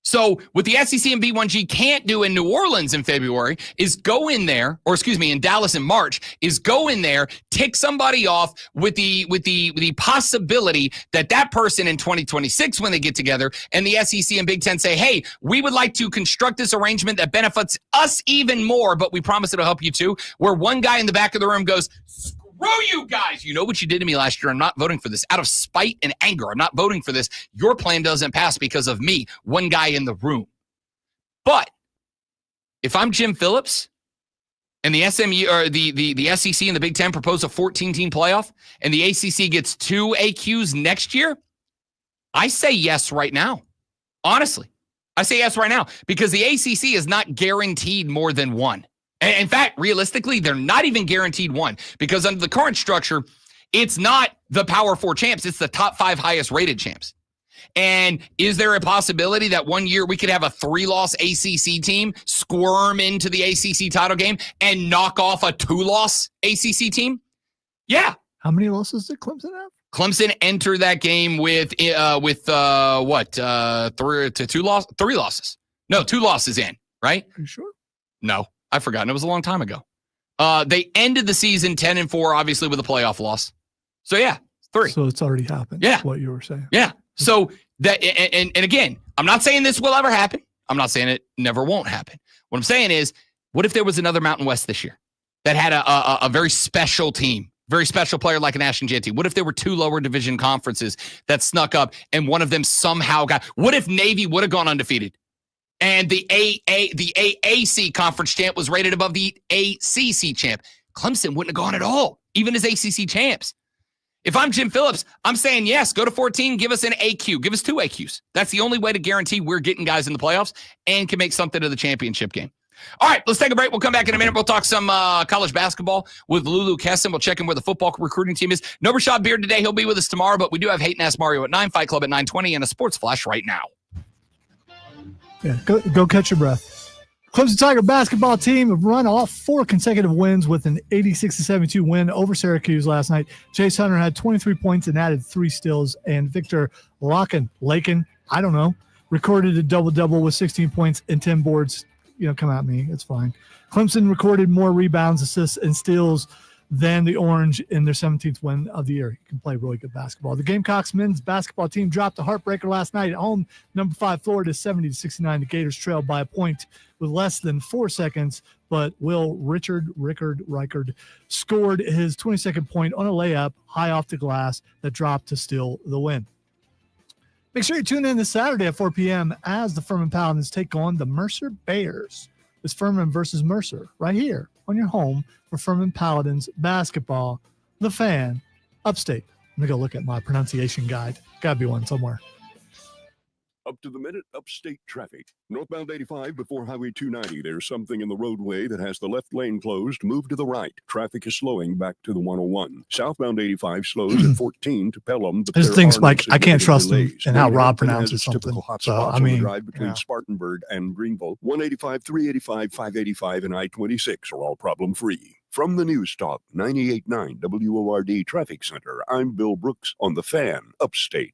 So what the SEC and B1G can't do in New Orleans in February is go in there, or excuse me, in Dallas in March, is go in there, tick somebody off with the possibility that person in 2026, when they get together, and the SEC and Big Ten say, hey, we would like to construct this arrangement that benefits us even more, but we promise it'll help you too, where one guy in the back of the room goes, screw you guys. You know what you did to me last year. I'm not voting for this. Out of spite and anger, I'm not voting for this. Your plan doesn't pass because of me, one guy in the room. But if I'm Jim Phillips and the SMU or the SEC and the Big Ten propose a 14-team playoff and the ACC gets 2 AQs next year, I say yes right now. Honestly, I say yes right now because the ACC is not guaranteed more than one. In fact, realistically, they're not even guaranteed one because under the current structure, it's not the Power 4 champs. It's the top 5 highest rated champs. And is there a possibility that one year we could have a 3-loss ACC team squirm into the ACC title game and knock off a 2-loss ACC team? Yeah. How many losses did Clemson have? Clemson entered that game with 3 losses. No, 2 losses in, right? Are you sure? No. I've forgotten. It was a long time ago. They ended the season 10-4, obviously with a playoff loss. So yeah, 3. So it's already happened. Yeah, what you were saying. Yeah. So that and again, I'm not saying this will ever happen. I'm not saying it never won't happen. What I'm saying is, what if there was another Mountain West this year that had a very special team, very special player like an Ashton Jeanty? What if there were 2 lower division conferences that snuck up and one of them somehow got? What if Navy would have gone undefeated? And the AAC conference champ was rated above the ACC champ. Clemson wouldn't have gone at all, even as ACC champs. If I'm Jim Phillips, I'm saying yes, go to 14, give us an AQ, give us 2 AQs. That's the only way to guarantee we're getting guys in the playoffs and can make something of the championship game. All right, let's take a break. We'll come back in a minute. We'll talk some college basketball with Lulu Kesson. We'll check in where the football recruiting team is. No Rashad Beard today. He'll be with us tomorrow, but we do have Hate and Ask Mario at 9, Fight Club at 9:20, and a Sports Flash right now. Yeah, go catch your breath. Clemson Tiger basketball team have run off 4 consecutive wins with an 86-72 win over Syracuse last night. Chase Hunter had 23 points and added 3 steals, and Victor Lakin, I don't know, recorded a double-double with 16 points and 10 boards. Come at me. It's fine. Clemson recorded more rebounds, assists, and steals than the Orange in their 17th win of the year. You can play really good basketball. The Gamecocks men's basketball team dropped a heartbreaker last night at home. Number 5 Florida 70-69. The Gators trailed by a point with less than 4 seconds, but Richard Reichard scored his 22nd point on a layup high off the glass that dropped to steal the win. Make sure you tune in this Saturday at 4 p.m. as the Furman Paladins take on the Mercer Bears. It's Furman versus Mercer right here on your home for Furman Paladins basketball. The Fan, Upstate. Let me go look at my pronunciation guide. Got to be one somewhere. Up to the minute, upstate traffic. Northbound 85 before Highway 290. There's something in the roadway that has the left lane closed. Move to the right. Traffic is slowing back to the 101. Southbound 85 slows at 14 to Pelham. There's things like I can't trust him and how Rob pronounces something. So, I mean, drive between Spartanburg and Greenville. 185, 385, 585, and I-26 are all problem-free. From the News Talk 98.9 WORD Traffic Center, I'm Bill Brooks on The Fan, Upstate.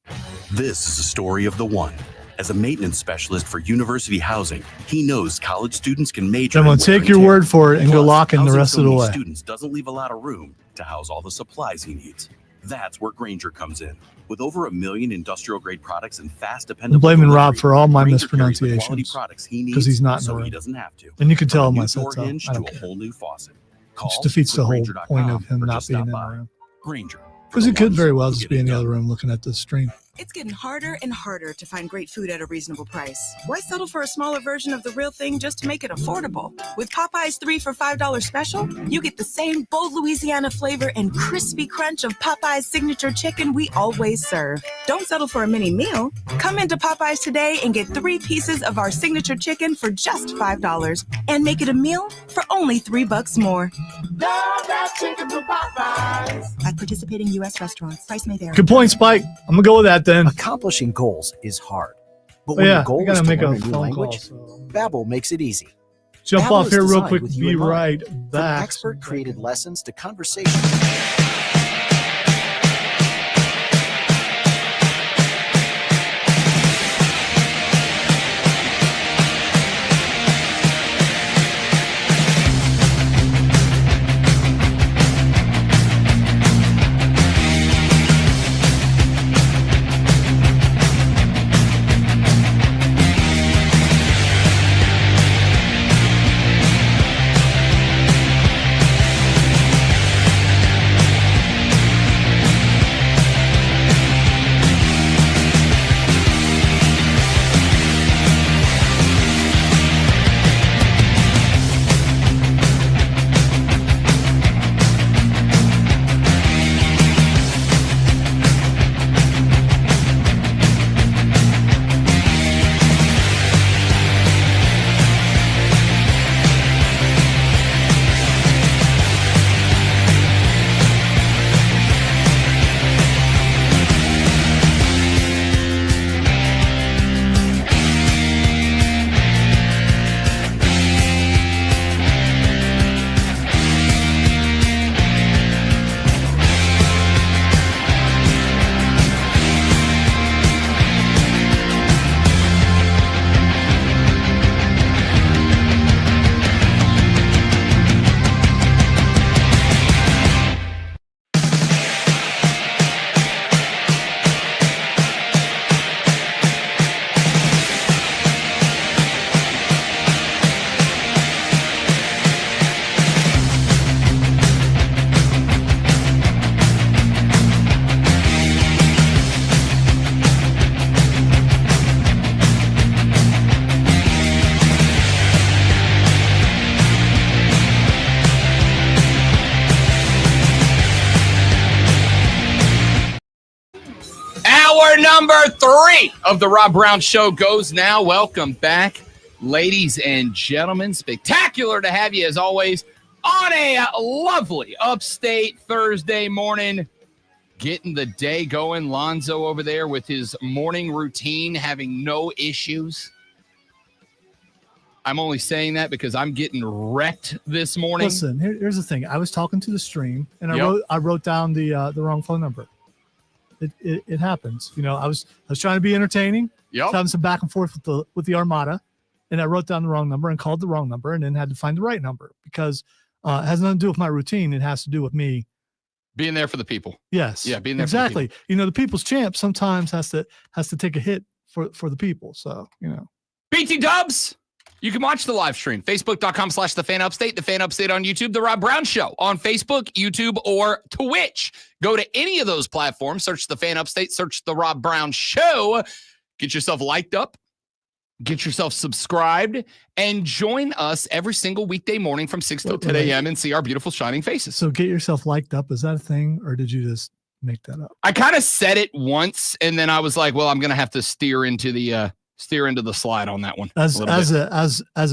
This is a story of the one. As a maintenance specialist for university housing, he knows college students can major. Someone take your word for it and go lock in the rest of the way. Students doesn't leave a lot of room to house all the supplies he needs. That's where Grainger comes in. With over 1 million industrial grade products and fast, dependable. I'm blaming delivery, Rob for all my Grainger carries the mispronunciations quality products he because needs, he's not in so the he room. doesn't have to. And you can tell him From a I new said door so. hinge I to don't a care. whole new faucet. Which defeats the whole point of him not being in the room. Grainger. Because he could very well just be in the other room looking at the stream. It's getting harder and harder to find great food at a reasonable price. Why settle for a smaller version of the real thing just to make it affordable? With Popeye's 3 for $5 special, you get the same bold Louisiana flavor and crispy crunch of Popeye's signature chicken we always serve. Don't settle for a mini meal. Come into Popeye's today and get 3 pieces of our signature chicken for just $5 and make it a meal for only $3 more. That chicken from Popeyes. At participating U.S. restaurants, price may vary. Good point, Spike. I'm going to go with that then. Accomplishing goals is hard. But Oh, when yeah, your goal we gotta is to make a learn a new phone call, language, so- Babbel makes it easy. Jump Babbel off is here real designed quick. with you Be in mind. right From back. expert-created lessons to conversation. Hour number 3 of the Rob Brown Show goes now. Welcome back, ladies and gentlemen. Spectacular to have you, as always, on a lovely upstate Thursday morning. Getting the day going. Lonzo over there with his morning routine, having no issues. I'm only saying that because I'm getting wrecked this morning. Listen, here's the thing. I was talking to the stream, and I wrote down the wrong phone number. It happens. You know, I was trying to be entertaining. Yep. Having some back and forth with the Armada, and I wrote down the wrong number and called the wrong number, and then had to find the right number because it has nothing to do with my routine. It has to do with me being there for the people. Yes. Yeah, being there exactly. for the people. You know, the people's champ sometimes has to take a hit for the people. So, you know. BT Dubs. You can watch the live stream, facebook.com/thefanupstate, the Fan Upstate on YouTube, The Rob Brown Show on Facebook, YouTube, or Twitch. Go to any of those platforms, search The Fan Upstate, search The Rob Brown Show, get yourself liked up, get yourself subscribed, and join us every single weekday morning from 6 till 10 a.m. and see our beautiful shining faces. So get yourself liked up. Is that a thing, or did you just make that up? I kind of said it once, and then I was like, well, I'm going to have to steer into the slide on that one. As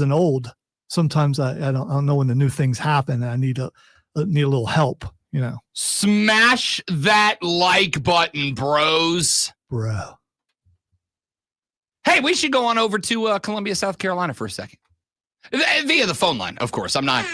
an old, sometimes I don't know when the new things happen. And I need a little help, you know. Smash that like button, bros. Bro. Hey, we should go on over to Columbia, South Carolina for a second. Via the phone line, of course. I'm not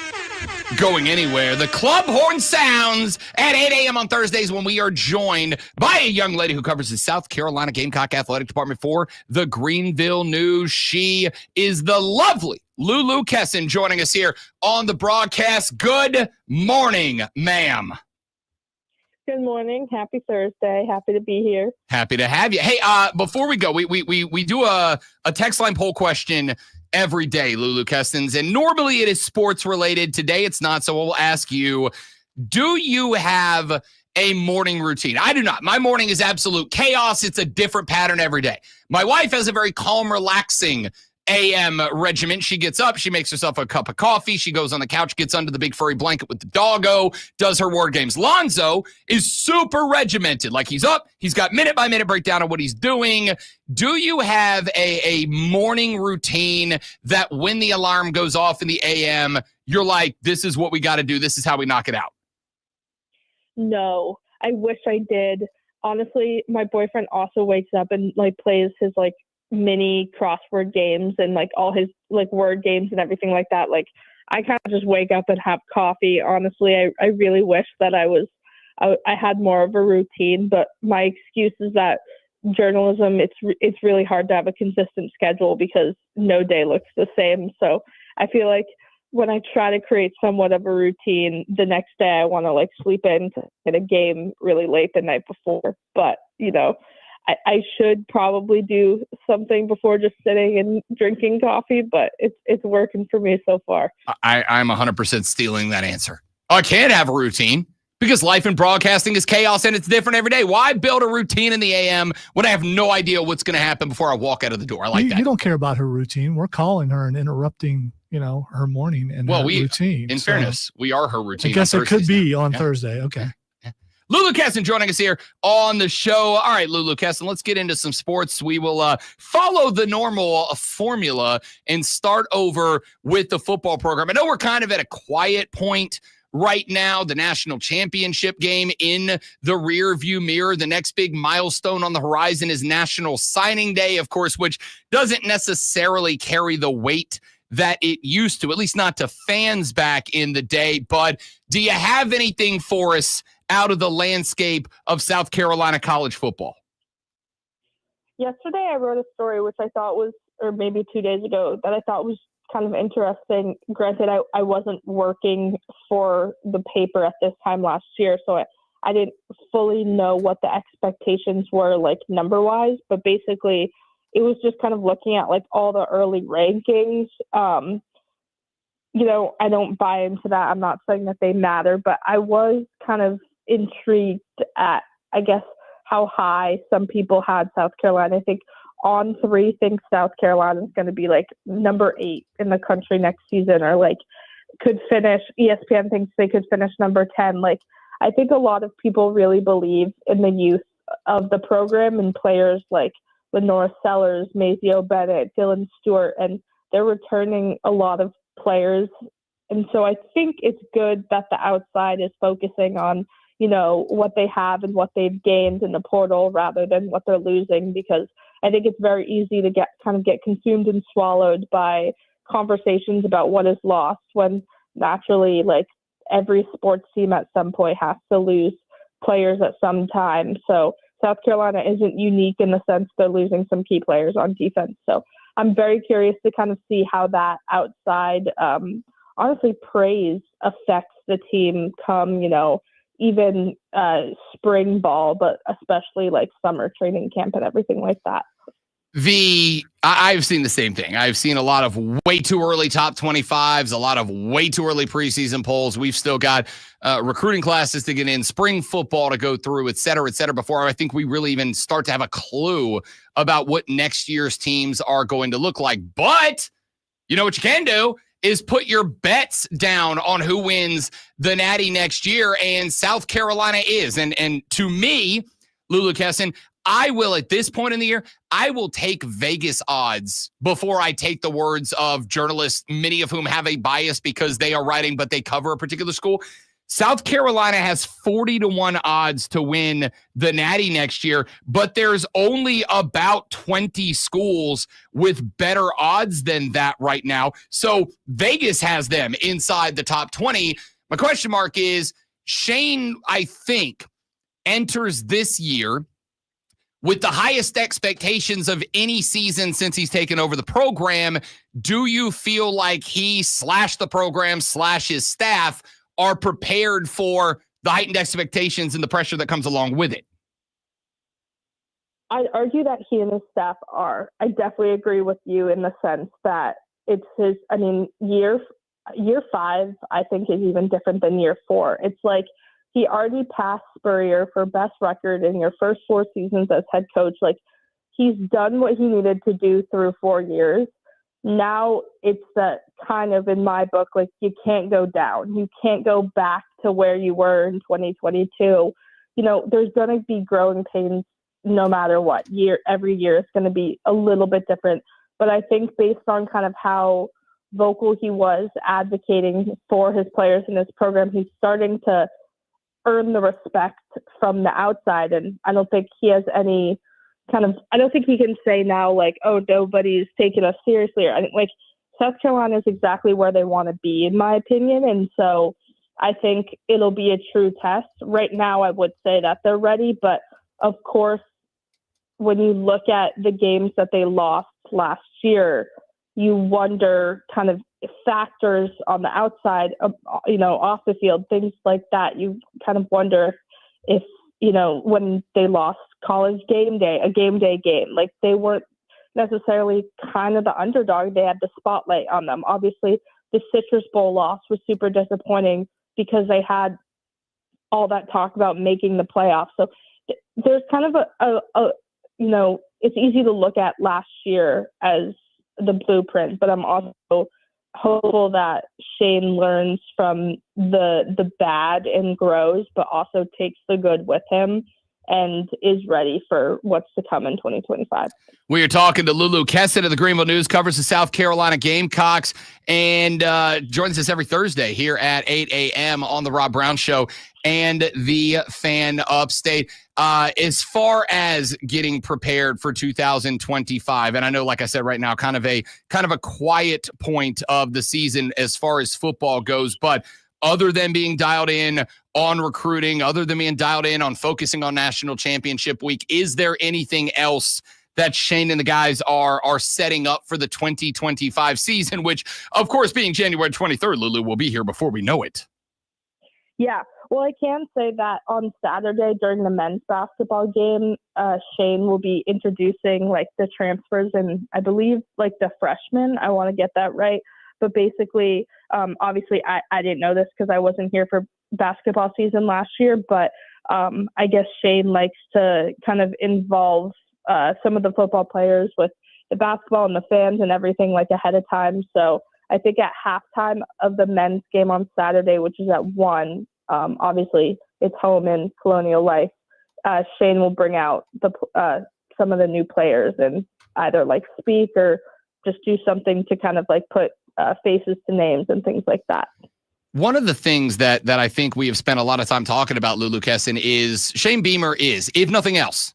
going anywhere. The club horn sounds at 8 a.m. on Thursdays when we are joined by a young lady who covers the South Carolina Gamecock Athletic Department for the Greenville News. She is the lovely Lulu Kesson joining us here on the broadcast. Good morning, ma'am. Good morning. Happy Thursday. Happy to be here. Happy to have you. Hey, before we go, we do a text line poll question every day, Lulu Kestons, and normally it is sports related. Today it's not, so we'll ask you, do you have a morning routine? I do not. My morning is absolute chaos. It's a different pattern every day. My wife has a very calm, relaxing AM regimen. She gets up, she makes herself a cup of coffee, she goes on the couch, gets under the big furry blanket with the doggo, does her word games. Lonzo is super regimented. Like, he's up, he's got minute by minute breakdown of what he's doing. Do you have a morning routine that when the alarm goes off in the AM, you're like, this is what we got to do, this is how we knock it out? No, I wish I did. Honestly, my boyfriend also wakes up and like plays his like mini crossword games and like all his like word games and everything like that. Like, I kind of just wake up and have coffee. Honestly, I really wish that I had more of a routine, but my excuse is that journalism, it's really hard to have a consistent schedule because no day looks the same. So I feel like when I try to create somewhat of a routine, the next day I want to like sleep in to hit a game really late the night before. But, you know, I should probably do something before just sitting and drinking coffee, but it's working for me so far. I'm 100% stealing that answer. I can't have a routine because life in broadcasting is chaos and it's different every day. Why build a routine in the AM when I have no idea what's going to happen before I walk out of the door? I like that. You don't care about her routine. We're calling her and interrupting, you know, her morning and her routine. In fairness, we are her routine. I guess it could be on Thursday. Okay. Lulu Kesson joining us here on the show. All right, Lulu Kesson, let's get into some sports. We will follow the normal formula and start over with the football program. I know we're kind of at a quiet point right now. The national championship game in the rear view mirror. The next big milestone on the horizon is National Signing Day, of course, which doesn't necessarily carry the weight that it used to, at least not to fans back in the day. But do you have anything for us out of the landscape of South Carolina college football? Yesterday I wrote a story which I thought was, or maybe 2 days ago, that I thought was kind of interesting. Granted, I wasn't working for the paper at this time last year, so I didn't fully know what the expectations were, like number-wise, but basically it was just kind of looking at like all the early rankings. You know, I don't buy into that. I'm not saying that they matter, but I was kind of intrigued at, I guess, how high some people had South Carolina. I think On Three thinks South Carolina is going to be like number 8 in the country next season, or like could finish, ESPN thinks they could finish number 10. Like, I think a lot of people really believe in the youth of the program and players like Lenora Sellers, Mazio Bennett, Dylan Stewart, and they're returning a lot of players. And so I think it's good that the outside is focusing on, what they have and what they've gained in the portal rather than what they're losing, because I think it's very easy to get consumed and swallowed by conversations about what is lost when naturally, like, every sports team at some point has to lose players at some time. So South Carolina isn't unique in the sense they're losing some key players on defense. So I'm very curious to kind of see how that outside, honestly, praise affects the team come, even spring ball, but especially like summer training camp and everything like that. I've seen the same thing. I've seen a lot of way too early top 25s, a lot of way too early preseason polls. We've still got recruiting classes to get in, spring football to go through, et cetera, before I think we really even start to have a clue about what next year's teams are going to look like. But you know what you can do is put your bets down on who wins the Natty next year, and South Carolina is. And to me, Lulu Kesson, I will, at this point in the year, I will take Vegas odds before I take the words of journalists, many of whom have a bias because they are writing, but they cover a particular school. South Carolina has 40-1 odds to win the Natty next year, but there's only about 20 schools with better odds than that right now. So Vegas has them inside the top 20. My question mark is, Shane, I think, enters this year with the highest expectations of any season since he's taken over the program. Do you feel like he / the program / his staff are prepared for the heightened expectations and the pressure that comes along with it? I'd argue that he and his staff are. I definitely agree with you in the sense that it's his, year 5, I think, is even different than year 4. It's like he already passed Spurrier for best record in your first 4 seasons as head coach. Like, he's done what he needed to do through 4 years. Now it's that kind of, in my book, like, you can't go down. You can't go back to where you were in 2022. There's going to be growing pains no matter what. Every year it's going to be a little bit different. But I think based on kind of how vocal he was advocating for his players in this program, he's starting to earn the respect from the outside. And I don't think he has any I don't think he can say now, like, oh, nobody's taking us seriously. I think, like, South Carolina is exactly where they want to be, in my opinion. And so I think it'll be a true test. Right now, I would say that they're ready. But of course, when you look at the games that they lost last year, you wonder kind of factors on the outside, off the field, things like that. You kind of wonder if, when they lost College game day, a game day game, like, they weren't necessarily kind of the underdog. They had the spotlight on them. Obviously, the Citrus Bowl loss was super disappointing because they had all that talk about making the playoffs. So there's kind of it's easy to look at last year as the blueprint, but I'm also hopeful that Shane learns from the bad and grows, but also takes the good with him and is ready for what's to come in 2025. We are talking to Lulu Kesson of the Greenville News, covers the South Carolina Gamecocks, and joins us every Thursday here at 8 a.m. on the Rob Brown Show and the Fan Upstate. As far as getting prepared for 2025, and I know, like I said, right now, kind of a quiet point of the season as far as football goes, but other than being dialed in on recruiting, other than being dialed in on focusing on national championship week, is there anything else that Shane and the guys are setting up for the 2025 season, which, of course, being January 23rd, Lulu, will be here before we know it? Yeah. Well, I can say that on Saturday during the men's basketball game, Shane will be introducing, like, the transfers and I believe, like, the freshmen. I want to get that right. But basically, obviously, I didn't know this because I wasn't here for basketball season last year, but I guess Shane likes to kind of involve some of the football players with the basketball and the fans and everything, like, ahead of time. So I think at halftime of the men's game on Saturday, which is at 1, obviously it's home in Colonial Life, Shane will bring out some of the new players and either like speak or just do something to kind of like put faces to names and things like that. One of the things that I think we have spent a lot of time talking about, Lulu Kesson, is Shane Beamer is, if nothing else,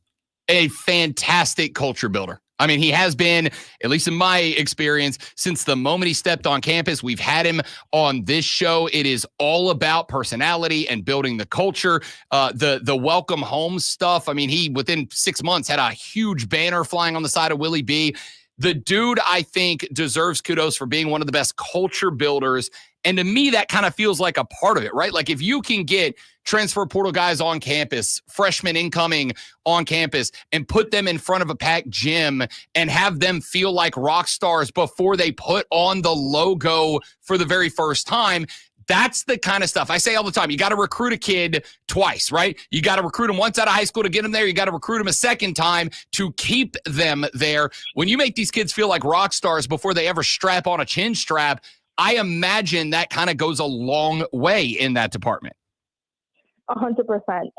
a fantastic culture builder. I mean, he has been, at least in my experience, since the moment he stepped on campus. We've had him on this show. It is all about personality and building the culture. The welcome home stuff. I mean, he, within 6 months, had a huge banner flying on the side of Willie B. The dude, I think, deserves kudos for being one of the best culture builders. And to me, that kind of feels like a part of it, right? Like if you can get transfer portal guys on campus, freshmen incoming on campus, and put them in front of a packed gym and have them feel like rock stars before they put on the logo for the very first time, that's the kind of stuff I say all the time. You got to recruit a kid twice, right? You got to recruit him once out of high school to get him there. You got to recruit him a second time to keep them there. When you make these kids feel like rock stars before they ever strap on a chin strap, I imagine that kind of goes a long way in that department. 100%.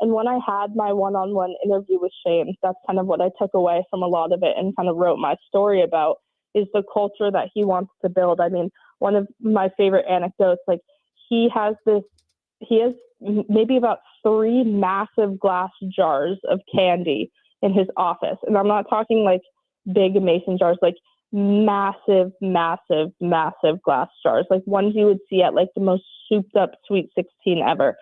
And when I had my one-on-one interview with Shane, that's kind of what I took away from a lot of it and kind of wrote my story about, is the culture that he wants to build. I mean, one of my favorite anecdotes, like he has maybe about 3 massive glass jars of candy in his office. And I'm not talking like big mason jars, like massive glass jars, like ones you would see at like the most souped up Sweet 16 ever.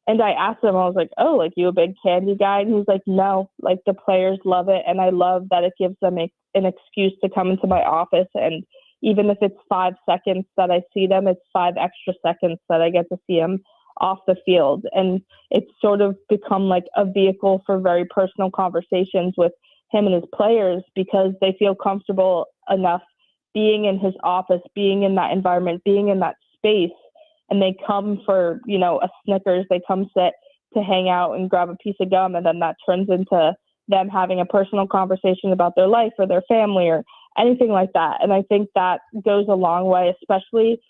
And I asked him, I was like, oh, like you a big candy guy? And he's like, no, like the players love it. And I love that it gives them an excuse to come into my office. And even if it's 5 seconds that I see them, it's 5 extra seconds that I get to see them off the field. And it's sort of become like a vehicle for very personal conversations with him and his players, because they feel comfortable enough being in his office, being in that environment, being in that space. And they come for, a Snickers, they come sit to hang out and grab a piece of gum. And then that turns into them having a personal conversation about their life or their family or anything like that. And I think that goes a long way, especially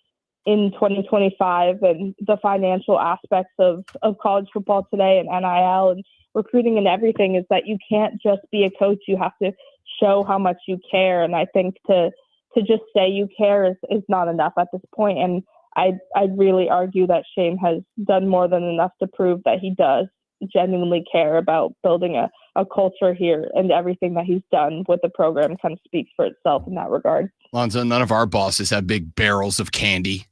in 2025 and the financial aspects of college football today and NIL and recruiting and everything, is that you can't just be a coach. You have to show how much you care. And I think to just say you care is not enough at this point. And I'd really argue that Shane has done more than enough to prove that he does genuinely care about building a culture here, and everything that he's done with the program kind of speaks for itself in that regard. Lonzo, none of our bosses have big barrels of candy.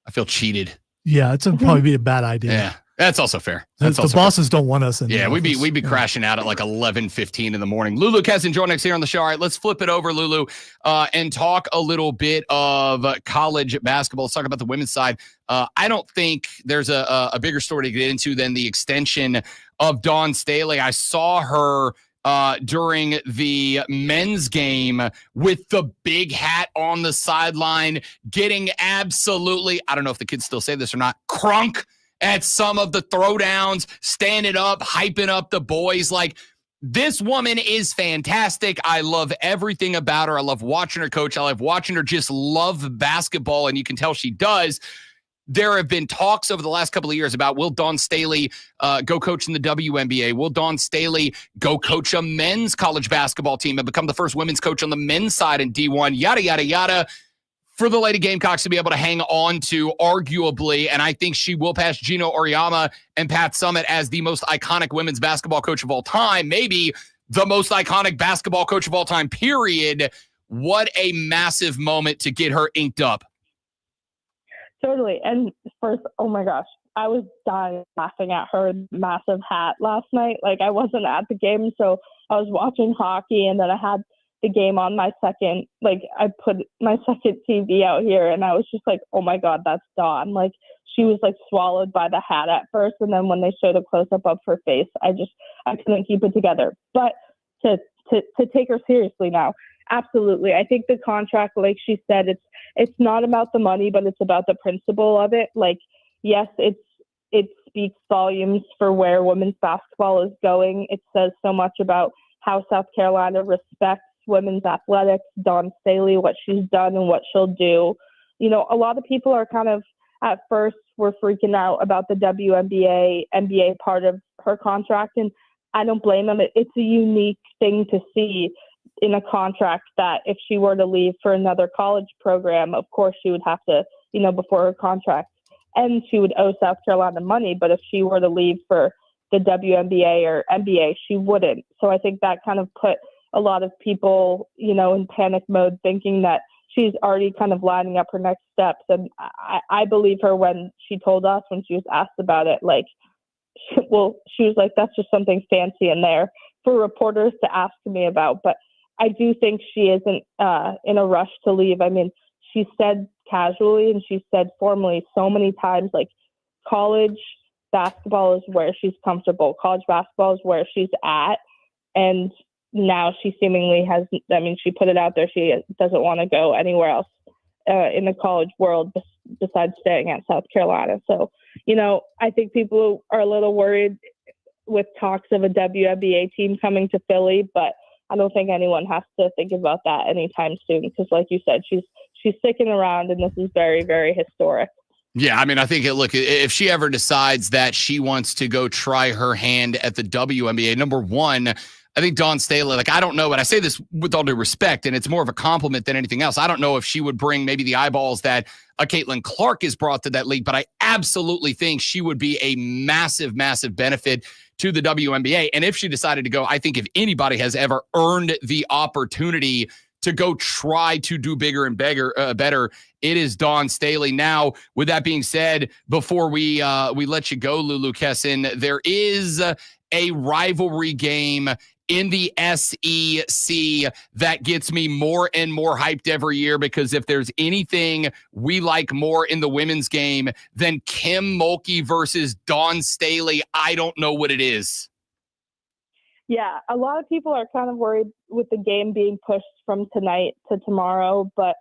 I feel cheated. Yeah, it's probably be a bad idea. Yeah, that's also fair. The bosses don't want us in. Yeah, we'd be crashing out at like 11:15 in the morning. Lulu Kesson joining us here on the show. All right, let's flip it over, Lulu, and talk a little bit of college basketball. Let's talk about the women's side. I don't think there's a bigger story to get into than the extension of Dawn Staley. I saw her during the men's game with the big hat on the sideline, getting absolutely, I don't know if the kids still say this or not, crunk at some of the throwdowns, standing up, hyping up the boys. Like, this woman is fantastic. I love everything about her. I love watching her coach. I love watching her just love basketball, and you can tell she does. There have been talks over the last couple of years about, will Dawn Staley go coach in the WNBA? Will Dawn Staley go coach a men's college basketball team and become the first women's coach on the men's side in D1? Yada, yada, yada. For the Lady Gamecocks to be able to hang on to, arguably, and I think she will pass Gino Auriemma and Pat Summitt as the most iconic women's basketball coach of all time, maybe the most iconic basketball coach of all time, period. What a massive moment to get her inked up. Totally. And first, oh my gosh, I was dying laughing at her massive hat last night. Like, I wasn't at the game, so I was watching hockey, and then I had the game on my second, like I put my second TV out here, and I was just like, oh my God, that's Dawn. Like, she was like swallowed by the hat at first. And then when they showed a close up of her face, I couldn't keep it together. But to take her seriously now, absolutely. I think the contract, like she said, it's not about the money, but it's about the principle of it. Like, yes, it speaks volumes for where women's basketball is going. It says so much about how South Carolina respects women's athletics, Dawn Staley, what she's done and what she'll do. A lot of people are kind of, at first, were freaking out about the WNBA, NBA part of her contract. And I don't blame them. It's a unique thing to see in a contract that if she were to leave for another college program, of course she would have to, before her contract ends, she would owe South Carolina money. But if she were to leave for the WNBA or NBA, she wouldn't. So I think that kind of put a lot of people, in panic mode, thinking that she's already kind of lining up her next steps. And I believe her when she told us, when she was asked about it, she was like, that's just something fancy in there for reporters to ask me about. But I do think she isn't in a rush to leave. I mean, she said casually and she said formally so many times, college basketball is where she's comfortable. College basketball is where she's at. And now she seemingly she put it out there. She doesn't want to go anywhere else in the college world besides staying at South Carolina. So, I think people are a little worried with talks of a WNBA team coming to Philly, but I don't think anyone has to think about that anytime soon because, like you said, she's sticking around, and this is very, very historic. Yeah, I mean, I think, if she ever decides that she wants to go try her hand at the WNBA, number one, I think Dawn Staley, I don't know, and I say this with all due respect, and it's more of a compliment than anything else. I don't know if she would bring maybe the eyeballs that a Caitlin Clark has brought to that league, but I absolutely think she would be a massive, massive benefit to the WNBA. And if she decided to go, I think if anybody has ever earned the opportunity to go try to do bigger and better, it is Dawn Staley. Now, with that being said, before we let you go, Lulu Kessin, there is a rivalry game in the SEC that gets me more and more hyped every year, because if there's anything we like more in the women's game than Kim Mulkey versus Dawn Staley, I don't know what it is. Yeah, a lot of people are kind of worried with the game being pushed from tonight to tomorrow. But,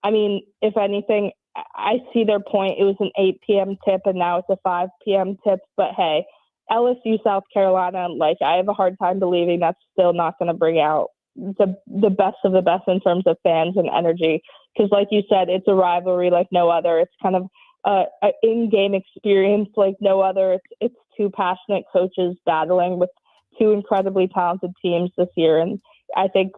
I mean, if anything, I see their point. It was an 8 p.m. tip, and now it's a 5 p.m. tip. But, hey, LSU, South Carolina, I have a hard time believing that's still not going to bring out the best of the best in terms of fans and energy. Because, like you said, it's a rivalry like no other. It's kind of an in-game experience like no other. It's two passionate coaches battling with two incredibly talented teams this year. And I think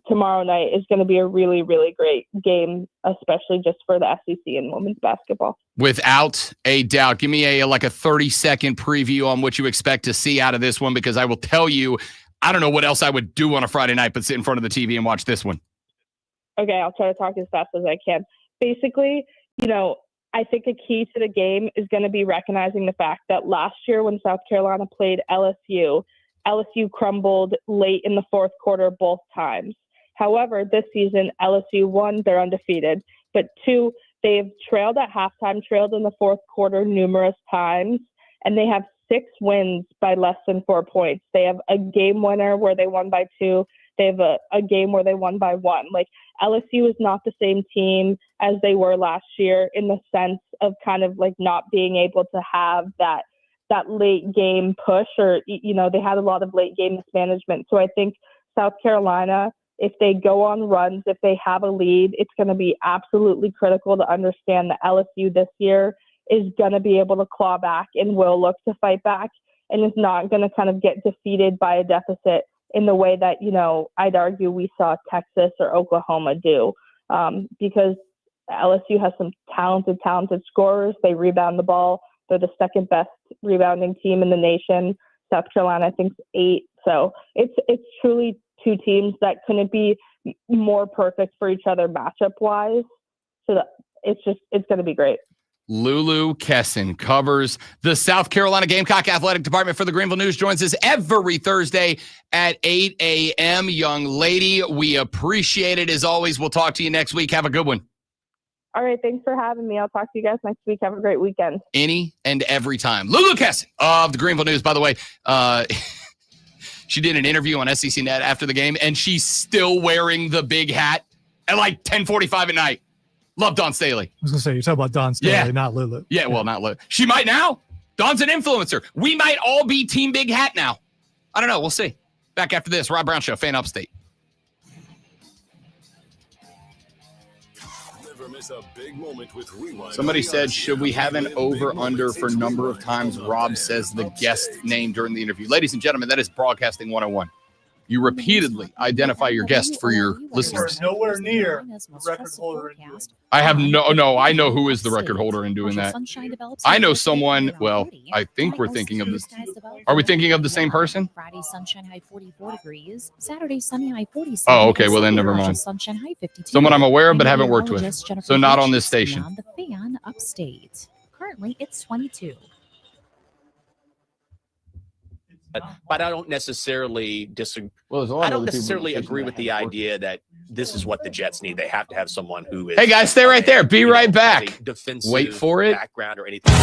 tomorrow night is going to be a really, really great game, especially just for the SEC and women's basketball. Without a doubt. Give me a 30-second preview on what you expect to see out of this one, because I will tell you, I don't know what else I would do on a Friday night but sit in front of the TV and watch this one. Okay, I'll try to talk as fast as I can. Basically, I think a key to the game is going to be recognizing the fact that last year when South Carolina played LSU crumbled late in the fourth quarter both times. However, this season, LSU, 1, they're undefeated, but 2, they've trailed at halftime, trailed in the fourth quarter numerous times, and they have 6 wins by less than 4 points. They have a game winner where they won by 2. They have a game where they won by 1. LSU is not the same team as they were last year in the sense of kind of not being able to have that late game push, or, they had a lot of late game mismanagement. So I think South Carolina, if they go on runs, if they have a lead, it's going to be absolutely critical to understand that LSU this year is going to be able to claw back and will look to fight back, and is not going to kind of get defeated by a deficit in the way that, I'd argue we saw Texas or Oklahoma do, because LSU has some talented scorers. They rebound the ball. They're the second best rebounding team in the nation. South Carolina, I think, is 8. So it's truly two teams that couldn't be more perfect for each other matchup wise. So that it's going to be great. Lulu Kessin covers the South Carolina Gamecock Athletic Department for the Greenville News, joins us every Thursday at 8 a.m. Young lady, we appreciate it as always. We'll talk to you next week. Have a good one. All right. Thanks for having me. I'll talk to you guys next week. Have a great weekend. Any and every time. Lulu Kessin of the Greenville News, by the way, she did an interview on SEC Net after the game, and she's still wearing the big hat at 10:45 at night. Love Dawn Staley. I was going to say, you're talking about Dawn Staley, not Lulu. Yeah, well, not Lulu. She might now. Dawn's an influencer. We might all be Team Big Hat now. I don't know. We'll see. Back after this, Rob Brown Show, Fan Upstate. Never miss a big moment with Rewind. Somebody said, should we have an over-under for number of times Rob says the guest name during the interview? Ladies and gentlemen, that is Broadcasting 101. You repeatedly identify your guest for your listeners. Nowhere near the record holder. I have no, I know who is the record holder in doing that. I know someone, well, I think we're thinking of this. Are we thinking of the same person? Friday, sunshine high 44 degrees. Saturday, sunny high 47. Oh, okay. Well, then never mind. Sunshine high 52. Someone I'm aware of but haven't worked with. So not on this station. On the Fan upstate. Currently, it's 22. But I don't necessarily disagree. Well, I don't necessarily agree with the idea that this is what the Jets need. They have to have someone who is. Hey guys, stay right there. Be right back. Defensive Wait for it. Background or anything.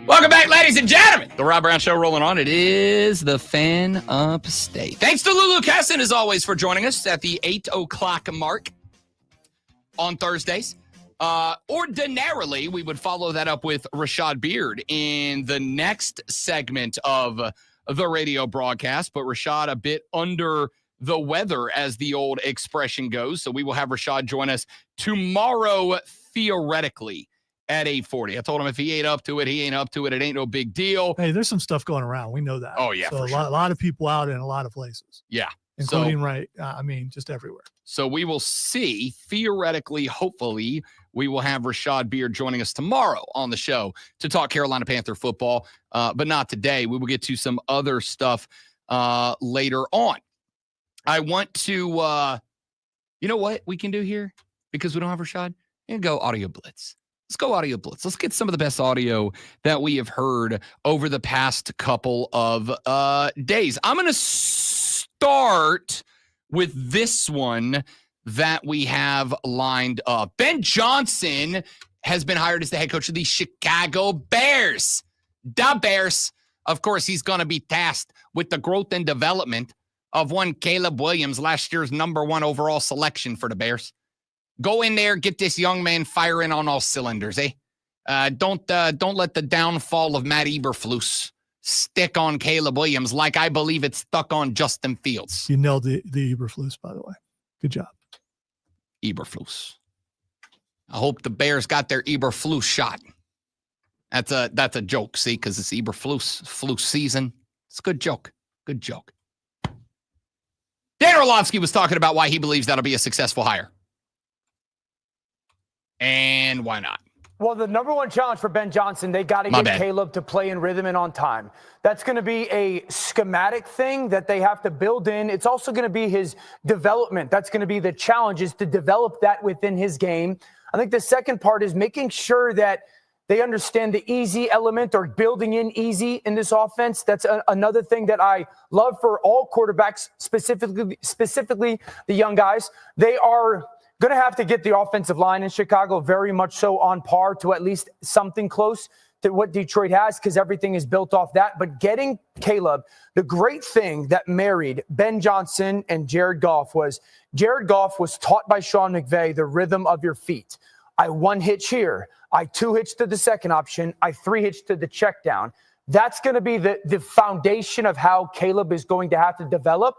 Welcome back, ladies and gentlemen. The Rob Brown Show rolling on. It is the Fan Upstate. Thanks to Lulu Kesson, as always, for joining us at the 8 o'clock mark on Thursdays. Ordinarily, we would follow that up with Rashad Beard in the next segment of the radio broadcast. But Rashad a bit under the weather, as the old expression goes. So we will have Rashad join us tomorrow, theoretically, at 8:40. I told him if he ain't up to it, he ain't up to it. It ain't no big deal. Hey, there's some stuff going around. We know that. Oh, yeah, So for a lot of people out in a lot of places. Yeah. Including just everywhere. So we will see, theoretically, hopefully, we will have Rashad Beard joining us tomorrow on the show to talk Carolina Panther football, but not today. We will get to some other stuff later on. I want to, you know what we can do here? Because we don't have Rashad? And go Audio Blitz. Let's go Audio Blitz. Let's get some of the best audio that we have heard over the past couple of days. I'm going to start with this one that we have lined up. Ben Johnson has been hired as the head coach of the Chicago Bears. The Bears. Of course, he's going to be tasked with the growth and development of one Caleb Williams, last year's #1 overall selection for the Bears. Go in there, get this young man firing on all cylinders, eh? Don't let the downfall of Matt Eberflus stick on Caleb Williams like I believe it's stuck on Justin Fields. You nailed the Eberflus, by the way. Good job. Eberflus. I hope the Bears got their Eberflus shot. That's a joke, see, because it's Eberflus season. It's a good joke. Good joke. Dan Orlovsky was talking about why he believes that'll be a successful hire. And why not? Well, the #1 challenge for Ben Johnson, they got to get Caleb to play in rhythm and on time. That's going to be a schematic thing that they have to build in. It's also going to be his development. That's going to be the challenge, is to develop that within his game. I think the second part is making sure that they understand the easy element, or building in easy in this offense. That's another thing that I love for all quarterbacks, specifically the young guys. They are going to have to get the offensive line in Chicago very much so on par to at least something close to what Detroit has, because everything is built off that. But getting Caleb, the great thing that married Ben Johnson and Jared Goff was taught by Sean McVay the rhythm of your feet. I 1 hitch here. I 2 hitch to the second option. I 3 hitch to the check down. That's going to be the foundation of how Caleb is going to have to develop.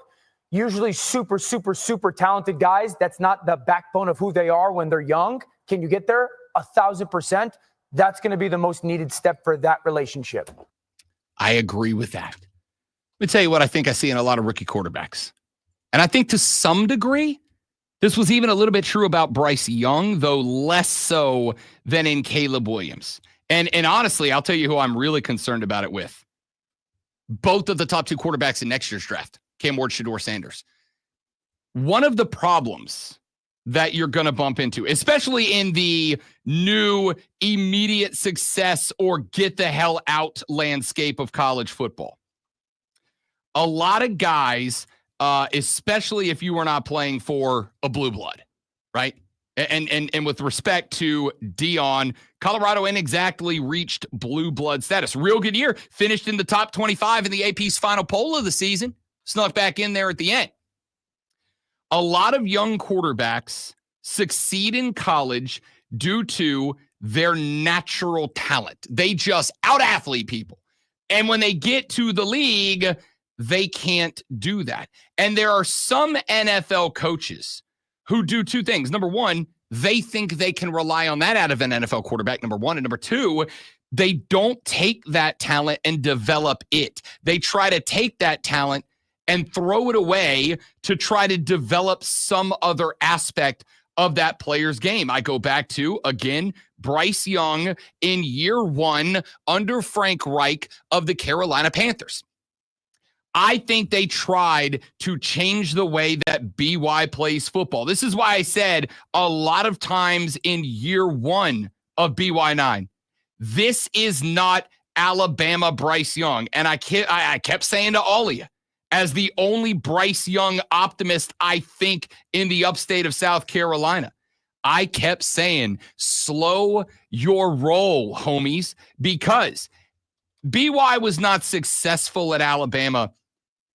Usually super, super, super talented guys, that's not the backbone of who they are when they're young. Can you get there? 1,000%. That's going to be the most needed step for that relationship. I agree with that. Let me tell you what I think I see in a lot of rookie quarterbacks. And I think to some degree, this was even a little bit true about Bryce Young, though less so than in Caleb Williams. And honestly, I'll tell you who I'm really concerned about it with. Both of the top 2 quarterbacks in next year's draft. Cam Ward, Shedeur Sanders. One of the problems that you're going to bump into, especially in the new immediate success or get the hell out landscape of college football, a lot of guys, especially if you are not playing for a blue blood, right? And with respect to Dion, Colorado ain't exactly reached blue blood status. Real good year. Finished in the top 25 in the AP's final poll of the season. Snuck back in there at the end. A lot of young quarterbacks succeed in college due to their natural talent. They just out-athlete people. And when they get to the league, they can't do that. And there are some NFL coaches who do 2 things. Number 1, they think they can rely on that out of an NFL quarterback, number 1. And number 2, they don't take that talent and develop it. They try to take that talent and throw it away to try to develop some other aspect of that player's game. I go back to, again, Bryce Young in year 1 under Frank Reich of the Carolina Panthers. I think they tried to change the way that BY plays football. This is why I said a lot of times in year 1 of BY9, this is not Alabama Bryce Young. And I kept saying to all of you, as the only Bryce Young optimist, I think, in the upstate of South Carolina, I kept saying, slow your roll, homies, because BY was not successful at Alabama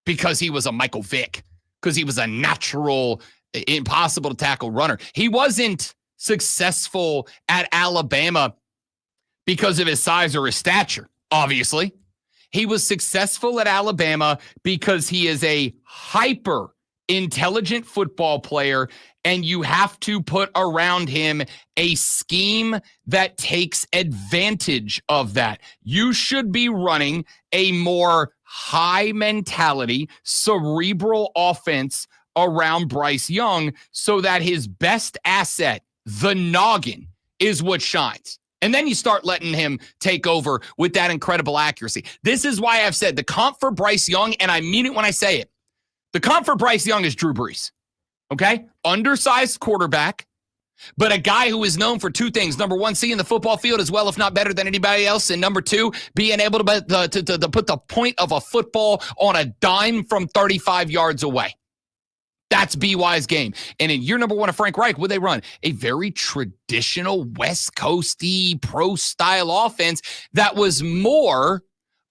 because he was a Michael Vick, because he was a natural, impossible to tackle runner. He wasn't successful at Alabama because of his size or his stature, obviously. He was successful at Alabama because he is a hyper intelligent football player, and you have to put around him a scheme that takes advantage of that. You should be running a more high mentality, cerebral offense around Bryce Young so that his best asset, the noggin, is what shines. And then you start letting him take over with that incredible accuracy. This is why I've said the comp for Bryce Young, and I mean it when I say it, the comp for Bryce Young is Drew Brees, okay? Undersized quarterback, but a guy who is known for two things. Number one, seeing the football field as well, if not better than anybody else. And number two, being able to put the point of a football on a dime from 35 yards away. That's BY's game. And in year number one of Frank Reich, would they run a very traditional West Coasty pro-style offense that was more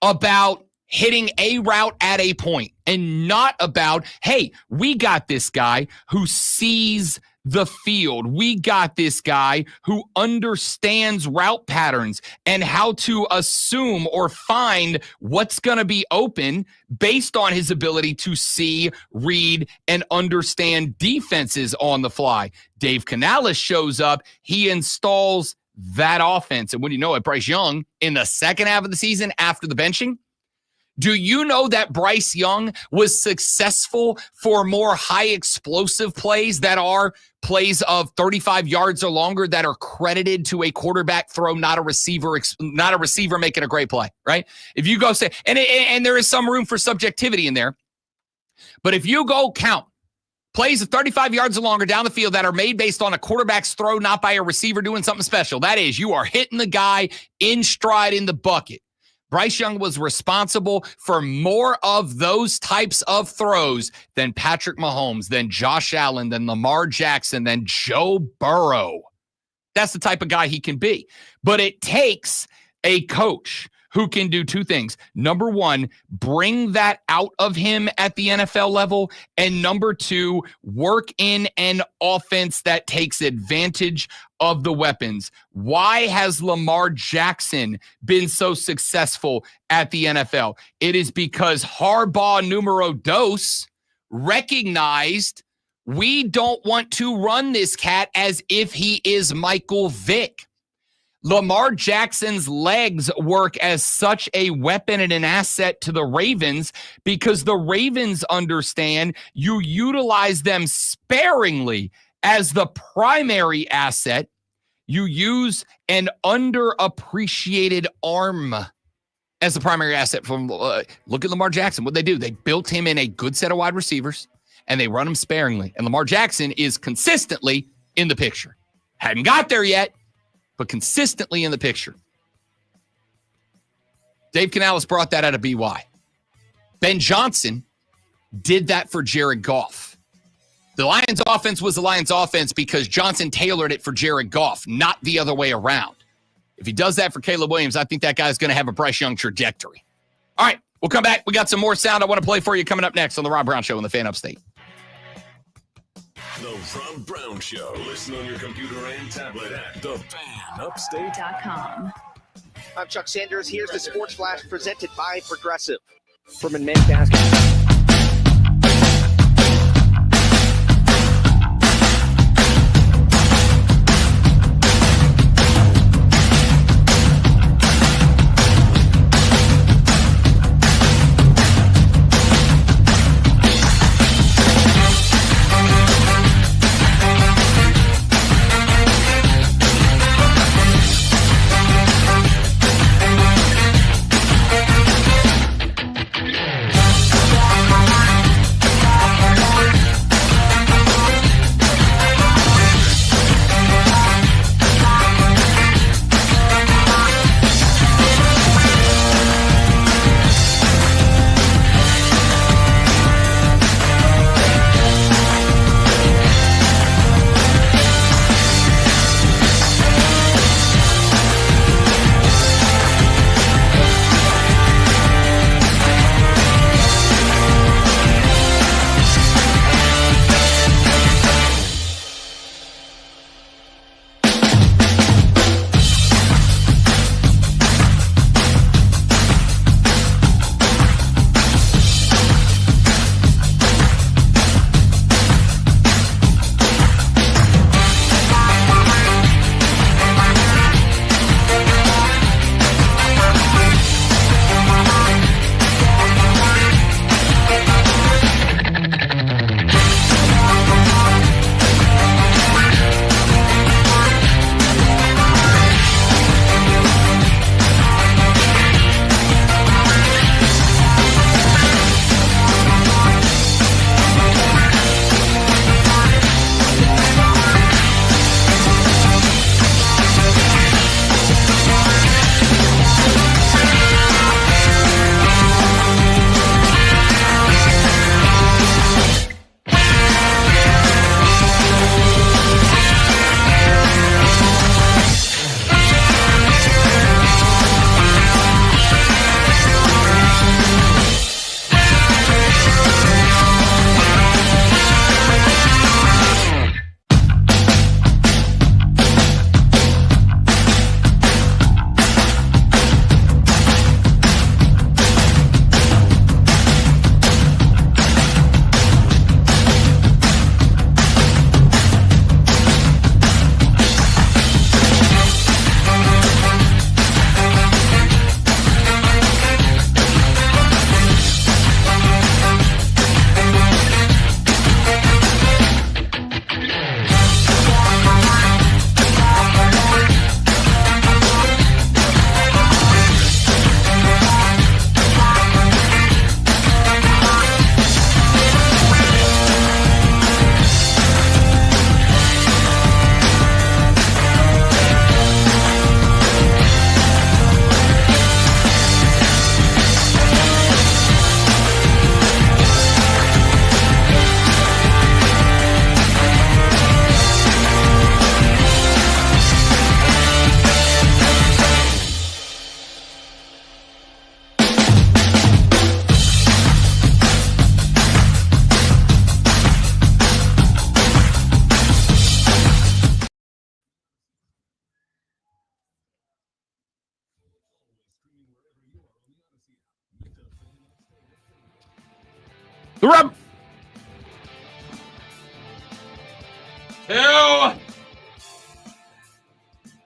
about hitting a route at a point and not about, hey, we got this guy who sees the field. We got this guy who understands route patterns and how to assume or find what's going to be open based on his ability to see, read, and understand defenses on the fly. Dave Canales shows up. He installs that offense. And when you know it, Bryce Young, in the second half of the season after the benching, do you know that Bryce Young was successful for more high explosive plays that are plays of 35 yards or longer that are credited to a quarterback throw, not a receiver making a great play, right? If you go say, and there is some room for subjectivity in there, but if you go count plays of 35 yards or longer down the field that are made based on a quarterback's throw, not by a receiver doing something special, that is, you are hitting the guy in stride in the bucket. Bryce Young was responsible for more of those types of throws than Patrick Mahomes, than Josh Allen, than Lamar Jackson, than Joe Burrow. That's the type of guy he can be. But it takes a coach who can do two things. Number one, bring that out of him at the NFL level. And number two, work in an offense that takes advantage of the weapons. Why has Lamar Jackson been so successful at the NFL? It is because Harbaugh numero dos recognized we don't want to run this cat as if he is Michael Vick. Lamar Jackson's legs work as such a weapon and an asset to the Ravens because the Ravens understand you utilize them sparingly as the primary asset. You use an underappreciated arm as the primary asset. From look at Lamar Jackson. What they do, they built him in a good set of wide receivers, and they run him sparingly. And Lamar Jackson is consistently in the picture. Hadn't got there yet, but consistently in the picture. Dave Canales brought that out of BY. Ben Johnson did that for Jared Goff. The Lions offense was the Lions offense because Johnson tailored it for Jared Goff, not the other way around. If he does that for Caleb Williams, I think that guy's going to have a Bryce Young trajectory. All right, we'll come back. We got some more sound I want to play for you coming up next on the Rob Brown Show in the Fan Upstate. The Rob Brown Show. Listen on your computer and tablet at thefanupstate.com. I'm Chuck Sanders. Here's the Sports Flash presented by Progressive. From in men's basketball.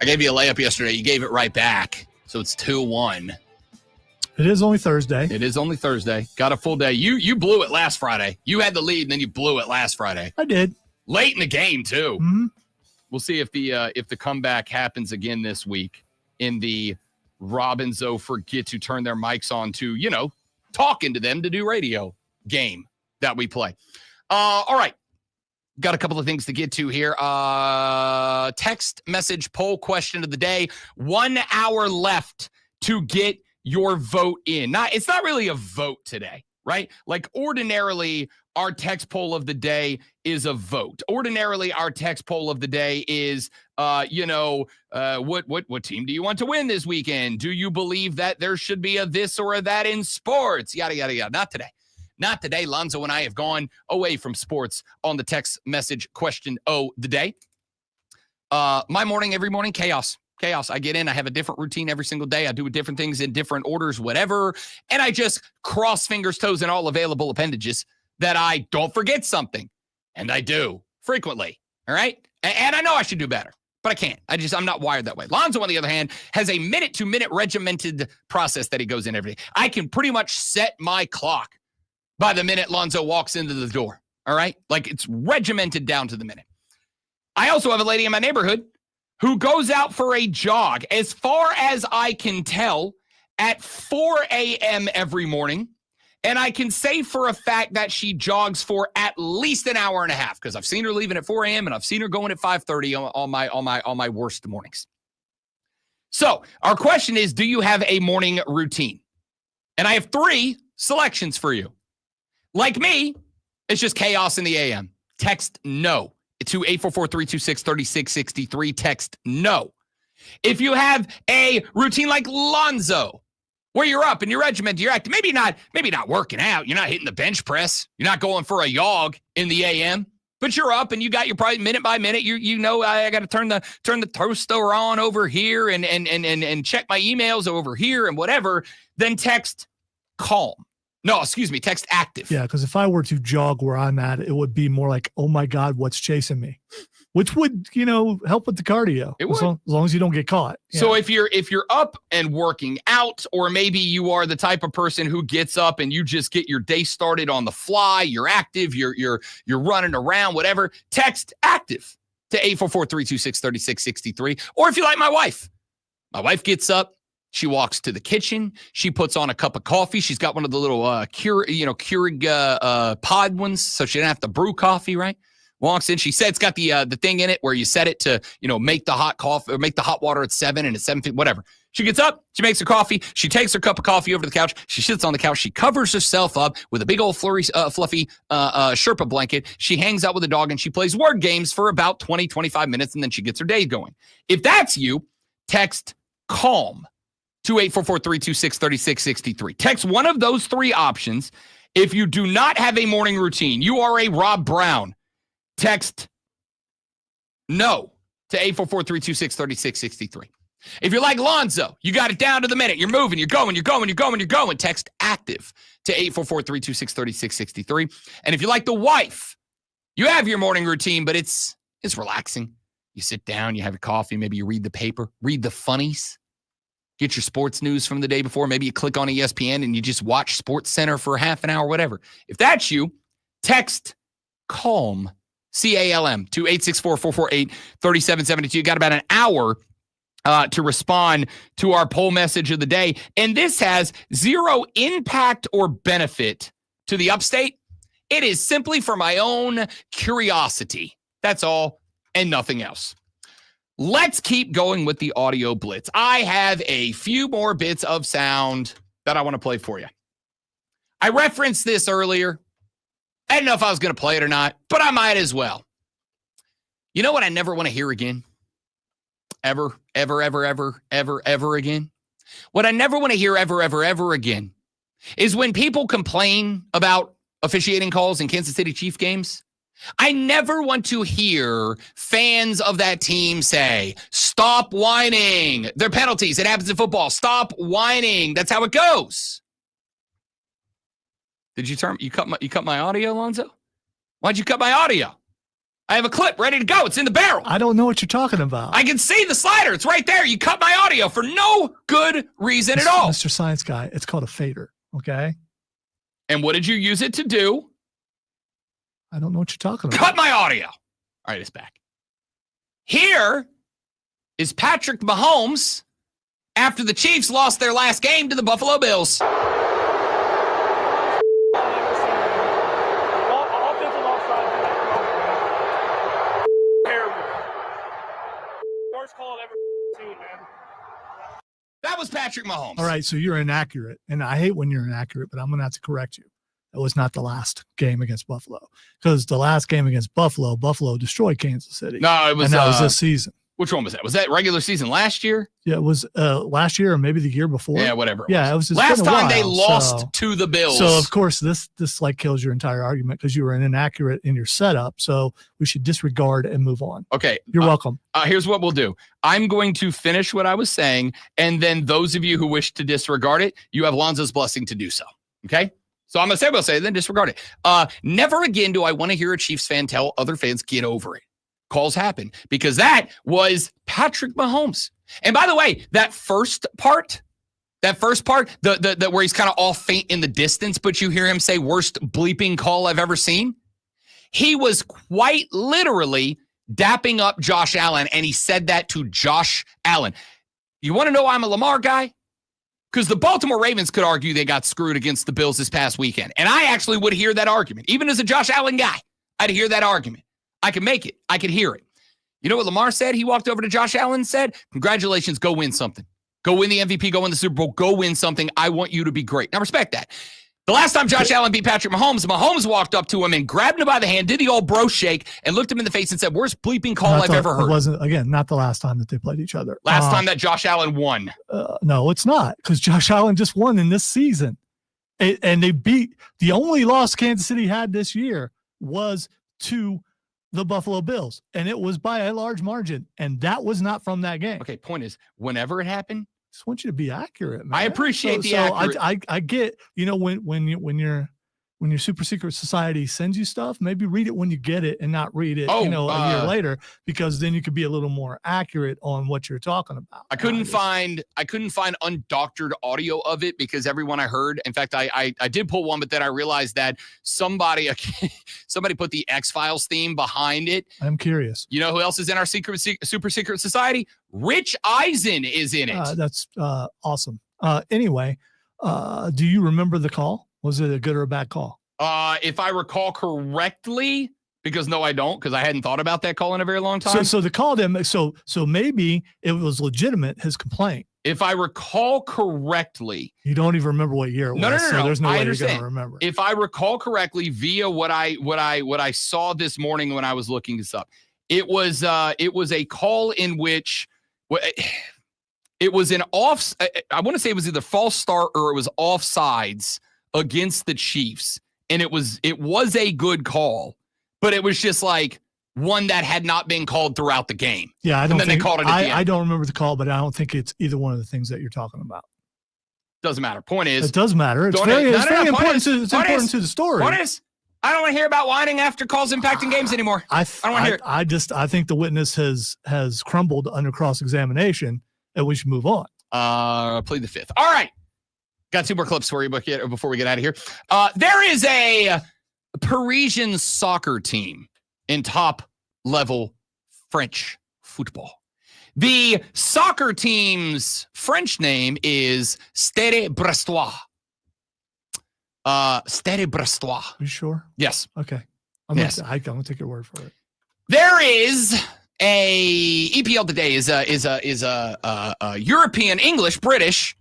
I gave you a layup yesterday. You gave it right back. So it's 2-1. It is only Thursday. It is only Thursday. Got a full day. You blew it last Friday. You had the lead, and then you blew it last Friday. I did. Late in the game, too. Mm-hmm. We'll see if the comeback happens again this week in the Robinzo forget to turn their mics on to, talking to them to do radio game that we play. All right. Got a couple of things to get to here. Text message poll question of the day. 1 hour left to get your vote in. It's not really a vote today, right? Like ordinarily, our text poll of the day is a vote. Ordinarily, our text poll of the day is, what team do you want to win this weekend? Do you believe that there should be a this or a that in sports? Yada, yada, yada. Not today. Not today. Lonzo and I have gone away from sports on the text message question of the day. My morning, every morning, chaos. I get in. I have a different routine every single day. I do different things in different orders, whatever. And I just cross fingers, toes, and all available appendages that I don't forget something. And I do frequently. All right. And I know I should do better, but I can't. I'm not wired that way. Lonzo, on the other hand, has a minute-to-minute regimented process that he goes in every day. I can pretty much set my clock by the minute Lonzo walks into the door. All right. Like it's regimented down to the minute. I also have a lady in my neighborhood who goes out for a jog, as far as I can tell, at 4 a.m. every morning. And I can say for a fact that she jogs for at least an hour and a half, because I've seen her leaving at 4 a.m. and I've seen her going at 5:30 on my worst mornings. So our question is, do you have a morning routine? And I have 3 selections for you. Like me, it's just chaos in the AM. Text no to 844-326-3663. Text no. If you have a routine like Lonzo, where you're up and you're regimented, you're active, maybe not working out, you're not hitting the bench press, you're not going for a jog in the AM, but you're up and you got your probably minute by minute. I got to turn the toaster on over here and check my emails over here and whatever. Then text calm. No, excuse me, text active. Yeah, because if I were to jog where I'm at, it would be more like, oh my God, what's chasing me? Which would, help with the cardio. It would. As long as you don't get caught. Yeah. So if you're up and working out, or maybe you are the type of person who gets up and you just get your day started on the fly, you're active, you're running around, whatever, text active to 844-326-3663. Or if you like my wife gets up, she walks to the kitchen. She puts on a cup of coffee. She's got one of the little Keurig pod ones, so she didn't have to brew coffee, right? Walks in. She said it's got the thing in it where you set it to make the hot coffee or make the hot water at 7 and at 7:50, whatever. She gets up. She makes her coffee. She takes her cup of coffee over to the couch. She sits on the couch. She covers herself up with a big old fluffy Sherpa blanket. She hangs out with the dog and she plays word games for about 20-25 minutes, and then she gets her day going. If that's you, text calm to 844-326-3663. Text one of those 3 options. If you do not have a morning routine, you are a Rob Brown, text no to 844-326-3663. If you're like Lonzo, you got it down to the minute. You're moving, you're going. Text active to 844-326-3663. And if you're like the wife, you have your morning routine, but it's relaxing. You sit down, you have your coffee, maybe you read the paper, read the funnies. Get your sports news from the day before. Maybe you click on ESPN and you just watch Sports Center for half an hour, whatever. If that's you, text CALM, CALM, to 864-448-3772. You got about an hour to respond to our poll message of the day. And this has zero impact or benefit to the upstate. It is simply for my own curiosity. That's all and nothing else. Let's keep going with the audio blitz. I have a few more bits of sound that I want to play for you. I referenced this earlier. I didn't know if I was going to play it or not, but I might as well. You know what I never want to hear again? Ever again? What I never want to hear ever again is when people complain about officiating calls in Kansas City Chief games. I never want to hear fans of that team say, stop whining. They're penalties. It happens in football. Stop whining. That's how it goes. Did you cut my audio, Lonzo? Why'd you cut my audio? I have a clip ready to go. It's in the barrel. I don't know what you're talking about. I can see the slider. It's right there. You cut my audio for no good reason at all. Mr. Science Guy, it's called a fader, okay? And what did you use it to do? I don't know what you're talking about. Cut my audio. All right, it's back. Here is Patrick Mahomes after the Chiefs lost their last game to the Buffalo Bills. That was Patrick Mahomes. All right, so you're inaccurate, and I hate when you're inaccurate, but I'm going to have to correct you. It was not the last game against Buffalo, because the last game against Buffalo destroyed Kansas City. No, it was. And that was this season. Which one was that? Was that regular season last year? Yeah, it was last year or maybe the year before. Yeah, whatever. It was. Last time they lost to the Bills. So of course this like kills your entire argument because you were inaccurate in your setup. So we should disregard and move on. Okay, you're welcome. Here's what we'll do. I'm going to finish what I was saying, and then those of you who wish to disregard it, you have Lonzo's blessing to do so. Okay. So I'm going to say what I'll say, then disregard it. Never again do I want to hear a Chiefs fan tell other fans, get over it. Calls happen, because that was Patrick Mahomes. And by the way, that first part, the where he's kind of all faint in the distance, but you hear him say worst bleeping call I've ever seen. He was quite literally dapping up Josh Allen, and he said that to Josh Allen. You want to know why I'm a Lamar guy? Because the Baltimore Ravens could argue they got screwed against the Bills this past weekend. And I actually would hear that argument. Even as a Josh Allen guy, I'd hear that argument. I can make it. I can hear it. You know what Lamar said? He walked over to Josh Allen and said, congratulations, go win something. Go win the MVP, go win the Super Bowl, go win something. I want you to be great. Now, respect that. The last time Josh Allen beat Patrick Mahomes, Mahomes walked up to him and grabbed him by the hand, did the old bro shake, and looked him in the face and said, worst bleeping call I've ever heard. It wasn't, again, not the last time that they played each other. Last time that Josh Allen won. No, it's not, because Josh Allen just won in this season. And they beat, the only loss Kansas City had this year was to the Buffalo Bills, and it was by a large margin, and that was not from that game. Okay, point is, whenever it happened, I just want you to be accurate, man. I appreciate the accurate. I get, when your super secret society sends you stuff, maybe read it when you get it and not read it, a year later, because then you could be a little more accurate on what you're talking about. I couldn't find undoctored audio of it, because everyone I heard, in fact, I did pull one, but then I realized that somebody put the X-Files theme behind it. I'm curious. You know who else is in our super secret society? Rich Eisen is in it. That's awesome. Anyway, do you remember the call? Was it a good or a bad call? If I recall correctly, because no, I don't, because I hadn't thought about that call in a very long time. So the call them. So maybe it was legitimate, his complaint. If I recall correctly, you don't even remember what year it was. No. So there's no I way understand. you're gonna remember. If I recall correctly, via what I saw this morning when I was looking this up, it was a call in which it was an off. I want to say it was either false start or it was offsides against the Chiefs, and it was a good call, but it was just like one that had not been called throughout the game. Yeah, I don't. And then they called it at the end. I don't remember the call, but I don't think it's either one of the things that you're talking about. Doesn't matter. Point is, it does matter. It's very important to the story. Point is, I don't want to hear about whining after calls impacting games anymore. I don't want to hear it. I think the witness has crumbled under cross-examination, and we should move on. Plead the fifth. All right. Got two more clips for you before we get out of here. There is a Parisian soccer team in top-level French football. The soccer team's French name is Stade Brestois. Stade Brestois. Are you sure? Yes. Okay. I'm going to take your word for it. There is a EPL Today is a European, English, British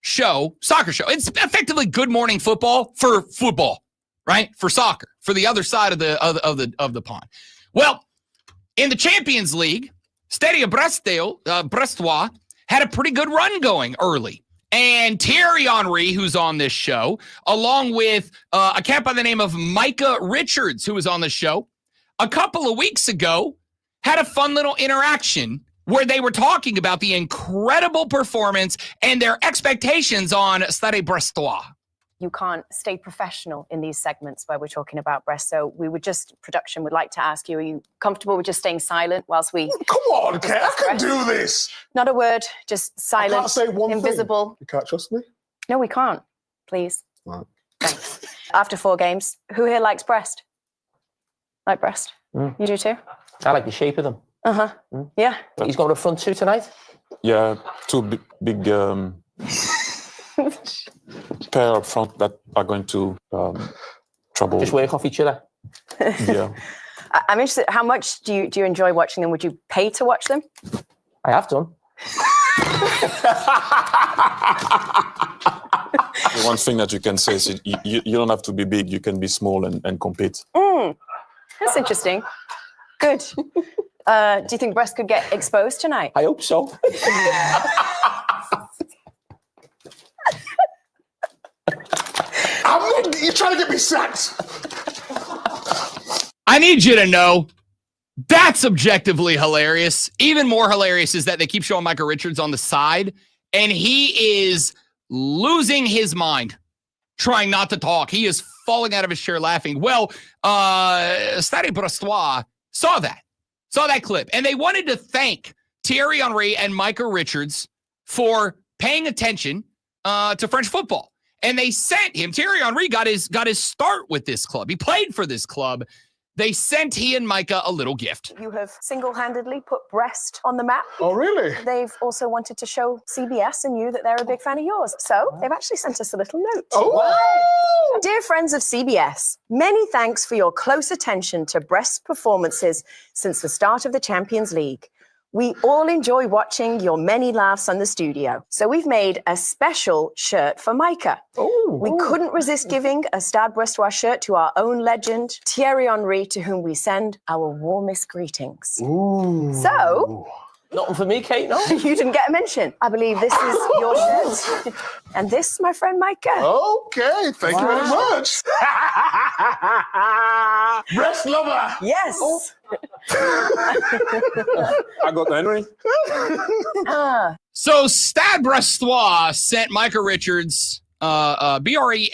soccer show. It's effectively Good Morning Football for football, right? For soccer, for the other side of the pond. Well, in the Champions League, Stade Brestois had a pretty good run going early. And Thierry Henry, who's on this show, along with a cat by the name of Micah Richards, who was on the show a couple of weeks ago, had a fun little interaction where they were talking about the incredible performance and their expectations on Stade Brestois. you can't stay professional in these segments where we're talking about breasts. So production would like to ask you, are you comfortable with just staying silent whilst we... Come on, Kate, I can do this. Not a word, just silent, I can't say one invisible. Thing. You can't trust me? No, we can't. Please. Right. Thanks. After 4 games, who here likes breast? Like breast? You do too? I like the shape of them. Uh-huh. Yeah. He's going to front 2 tonight? Yeah, 2 big pair up front that are going to trouble. Just work off each other. Yeah. I'm interested, how much do you enjoy watching them? Would you pay to watch them? I have done. The one thing that you can say is you don't have to be big, you can be small and compete. That's interesting. Good. Do you think breast could get exposed tonight? I hope so. You're trying to get me sacked. I need you to know that's objectively hilarious. Even more hilarious is that they keep showing Micah Richards on the side, and he is losing his mind, trying not to talk. He is falling out of his chair laughing. Well, Stade Brestois saw that clip, and they wanted to thank Thierry Henry and Micah Richards for paying attention to French football. And they sent him, Thierry Henry got his start with this club. He played for this club. They sent he and Micah a little gift. You have single-handedly put breast on the map. Oh, really? They've also wanted to show CBS and you that they're a big fan of yours. So they've actually sent us a little note. Oh! Dear friends of CBS, many thanks for your close attention to breast performances since the start of the Champions League. We all enjoy watching your many laughs on the studio. So we've made a special shirt for Micah. We couldn't resist giving a Stade Brestois shirt to our own legend, Thierry Henry, to whom we send our warmest greetings. So... Nothing for me, Kate, no? You didn't get a mention. I believe this is your shirt. And this, my friend Micah. Okay, thank you very much. Breast lover. Yes. I got Henry. So Stade Brestois sent Micah Richards, Brestois.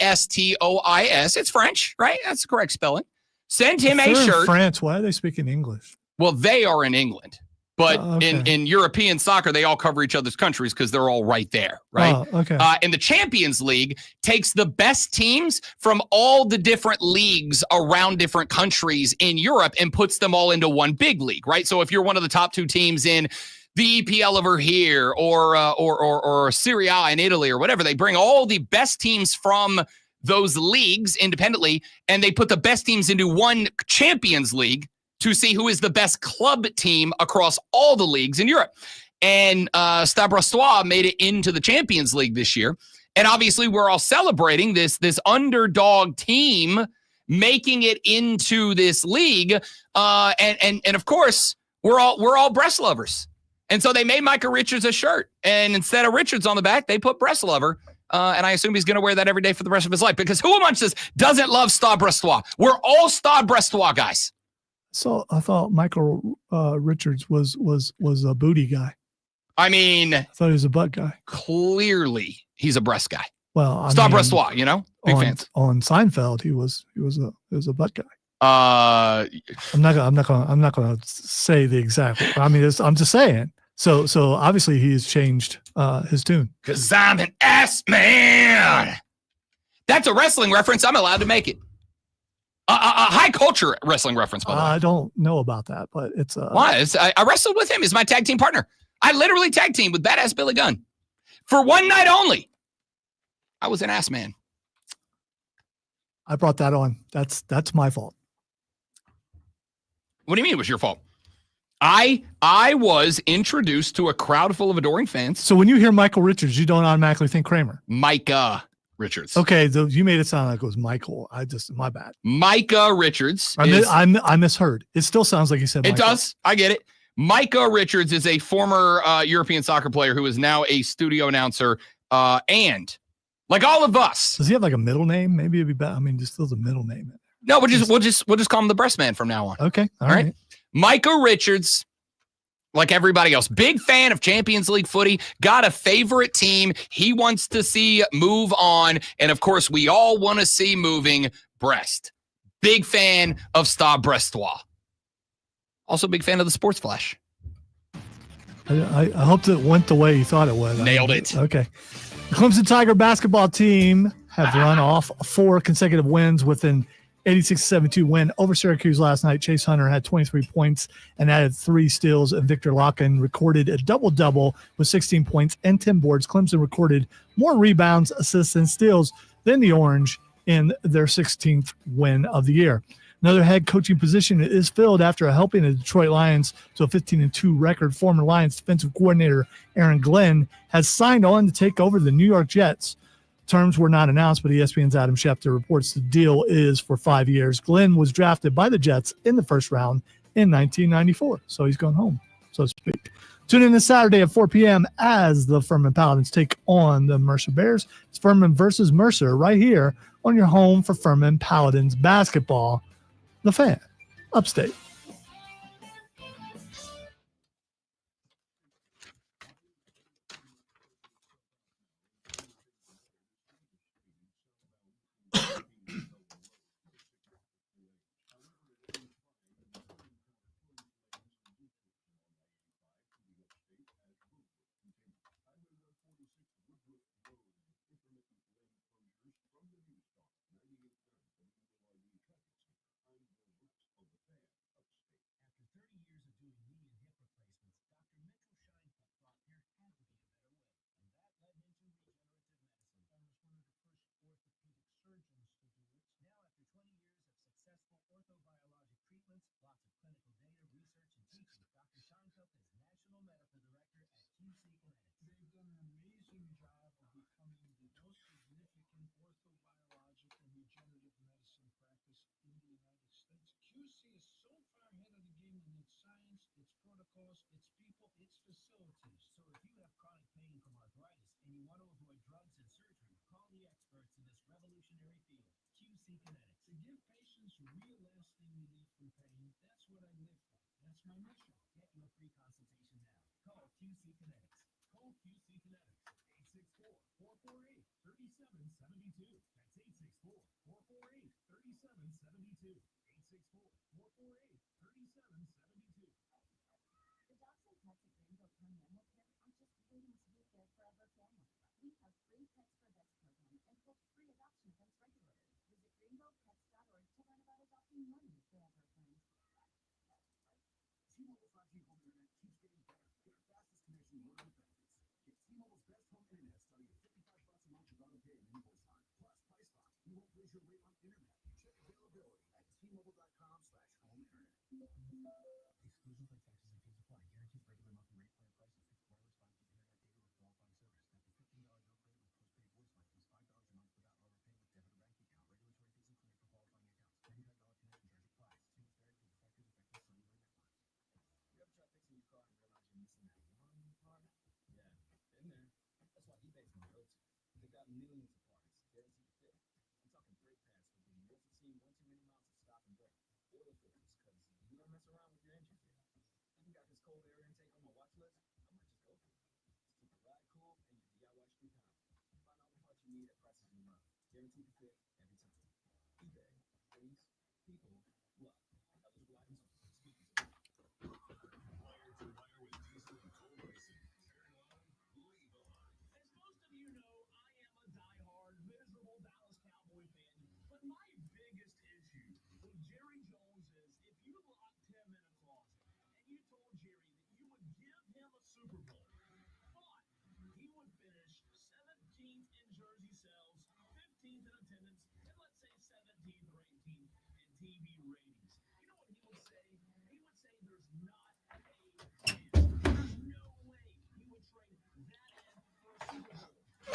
It's French, right? That's the correct spelling. Sent him a shirt. In France, why are they speaking English? Well, they are in England. But in European soccer, they all cover each other's countries because they're all right there, right? Oh, okay. And the Champions League takes the best teams from all the different leagues around different countries in Europe and puts them all into one big league, right? So if you're one of the top 2 teams in the EPL over here or Serie A in Italy or whatever, they bring all the best teams from those leagues independently, and they put the best teams into one Champions League to see who is the best club team across all the leagues in Europe. And Stade Brestois made it into the Champions League this year. And obviously we're all celebrating this underdog team making it into this league. And of course, we're all breast lovers. And so they made Micah Richards a shirt. And instead of Richards on the back, they put breast lover. And I assume he's going to wear that every day for the rest of his life, because who amongst us doesn't love Stade Brestois? We're all Stade Brestois guys. So I thought Michael Richards was a booty guy. I mean, I thought he was a butt guy. Clearly, he's a breast guy. Well, Stade Brestois, you know, big fans. On Seinfeld, he was a butt guy. I'm not gonna say the exact. I mean, I'm just saying. So obviously he's changed his tune. Cause I'm an ass man. That's a wrestling reference. I'm allowed to make it. A high culture wrestling reference, by the way. I don't know about that, but it's why? I wrestled with him. He's my tag team partner. I literally tag team with Badass Billy Gunn for one night only. I was an ass man. I brought that on. That's my fault. What do you mean it was your fault? I was introduced to a crowd full of adoring fans. So when you hear Michael Richards, you don't automatically think Kramer. Micah Richards. Okay, you made it sound like it was Michael. My bad. Micah Richards. I misheard. It still sounds like he said Michael. It does. I get it. Micah Richards is a former European soccer player who is now a studio announcer. And like all of us. Does he have like a middle name? Maybe it'd be better. I mean, just still the middle name. No, we'll just call him the breast man from now on. Okay. All right. Micah Richards like everybody else. Big fan of Champions League footy. Got a favorite team he wants to see move on. And, of course, we all want to see moving Brest. Big fan of Stade Brestois. Also big fan of the Sports Flash. I hope it went the way you thought it would. Nailed it. Okay. The Clemson Tiger basketball team have run off 4 consecutive wins with an 86-72 win over Syracuse last night. Chase Hunter had 23 points and added 3 steals, and Victor Locken recorded a double-double with 16 points and 10 boards. Clemson recorded more rebounds, assists, and steals than the Orange in their 16th win of the year. Another head coaching position is filled after helping the Detroit Lions to a 15-2 record. Former Lions defensive coordinator Aaron Glenn has signed on to take over the New York Jets. Terms were not announced, but ESPN's Adam Schefter reports the deal is for 5 years. Glenn was drafted by the Jets in the first round in 1994, so he's going home, so to speak. Tune in this Saturday at 4 p.m. as the Furman Paladins take on the Mercer Bears. It's Furman versus Mercer right here on your home for Furman Paladins basketball. The Fan, Upstate.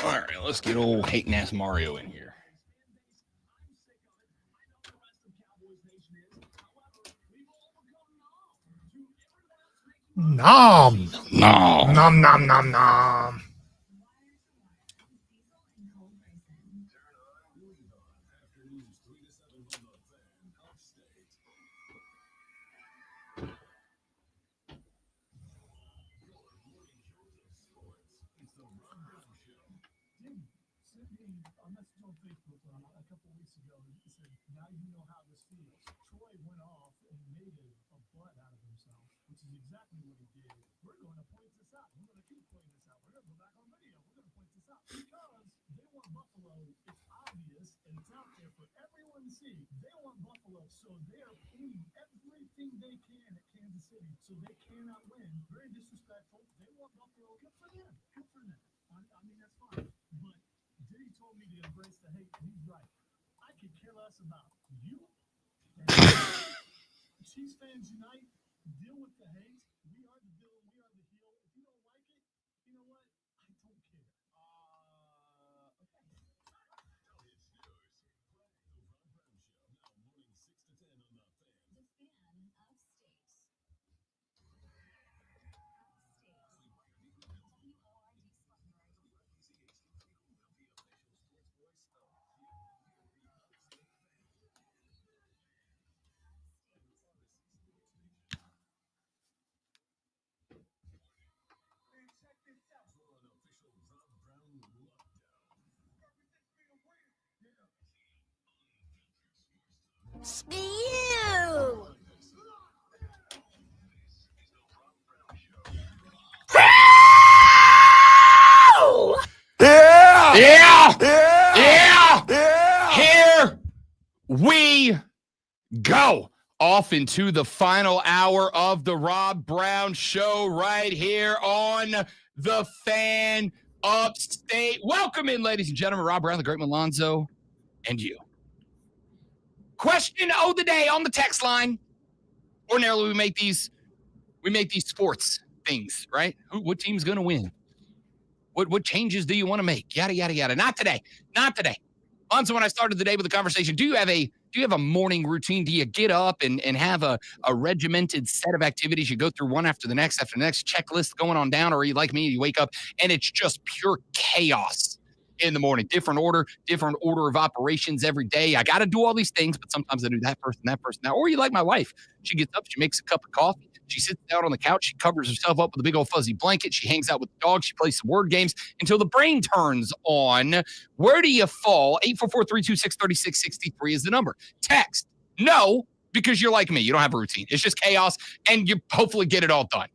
All right, let's get old hating ass Mario in here. Nom. Nom. Nom, nom, nom, nom. a message on Facebook a couple of weeks ago that said, now you know how this feels. Troy went off and made a butt out of himself, which is exactly what he did. We're going to point this out. We're going to keep pointing this out. We're going to go back on video. We're going to point this out because they want Buffalo. It's obvious and it's out there for everyone to see. They want Buffalo, so they are putting everything they can at Kansas City, so they cannot win. Very disrespectful. They want Buffalo. Good for them. Good for them. I mean, that's fine. But Diddy told me to embrace the hate, and he's right. I could care less about you. Chiefs fans unite. Deal with the hate. We are the villain. We are the heel. If you don't like it, you know what? I don't care. Spew! Yeah! Yeah! Yeah! Yeah! Here we go. Off into the final hour of the Rob Brown Show right here on the Fan Upstate. Welcome in, ladies and gentlemen. Rob Brown, the great Malonzo, and you. Question of the day on the text line. Ordinarily, we make these sports things, right? What team's going to win? What changes do you want to make? Yada, yada, yada. Not today. Not today. Lonzo, when I started the day with a conversation, do you have a morning routine? Do you get up and have a regimented set of activities you go through one after the next checklist going on down? Or are you like me, you wake up and it's just pure chaos in the morning? Different order of operations every day. I got to do all these things, but sometimes I do that person. Or you like my wife. She gets up, she makes a cup of coffee. She sits down on the couch. She covers herself up with a big old fuzzy blanket. She hangs out with the dog. She plays some word games until the brain turns on. Where do you fall? 844-326-3663 is the number. Text no, because you're like me. You don't have a routine. It's just chaos, and you hopefully get it all done.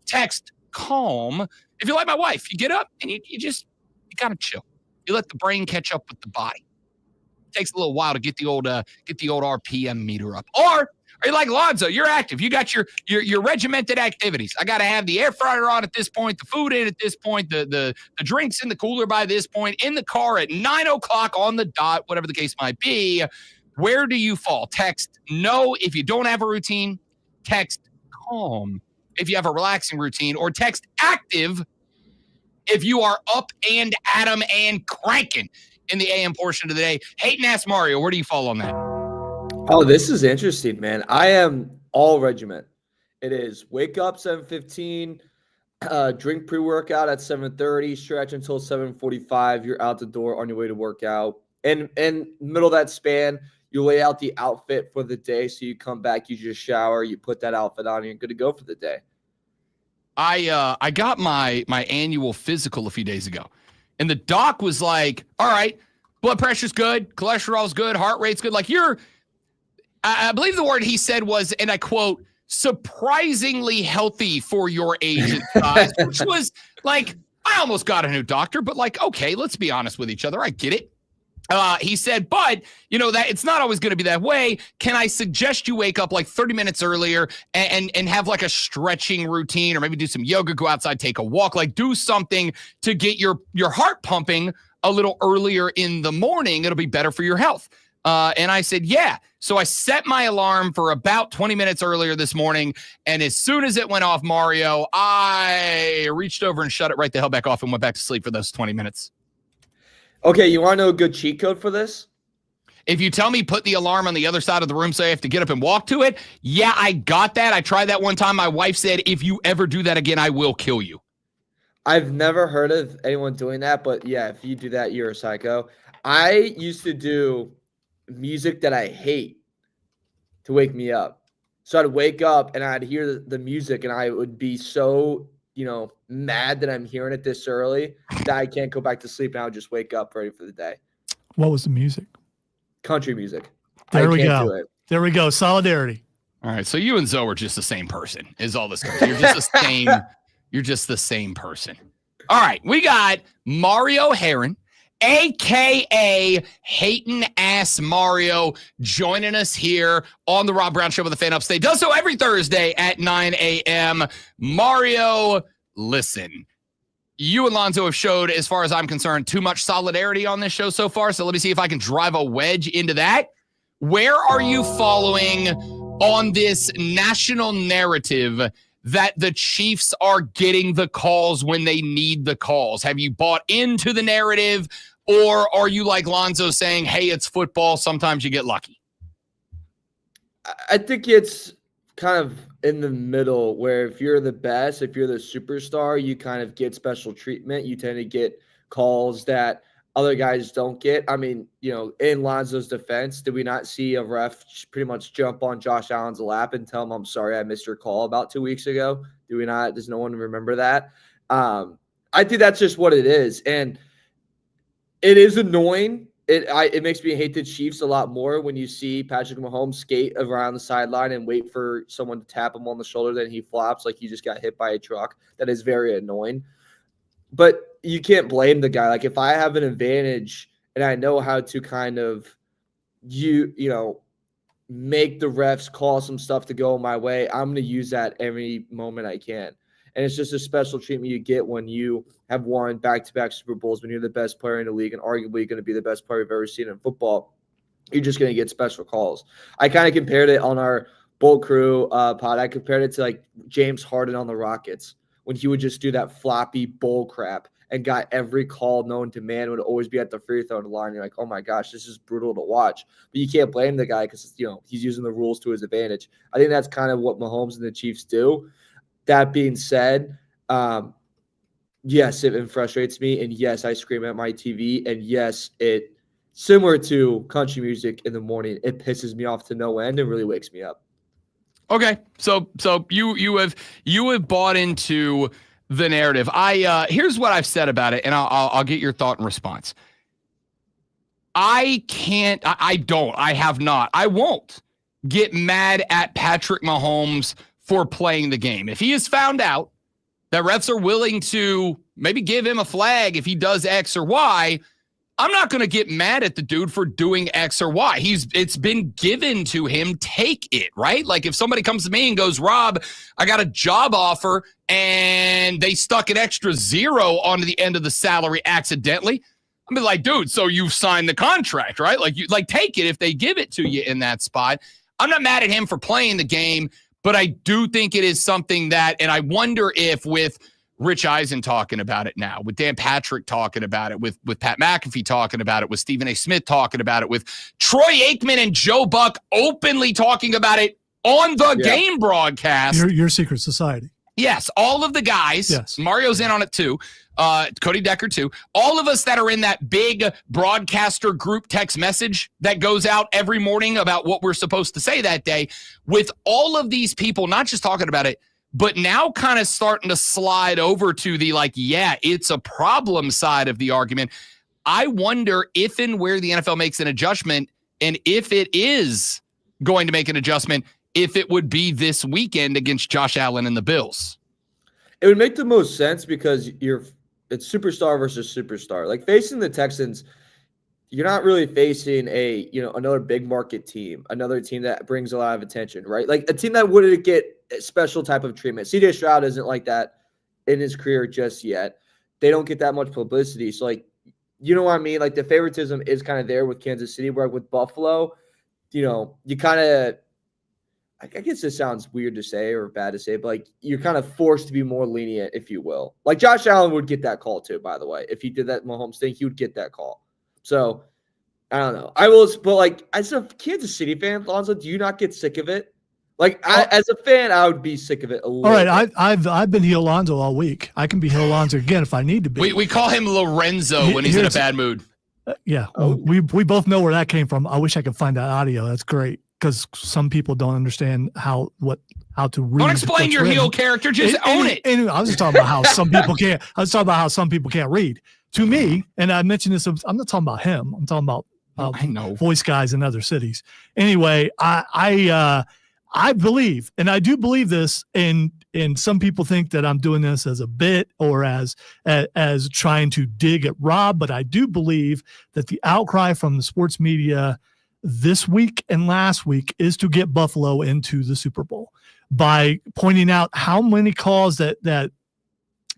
Text calm. If you're like my wife, you get up and you kind of chill. You let the brain catch up with the body. It takes a little while to get the old RPM meter up. Or are you like Lonzo? You're active. You got your regimented activities. I got to have the air fryer on at this point, the food in at this point, the drinks in the cooler by this point, in the car at 9 o'clock on the dot, whatever the case might be. Where do you fall? Text no if you don't have a routine. Text calm if you have a relaxing routine. Or text active if you are up and at 'em and cranking in the AM portion of the day. Hayden asked Mario, where do you fall on that? Oh, this is interesting, man. I am all regiment. It is wake up 7:15, drink pre-workout at 7:30, stretch until 7:45. You're out the door on your way to work out. And middle of that span, you lay out the outfit for the day. So you come back, you just shower, you put that outfit on, and you're good to go for the day. I got my annual physical a few days ago, and the doc was like, all right, blood pressure's good, cholesterol's good, heart rate's good. Like I believe the word he said was, and I quote, surprisingly healthy for your age and size, which was like, I almost got a new doctor, but like, okay, let's be honest with each other. I get it. He said, but that it's not always going to be that way. Can I suggest you wake up like 30 minutes earlier and have like a stretching routine, or maybe do some yoga, go outside, take a walk, like do something to get your heart pumping a little earlier in the morning. It'll be better for your health. And I said, yeah. So I set my alarm for about 20 minutes earlier this morning. And as soon as it went off, Mario, I reached over and shut it right the hell back off and went back to sleep for those 20 minutes. Okay, you want to know a good cheat code for this? If you tell me put the alarm on the other side of the room so I have to get up and walk to it, yeah, I got that. I tried that one time. My wife said, if you ever do that again, I will kill you. I've never heard of anyone doing that, but yeah, if you do that, you're a psycho. I used to do music that I hate to wake me up. So I'd wake up and I'd hear the music and I would be so, mad that I'm hearing it this early. that I can't go back to sleep and I'll just wake up ready for the day. What was the music? Country music. There I we can't go. do it. There we go. Solidarity. All right, so you and Zoe are just the same person. Is all this comes. You're just the same. You're just the same person. All right, we got Mario Heron, a.k.a. Hating Ass Mario, joining us here on the Rob Brown Show with the Fan Upstate. Does so every Thursday at 9 a.m. Mario, listen, you and Lonzo have showed, as far as I'm concerned, too much solidarity on this show so far, so let me see if I can drive a wedge into that. Where are you following on this national narrative that the Chiefs are getting the calls when they need the calls? Have you bought into the narrative, or are you like Lonzo saying, hey, it's football, sometimes you get lucky? I think it's kind of in the middle, where if you're the best, if you're the superstar, you kind of get special treatment. You tend to get calls that other guys don't get. I mean, in Lonzo's defense, did we not see a ref pretty much jump on Josh Allen's lap and tell him, I'm sorry, I missed your call about 2 weeks ago? Do we not? Does no one remember that? I think that's just what it is. And it is annoying. It makes me hate the Chiefs a lot more when you see Patrick Mahomes skate around the sideline and wait for someone to tap him on the shoulder, then he flops like he just got hit by a truck. That is very annoying. But you can't blame the guy. Like, if I have an advantage and I know how to kind of, make the refs call some stuff to go my way, I'm going to use that every moment I can. And it's just a special treatment you get when you have won back-to-back Super Bowls, when you're the best player in the league and arguably going to be the best player you've ever seen in football. You're just going to get special calls. I kind of compared it on our Bolt Crew pod. I compared it to like James Harden on the Rockets, when he would just do that floppy bull crap and got every call known to man, would always be at the free throw line. You're like, oh my gosh, this is brutal to watch. But you can't blame the guy because, he's using the rules to his advantage. I think that's kind of what Mahomes and the Chiefs do. That being said, yes, it frustrates me. And yes, I scream at my TV. And yes, it, similar to country music in the morning, it pisses me off to no end and really wakes me up. Okay, so you have bought into the narrative. Here's what I've said about it, and I'll get your thought and response. I won't get mad at Patrick Mahomes for playing the game. If he has found out that refs are willing to maybe give him a flag if he does X or Y, I'm not going to get mad at the dude for doing X or Y. It's been given to him. Take it, right? Like if somebody comes to me and goes, Rob, I got a job offer and they stuck an extra 0 onto the end of the salary accidentally, I'm like, dude, so you've signed the contract, right? Like take it if they give it to you in that spot. I'm not mad at him for playing the game, but I do think it is something that, and I wonder if with Rich Eisen talking about it now, with Dan Patrick talking about it, with Pat McAfee talking about it, with Stephen A. Smith talking about it, with Troy Aikman and Joe Buck openly talking about it on the game broadcast. Your secret society. Yes, all of the guys. Yes. Mario's in on it too. Cody Decker too. All of us that are in that big broadcaster group text message that goes out every morning about what we're supposed to say that day, with all of these people not just talking about it, but now kind of starting to slide over to the it's a problem side of the argument. I wonder if and where the NFL makes an adjustment, and if it is going to make an adjustment, if it would be this weekend against Josh Allen and the Bills. It would make the most sense because it's superstar versus superstar. Like facing the Texans, you're not really facing another big market team, another team that brings a lot of attention, right? Like a team that wouldn't get a special type of treatment. CJ Stroud isn't like that in his career just yet. They don't get that much publicity. So you know what I mean? Like the favoritism is kind of there with Kansas City, where with Buffalo, you kind of, I guess this sounds weird to say or bad to say, but you're kind of forced to be more lenient, if you will. Like Josh Allen would get that call too, by the way. If he did that Mahomes thing, he would get that call. So I don't know. But as a Kansas City fan, Lonzo, do you not get sick of it? As a fan, I would be sick of it a little. All right, I've been heel Lonzo all week. I can be heel Lonzo again if I need to be. We call him Lorenzo when he's in a bad mood. We both know where that came from. I wish I could find that audio. That's great. because some people don't understand how to read. Don't explain your heel character. Just own it. And I was just talking about how some people can't. I was talking about how some people can't read. To me, and I mentioned this. I'm not talking about him. I'm talking about I know voice guys in other cities. Anyway, I believe, and I do believe this, and some people think that I'm doing this as a bit or as trying to dig at Rob, but I do believe that the outcry from the sports media this week and last week is to get Buffalo into the Super Bowl by pointing out how many calls that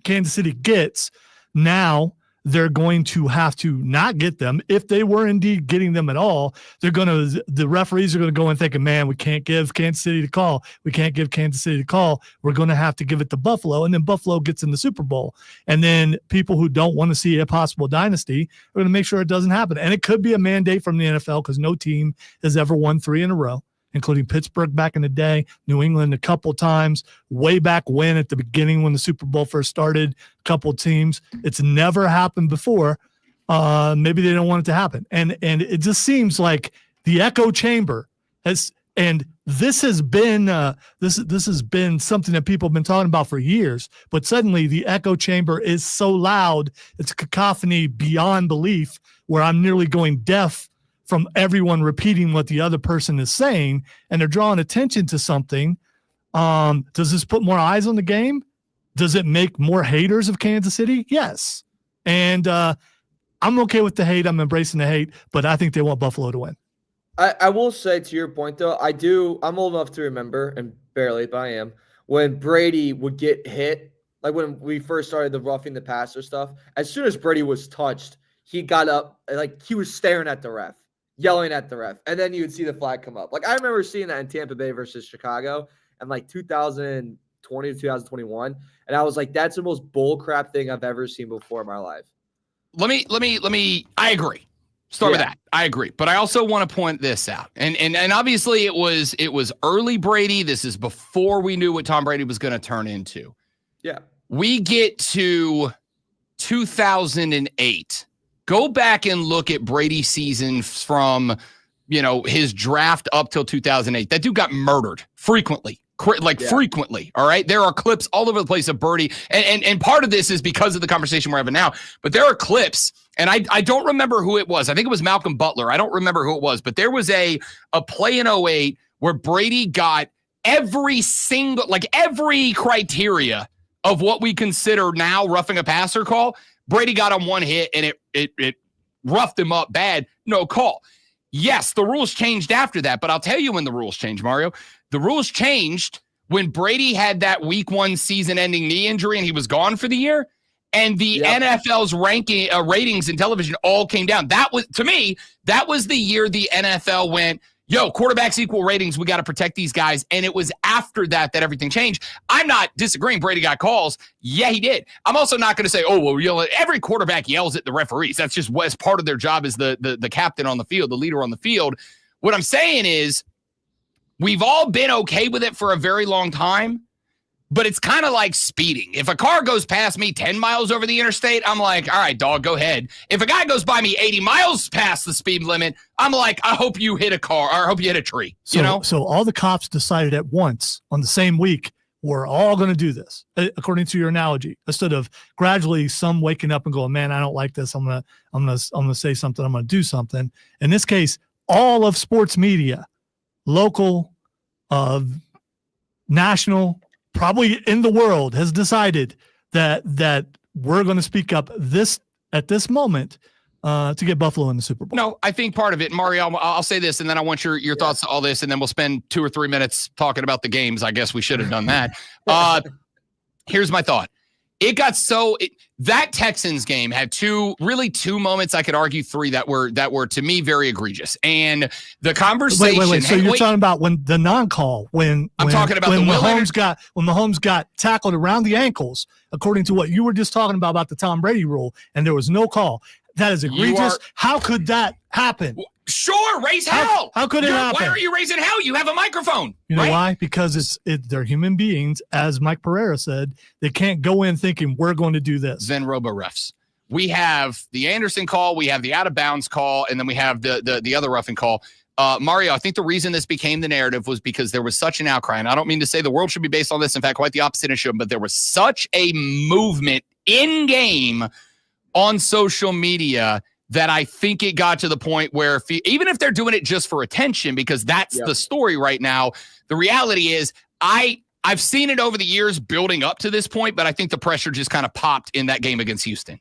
Kansas City gets. Now they're going to have to not get them. If they were indeed getting them at all, the referees are going to go and thinking, man, we can't give Kansas City the call. We can't give Kansas City the call. We're going to have to give it to Buffalo. And then Buffalo gets in the Super Bowl. And then people who don't want to see a possible dynasty are going to make sure it doesn't happen. And it could be a mandate from the NFL because no team has ever won 3 in a row, including Pittsburgh back in the day, New England a couple times, way back when at the beginning when the Super Bowl first started, a couple teams. It's never happened before. Maybe they don't want it to happen. And it just seems like the echo chamber has, and this has been this has been something that people have been talking about for years, but suddenly the echo chamber is so loud, it's a cacophony beyond belief where I'm nearly going deaf from everyone repeating what the other person is saying, and they're drawing attention to something. Does this put more eyes on the game? Does it make more haters of Kansas City? Yes. And I'm okay with the hate. I'm embracing the hate, but I think they want Buffalo to win. I will say, to your point, though, I'm old enough to remember, and barely, but I am, when Brady would get hit, like when we first started the roughing the passer stuff, as soon as Brady was touched, he got up, like he was staring at the ref, yelling at the ref, and then you would see the flag come up. Like I remember seeing that in Tampa Bay versus Chicago in like 2020 to 2021, and I was like, that's the most bullcrap thing I've ever seen before in my life. Let me. I agree. Start with that. I agree, but I also want to point this out, and obviously it was early Brady. This is before we knew what Tom Brady was going to turn into. Yeah, we get to 2008. Go back and look at Brady's season from, his draft up till 2008. That dude got murdered frequently. Frequently, all right? There are clips all over the place of Birdie, and part of this is because of the conversation we're having now, but there are clips, and I don't remember who it was. I think it was Malcolm Butler. I don't remember who it was, but there was a play in 2008 where Brady got every criteria of what we consider now roughing a passer call. Brady got on one hit, and it roughed him up bad, no call. Yes, the rules changed after that, but I'll tell you when the rules changed, Mario. The rules changed when Brady had that week 1 season-ending knee injury and he was gone for the year, and the NFL's ratings and television all came down. That was, to me, that was the year the NFL went, yo, quarterbacks equal ratings. We got to protect these guys. And it was after that everything changed. I'm not disagreeing Brady got calls. Yeah, he did. I'm also not going to say, oh, well, every quarterback yells at the referees. That's just as part of their job as the captain on the field, the leader on the field. What I'm saying is we've all been okay with it for a very long time, but it's kind of like speeding. If a car goes past me 10 miles over the interstate, I'm like, all right, dog, go ahead. If a guy goes by me 80 miles past the speed limit, I'm like, I hope you hit a car, or I hope you hit a tree. So all the cops decided at once on the same week, we're all going to do this, according to your analogy, instead of gradually some waking up and going, man, I don't like this. I'm gonna say something. I'm gonna do something. In this case, all of sports media, local, national, probably in the world, has decided that we're going to speak up at this moment to get Buffalo in the Super Bowl. No, I think part of it, Mario, I'll say this, and then I want your thoughts on all this, and then we'll spend 2 or 3 minutes talking about the games. I guess we should have done that. Here's my thought. That Texans game had two moments, I could argue 3 that were to me very egregious. And the conversation. Wait. So you're talking about when the non-call, when Mahomes got tackled around the ankles, according to what you were just talking about the Tom Brady rule, and there was no call. That is egregious. How could that happen? Sure, raise hell. How could it happen? Why are you raising hell? You have a microphone. You know why? Because they're human beings, as Mike Pereira said. They can't go in thinking we're going to do this. Then robo-refs. We have the Anderson call, we have the out-of-bounds call, and then we have the other roughing call. Mario, I think the reason this became the narrative was because there was such an outcry, and I don't mean to say the world should be based on this. In fact, quite the opposite it should, but there was such a movement in-game on social media that I think it got to the point where even if they're doing it just for attention, because that's the story right now, the reality is I've seen it over the years building up to this point, but I think the pressure just kind of popped in that game against Houston.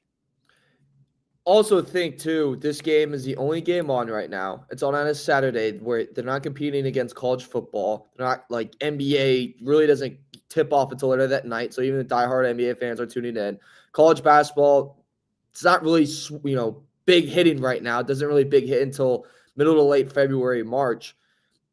Also think, too, this game is the only game on right now. It's on a Saturday where they're not competing against college football. They're not like NBA really doesn't tip off until later that night. So even the diehard NBA fans are tuning in. College basketball, it's not really, big hitting right now. It doesn't really big hit until middle to late February, March.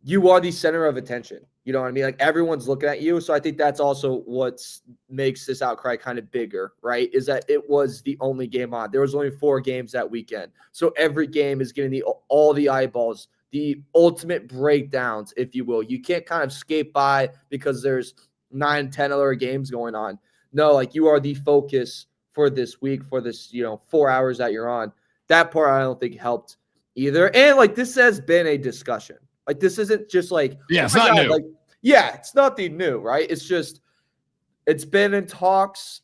You are the center of attention. You know what I mean? Like everyone's looking at you. So I think that's also what makes this outcry kind of bigger, right? Is that it was the only game on. There was only 4 games that weekend. So every game is getting all the eyeballs, the ultimate breakdowns, if you will. You can't kind of skate by because there's 9, 10 other games going on. No, like you are the focus for this week, for this, 4 hours that you're on. That part I don't think helped either. And like this has been a discussion. Like this isn't just like it's not new. Like it's nothing new, right? It's just it's been in talks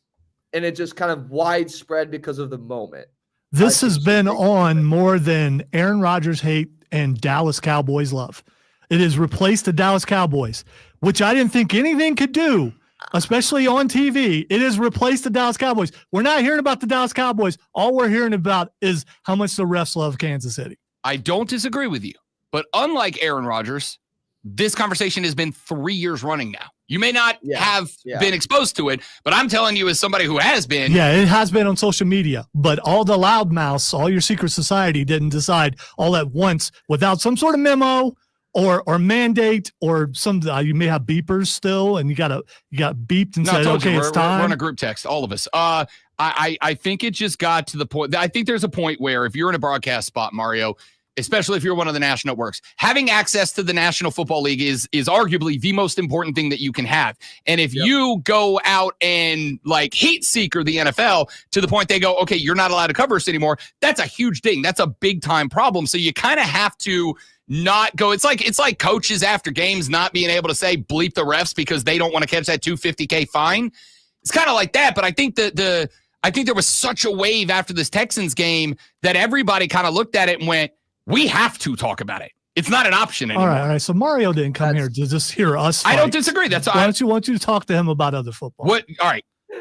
and it just kind of widespread because of the moment. This has been on more than Aaron Rodgers hate and Dallas Cowboys love. It has replaced the Dallas Cowboys, which I didn't think anything could do, especially on TV. It has replaced the Dallas Cowboys. We're not hearing about the Dallas Cowboys. All we're hearing about is how much the refs love Kansas City. I don't disagree with you. But unlike Aaron Rodgers, this conversation has been 3 years running now. You may not have been exposed to it, but I'm telling you as somebody who has been. Yeah, it has been on social media. But all the loudmouths, all your secret society didn't decide all at once without some sort of memo or mandate or some. You may have beepers still, and you got beeped and said, okay, it's time. We're on a group text, all of us. I think it just got to the point. I think there's a point where if you're in a broadcast spot, Mario, especially if you're one of the national networks, having access to the National Football League is arguably the most important thing that you can have. And if you go out and like heat seeker the NFL to the point they go, okay, you're not allowed to cover us anymore, that's a huge thing. That's a big time problem. So you kind of have to not go. It's like coaches after games not being able to say bleep the refs because they don't want to catch that $250K fine. It's kind of like that. But I think I think there was such a wave after this Texans game that everybody kind of looked at it and went, we have to talk about it. It's not an option anymore. All right. So Mario didn't come here to just hear us fight. I don't disagree. That's why don't you want you to talk to him about other football? All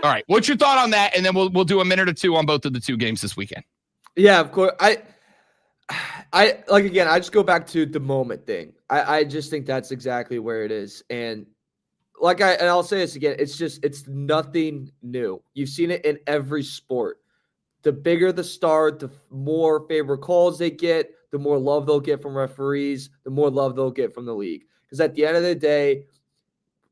right. What's your thought on that? And then we'll do a minute or two on both of the 2 games this weekend. Yeah, of course. I like again. I just go back to the moment thing. I just think that's exactly where it is. And I'll say this again. It's nothing new. You've seen it in every sport. The bigger the star, the more favorite calls they get, the more love they'll get from referees, the more love they'll get from the league. Because at the end of the day,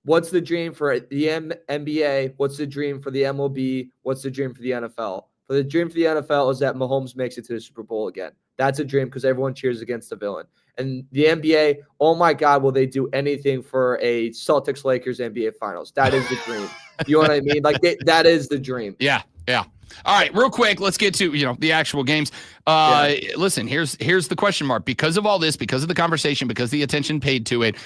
what's the dream for the NBA? What's the dream for the MLB? What's the dream for the NFL? For the dream for the NFL is that Mahomes makes it to the Super Bowl again. That's a dream because everyone cheers against the villain. And the NBA, oh my God, will they do anything for a Celtics-Lakers NBA Finals? That is the dream. You know what I mean? Like that is the dream. Yeah. All right, real quick, let's get to the actual games. Listen, here's the question mark. Because of all this, because of the conversation, because the attention paid to it,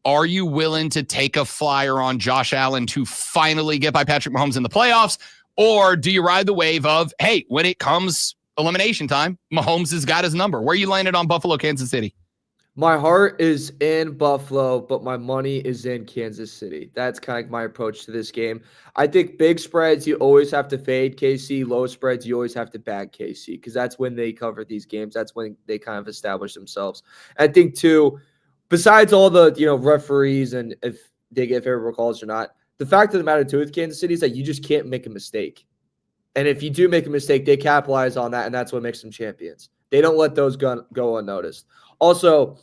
are you willing to take a flyer on Josh Allen to finally get by Patrick Mahomes in the playoffs? Or do you ride the wave of, hey, when it comes elimination time, Mahomes has got his number? Where are you landed on Buffalo, Kansas City? My heart is in Buffalo, but my money is in Kansas City. That's kind of like my approach to this game. I think big spreads, you always have to fade KC. Low spreads, you always have to back KC because that's when they cover these games. That's when they kind of establish themselves. I think, too, besides all the referees and if they get favorable calls or not, the fact of the matter, too, with Kansas City is that you just can't make a mistake. And if you do make a mistake, they capitalize on that, and that's what makes them champions. They don't let those go unnoticed. Also,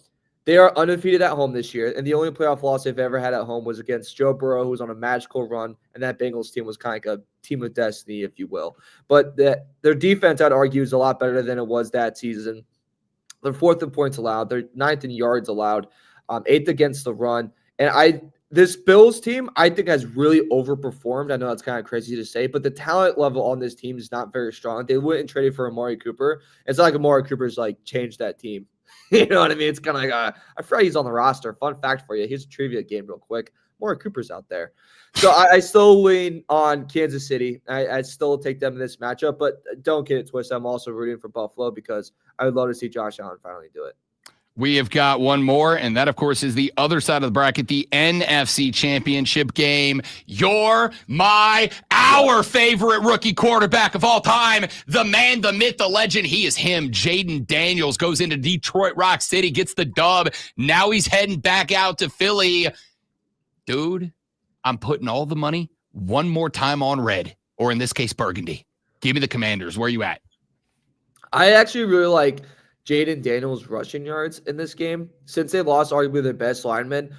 they are undefeated at home this year, and the only playoff loss they've ever had at home was against Joe Burrow, who was on a magical run, and that Bengals team was kind of like a team of destiny, if you will. But their defense, I'd argue, is a lot better than it was that season. They're 4th in points allowed. They're 9th in yards allowed, 8th against the run. And this Bills team, I think, has really overperformed. I know that's kind of crazy to say, but the talent level on this team is not very strong. They went and traded for Amari Cooper. It's not like Amari Cooper's changed that team. You know what I mean? It's kind of like, I forgot he's on the roster. Fun fact for you. Here's a trivia game real quick. Maury Cooper's out there. So I still lean on Kansas City. I still take them in this matchup, but don't get it twisted. I'm also rooting for Buffalo because I would love to see Josh Allen finally do it. We have got one more, and that, of course, is the other side of the bracket, the NFC Championship game. Our favorite rookie quarterback of all time, the man, the myth, the legend. He is him. Jaden Daniels goes into Detroit Rock City, gets the dub. Now he's heading back out to Philly. Dude, I'm putting all the money one more time on red, or in this case, burgundy. Give me the Commanders. Where are you at? I actually really like Jaden Daniels' rushing yards in this game, since they lost arguably their best lineman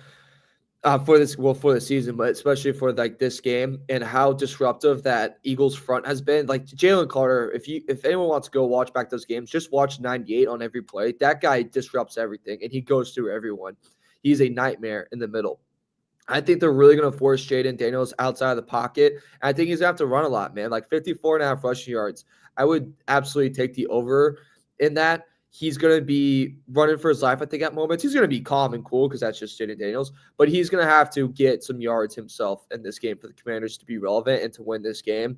for the season, but especially for like this game and how disruptive that Eagles front has been. Like Jalen Carter, if anyone wants to go watch back those games, just watch 98 on every play. That guy disrupts everything and he goes through everyone. He's a nightmare in the middle. I think they're really going to force Jaden Daniels outside of the pocket. And I think he's going to have to run a lot, man. Like 54.5 rushing yards. I would absolutely take the over in that. He's going to be running for his life, I think, at moments. He's going to be calm and cool because that's just Jaden Daniels. But he's going to have to get some yards himself in this game for the Commanders to be relevant and to win this game.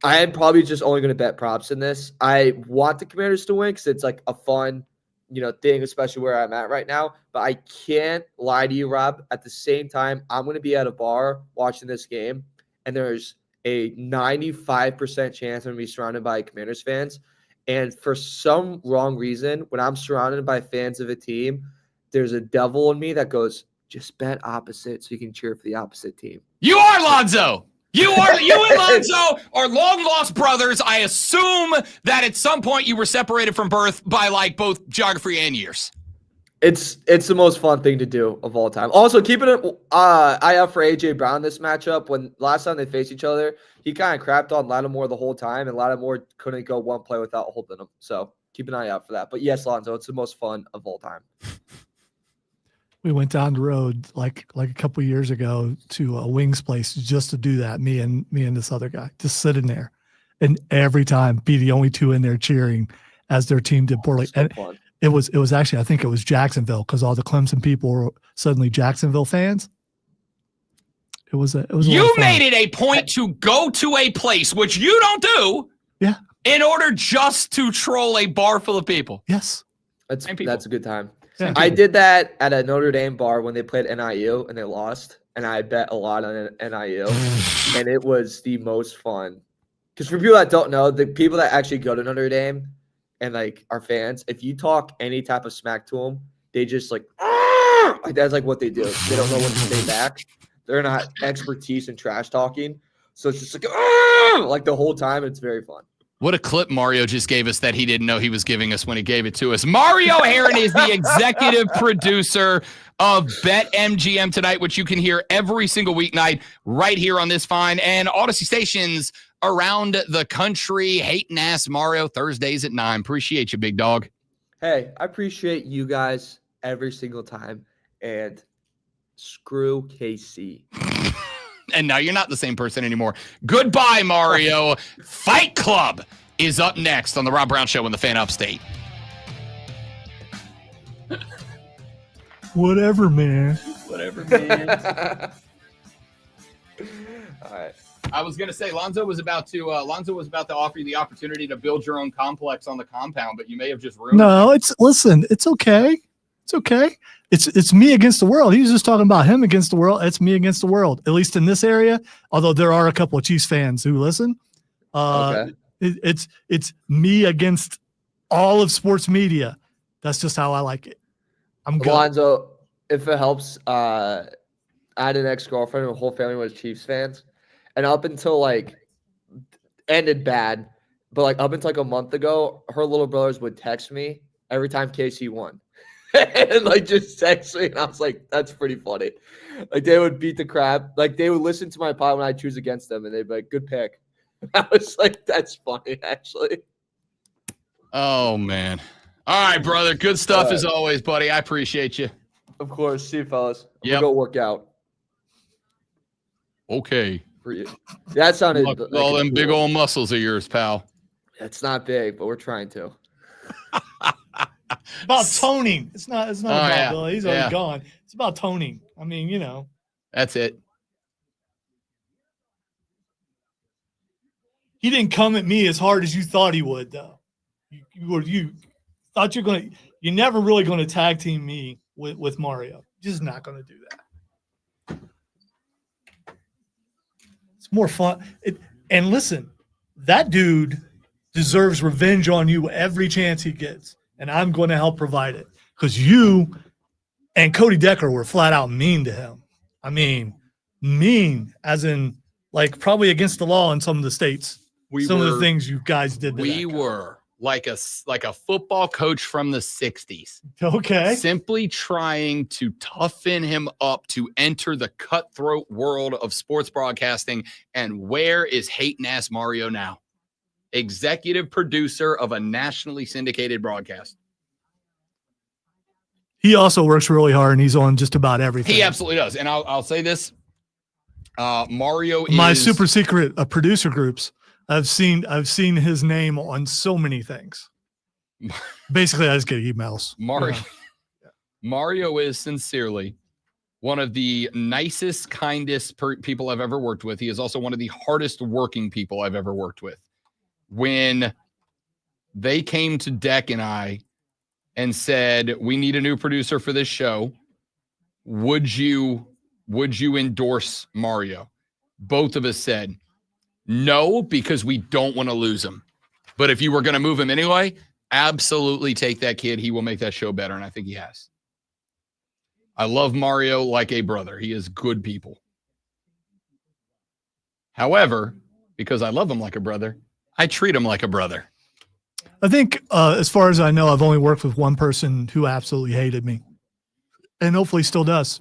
I am probably just only going to bet props in this. I want the Commanders to win because it's like a fun, thing, especially where I'm at right now. But I can't lie to you, Rob. At the same time, I'm going to be at a bar watching this game, and there's a 95% chance I'm going to be surrounded by Commanders fans. And for some wrong reason, when I'm surrounded by fans of a team, there's a devil in me that goes, just bet opposite so you can cheer for the opposite team. You are Lonzo. You and Lonzo are long-lost brothers. I assume that at some point you were separated from birth by like both geography and years. It's the most fun thing to do of all time. Also, keeping an eye out for A.J. Brown this matchup. When last time they faced each other, he kind of crapped on Lattimore the whole time, and Lattimore couldn't go one play without holding him. So keep an eye out for that. But yes, Lonzo, it's the most fun of all time. We went down the road like a couple of years ago to a wings place just to do that. Me and this other guy just sitting there, and every time be the only two in there cheering as their team did poorly. So and fun. It was actually, I think it was Jacksonville, because all the Clemson people were suddenly Jacksonville fans. It was You made it a point to go to a place which you don't do. Yeah. In order just to troll a bar full of people. Yes. That's a good time. Yeah. I did that at a Notre Dame bar when they played NIU and they lost, and I bet a lot on NIU, and it was the most fun. Because for people that don't know, the people that actually go to Notre Dame and like are fans, if you talk any type of smack to them, they just like that's like what they do. They don't know when to stay back. They're not expertise in trash talking, so it's just like the whole time. It's very fun. What a clip Mario just gave us that he didn't know he was giving us when he gave it to us. Mario Heron is the executive producer of BetMGM tonight, which you can hear every single weeknight right here on this fine and Odyssey stations around the country. Hating ass Mario Thursdays at 9. Appreciate you, big dog. Hey, I appreciate you guys every single time, and screw KC. And now you're not the same person anymore. Goodbye, Mario. Fight Club is up next on the Rob Brown Show in the Fan Upstate. Whatever, man. Whatever, man. All right. I was gonna say Lonzo was about to offer you the opportunity to build your own complex on the compound, but you may have just ruined No, it's okay. It's okay. It's me against the world. He was just talking about him against the world. It's me against the world, at least in this area. Although there are a couple of Chiefs fans who listen. Okay. It's me against all of sports media. That's just how I like it. I'm good. Alonzo, if it helps, I had an ex-girlfriend and the whole family was Chiefs fans. And up until ended bad, but up until a month ago, her little brothers would text me every time KC won. And just text me, and I was like, that's pretty funny. They would beat the crap. They would listen to my pod when I choose against them, and they'd be like, good pick. I was like, that's funny, actually. Oh, man. All right, brother. Good stuff as always, buddy. I appreciate you. Of course. See you, fellas. I'm Yep. gonna go work out. Okay. For you. That sounded Look, all them big old muscles of yours, pal. It's not big, but we're trying to. About toning. It's not about yeah. Billy. He's already gone. It's about toning. I mean, That's it. He didn't come at me as hard as you thought he would, though. You thought you're never really going to tag team me with Mario. You're just not going to do that. It's more fun. And listen, that dude deserves revenge on you every chance he gets, and I'm going to help provide it because you and Cody Decker were flat out mean to him. I mean, mean as in like probably against the law in some of the states. Some of the things you guys did to We were like a football coach from the 60s. Okay. Simply trying to toughen him up to enter the cutthroat world of sports broadcasting. And where is hating-ass Mario now? Executive producer of a nationally syndicated broadcast. He also works really hard, and he's on just about everything. He absolutely does. And I'll say this. Mario My is super secret producer groups. I've seen his name on so many things. Basically, I just get emails. Mario is sincerely one of the nicest, kindest people I've ever worked with. He is also one of the hardest working people I've ever worked with. When they came to Deck and I and said, we need a new producer for this show, would you endorse Mario? Both of us said, no, because we don't want to lose him. But if you were going to move him anyway, absolutely take that kid. He will make that show better, and I think he has. I love Mario like a brother. He is good people. However, because I love him like a brother, I treat him like a brother. I think, as far as I know, I've only worked with one person who absolutely hated me, and hopefully still does.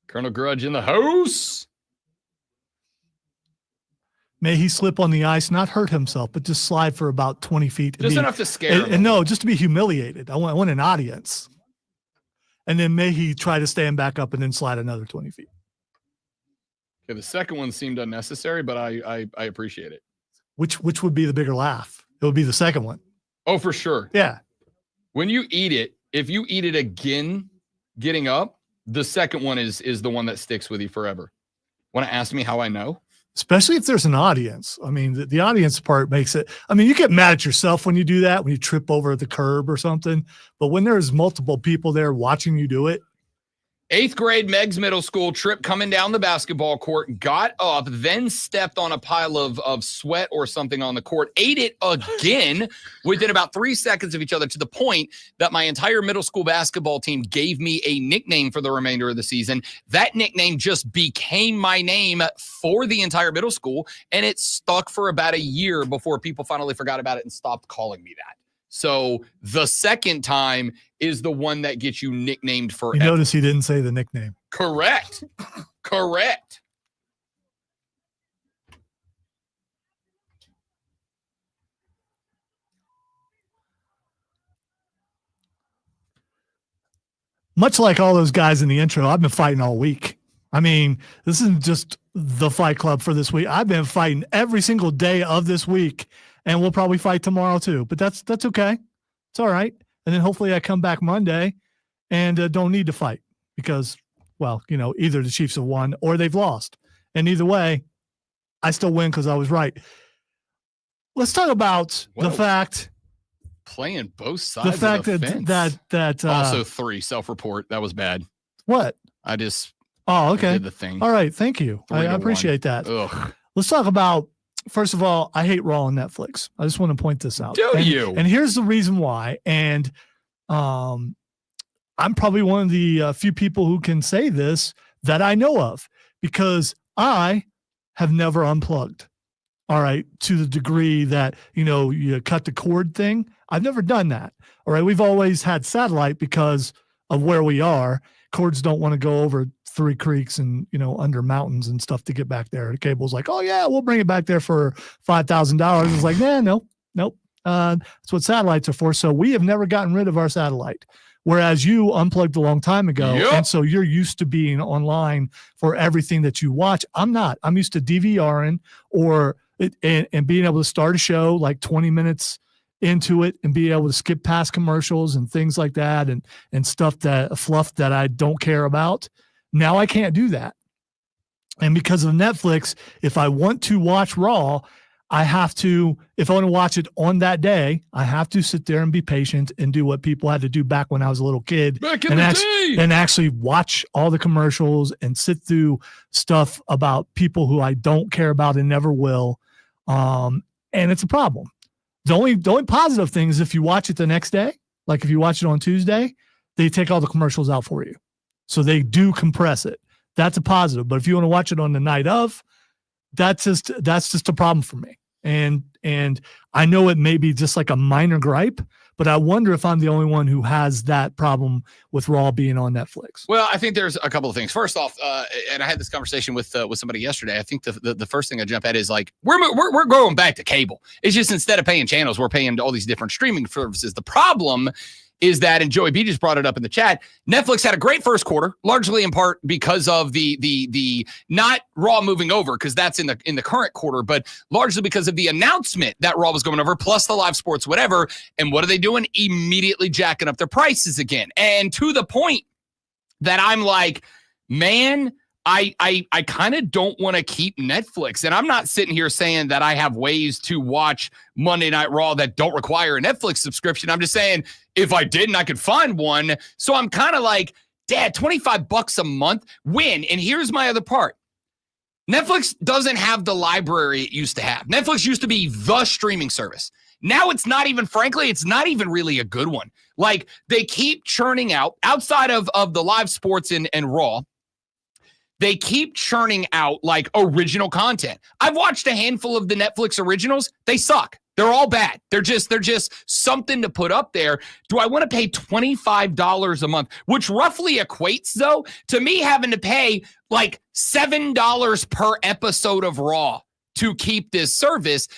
Colonel Grudge in the house. May he slip on the ice, not hurt himself, but just slide for about 20 feet. Just enough to scare him. And no, just to be humiliated. I want an audience. And then may he try to stand back up and then slide another 20 feet. Okay, the second one seemed unnecessary, but I appreciate it. Which would be the bigger laugh? It would be the second one. Oh, for sure. Yeah. When you eat it, if you eat it again, getting up, the second one is the one that sticks with you forever. Want to ask me how I know? Especially if there's an audience. I mean, the audience part makes it. I mean, you get mad at yourself when you do that, when you trip over the curb or something. But when there's multiple people there watching you do it. 8th grade Meg's middle school trip coming down the basketball court, got up, then stepped on a pile of sweat or something on the court, ate it again within about 3 seconds of each other, to the point that my entire middle school basketball team gave me a nickname for the remainder of the season. That nickname just became my name for the entire middle school, and it stuck for about a year before people finally forgot about it and stopped calling me that. So the second time is the one that gets you nicknamed forever. You notice he didn't say the nickname. Correct. Correct. Much like all those guys in the intro, I've been fighting all week. I mean, this isn't just the Fight Club for this week. I've been fighting every single day of this week, and we'll probably fight tomorrow too. But that's okay. It's all right. And then hopefully I come back Monday and don't need to fight because, well, either the Chiefs have won or they've lost. And either way, I still win because I was right. Let's talk about the fact. Playing both sides the fact of the fence. that also 3 self-report. That was bad. What? I just okay. did the thing. All right. Thank you. I appreciate that. Ugh. Let's talk about, first of all, I hate Raw on Netflix. I just want to point this out. And here's the reason why. And I'm probably one of the few people who can say this that I know of, because I have never unplugged. All right. To the degree that, you cut the cord thing. I've never done that. All right. We've always had satellite because of where we are. Cords don't want to go over 3 creeks and, under mountains and stuff to get back there. The cable's like, oh yeah, we'll bring it back there for $5,000. It's like, nope. That's what satellites are for. So we have never gotten rid of our satellite. Whereas you unplugged a long time ago. Yep. And so you're used to being online for everything that you watch. I'm not. I'm used to DVRing and being able to start a show like 20 minutes into it and be able to skip past commercials and things like that and fluff that I don't care about. Now I can't do that. And because of Netflix, if I want to watch Raw, I have to, if I want to watch it on that day, I have to sit there and be patient and do what people had to do back when I was a little kid. And actually watch all the commercials and sit through stuff about people who I don't care about and never will. And it's a problem. The only positive thing is if you watch it the next day, like if you watch it on Tuesday, they take all the commercials out for you. So they do compress it. That's a positive. But if you want to watch it on the night of, that's just a problem for me. And I know it may be just like a minor gripe, but I wonder if I'm the only one who has that problem with Raw being on Netflix. Well, I think there's a couple of things. First off, and I had this conversation with somebody yesterday. I think the first thing I jump at is like we're going back to cable. It's just instead of paying channels, we're paying all these different streaming services. The problem is that, and Joey B just brought it up in the chat, Netflix had a great first quarter, largely in part because of the not Raw moving over, because that's in the current quarter, but largely because of the announcement that Raw was going over, plus the live sports, whatever. And what are they doing? Immediately jacking up their prices again. And to the point that I'm like, man, I kind of don't want to keep Netflix. And I'm not sitting here saying that I have ways to watch Monday Night Raw that don't require a Netflix subscription. I'm just saying if I didn't, I could find one. So I'm kind of like, Dad, $25 a month, win. And here's my other part. Netflix doesn't have the library it used to have. Netflix used to be the streaming service. Now it's not even, frankly, it's not even really a good one. Like they keep churning out outside of the live sports and Raw. They keep churning out like original content. I've watched a handful of the Netflix originals. They suck. They're all bad. They're just something to put up there. Do I want to pay $25 a month, which roughly equates, though, to me having to pay like $7 per episode of Raw to keep this service?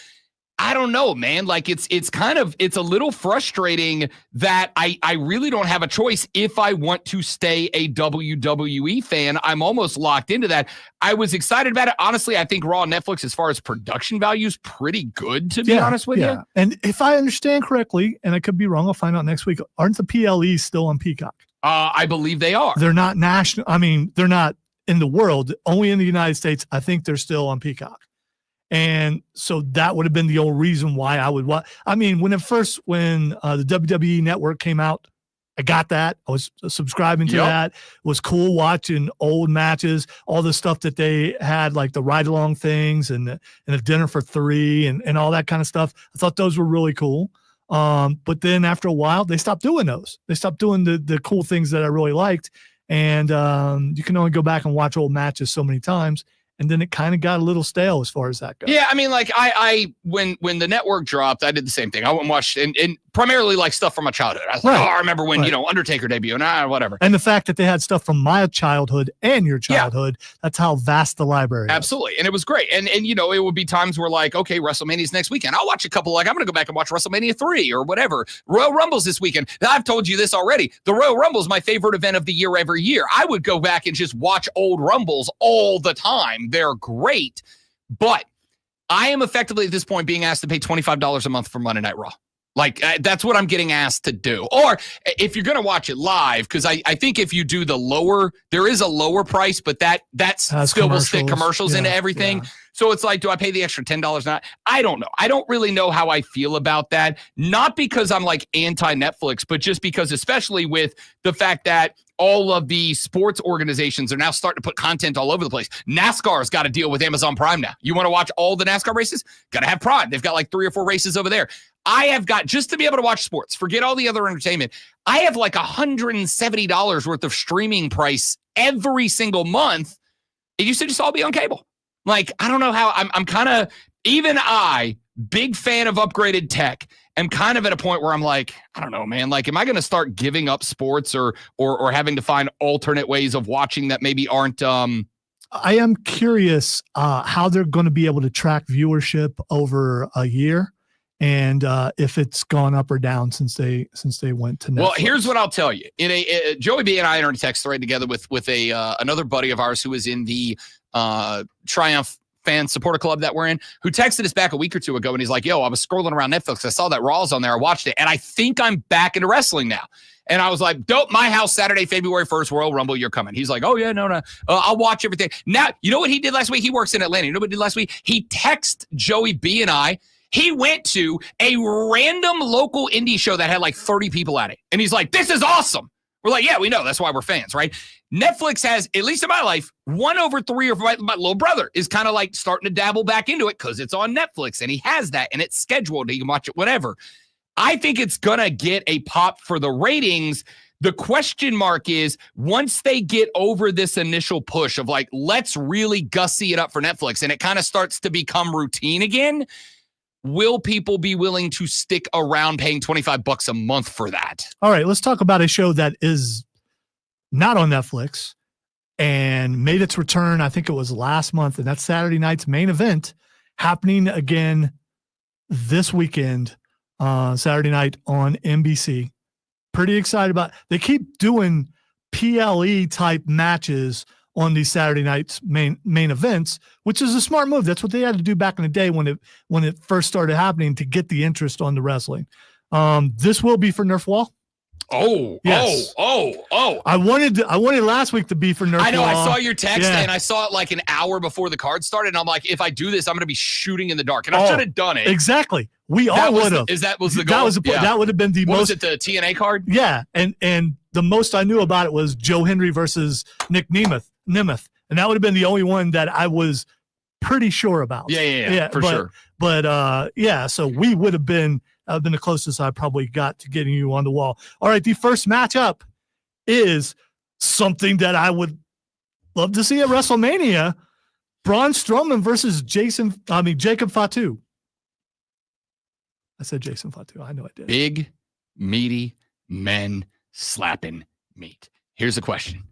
I don't know, man. Like it's a little frustrating that I really don't have a choice if I want to stay a WWE fan. I'm almost locked into that. I was excited about it. Honestly, I think Raw and Netflix, as far as production value, is pretty good, to be honest with you. And if I understand correctly, and I could be wrong, I'll find out next week, aren't the PLEs still on Peacock? I believe they are. They're not national. I mean, they're not in the world, only in the United States. I think they're still on Peacock. And so that would have been the only reason why I would watch. I mean, when the WWE Network came out, I got that. I was subscribing to that. It was cool watching old matches, all the stuff that they had, like the ride-along things and a dinner for three and all that kind of stuff. I thought those were really cool. But then after a while, they stopped doing those. They stopped doing the cool things that I really liked. And you can only go back and watch old matches so many times. And then it kind of got a little stale as far as that goes. Yeah, I mean, like I when the network dropped, I did the same thing. I went and watched and primarily like stuff from my childhood. I was like, I remember when Undertaker debuted, and whatever. And the fact that they had stuff from my childhood and your childhood, that's how vast the library is. Absolutely. And it was great. And it would be times where like, okay, WrestleMania's next weekend. I'll watch a couple, like I'm gonna go back and watch WrestleMania 3 or whatever. Royal Rumble's this weekend. I've told you this already. The Royal Rumble is my favorite event of the year every year. I would go back and just watch old Rumbles all the time. They're great. But I am effectively at this point being asked to pay $25 a month for Monday Night Raw. Like that's what I'm getting asked to do. Or if you're going to watch it live, because I think if you do the lower, there is a lower price, but that's still will stick commercials into everything. Yeah. So it's like, do I pay the extra $10 now? I don't know. I don't really know how I feel about that. Not because I'm like anti-Netflix, but just because, especially with the fact that all of the sports organizations are now starting to put content all over the place. NASCAR's got to deal with Amazon Prime now. You want to watch all the NASCAR races? Got to have Prime. They've got like 3 or 4 races over there. I have got, just to be able to watch sports, forget all the other entertainment, I have like $170 worth of streaming price every single month. It used to just all be on cable. Like, I don't know how I'm kind of, even I, big fan of upgraded tech, am kind of at a point where I'm like, I don't know, man. Like, am I going to start giving up sports or having to find alternate ways of watching that maybe aren't? I am curious how they're going to be able to track viewership over a year, and if it's gone up or down since they went to Netflix. Well, here's what I'll tell you. Joey B and I are in a text thread together with another buddy of ours who is in the Triumph fan supporter club that we're in, who texted us back a week or two ago, and he's like, yo, I was scrolling around Netflix. I saw that Raw's on there. I watched it, and I think I'm back into wrestling now. And I was like, dope, my house, Saturday, February 1st, Royal Rumble, you're coming. He's like, oh, yeah, no. I'll watch everything. Now, you know what he did last week? He works in Atlanta. You know what he did last week? He texted Joey B and I. He went to a random local indie show that had like 30 people at it. And he's like, this is awesome. We're like, yeah, we know. That's why we're fans, right? Netflix has, at least in my life, 1/3 of my little brother is kind of like starting to dabble back into it because it's on Netflix and he has that and it's scheduled. He can watch it, whatever. I think it's going to get a pop for the ratings. The question mark is, once they get over this initial push of like, let's really gussy it up for Netflix, and it kind of starts to become routine again, will people be willing to stick around paying $25 a month for that? All right, let's talk about a show that is not on Netflix and made its return, I think it was last month, and that's Saturday night's main event, happening again this weekend, Saturday night on NBC. Pretty excited about it. They keep doing PLE type matches on these Saturday nights main events, which is a smart move. That's what they had to do back in the day when it first started happening to get the interest on the wrestling. This will be for Nerf Wall. Oh, yes. Oh. I wanted last week to be for Nerf Wall. I know. I saw your text and I saw it like an hour before the card started. And I'm like, if I do this, I'm going to be shooting in the dark. And I should have done it. Exactly. We all would have. That was the goal? That would have been the most. Was it the TNA card? Yeah. And the most I knew about it was Joe Henry versus Nick Nemeth. And that would have been the only one that I was pretty sure about. Yeah, for sure. But so we would have been the closest I probably got to getting you on the wall. All right, the first matchup is something that I would love to see at WrestleMania: Braun Strowman versus Jacob Fatu. I said Jason Fatu. I know I did. Big, meaty men slapping meat. Here's the question.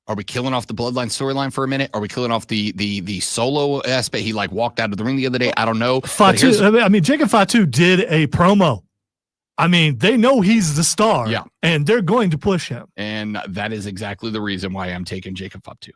Are we killing off the bloodline storyline for a minute? Are we killing off the solo aspect? He like walked out of the ring the other day. I don't know. Fatu, Jacob Fatu did a promo. They know he's the star. Yeah. And they're going to push him. And that is exactly the reason why I'm taking Jacob Fatu.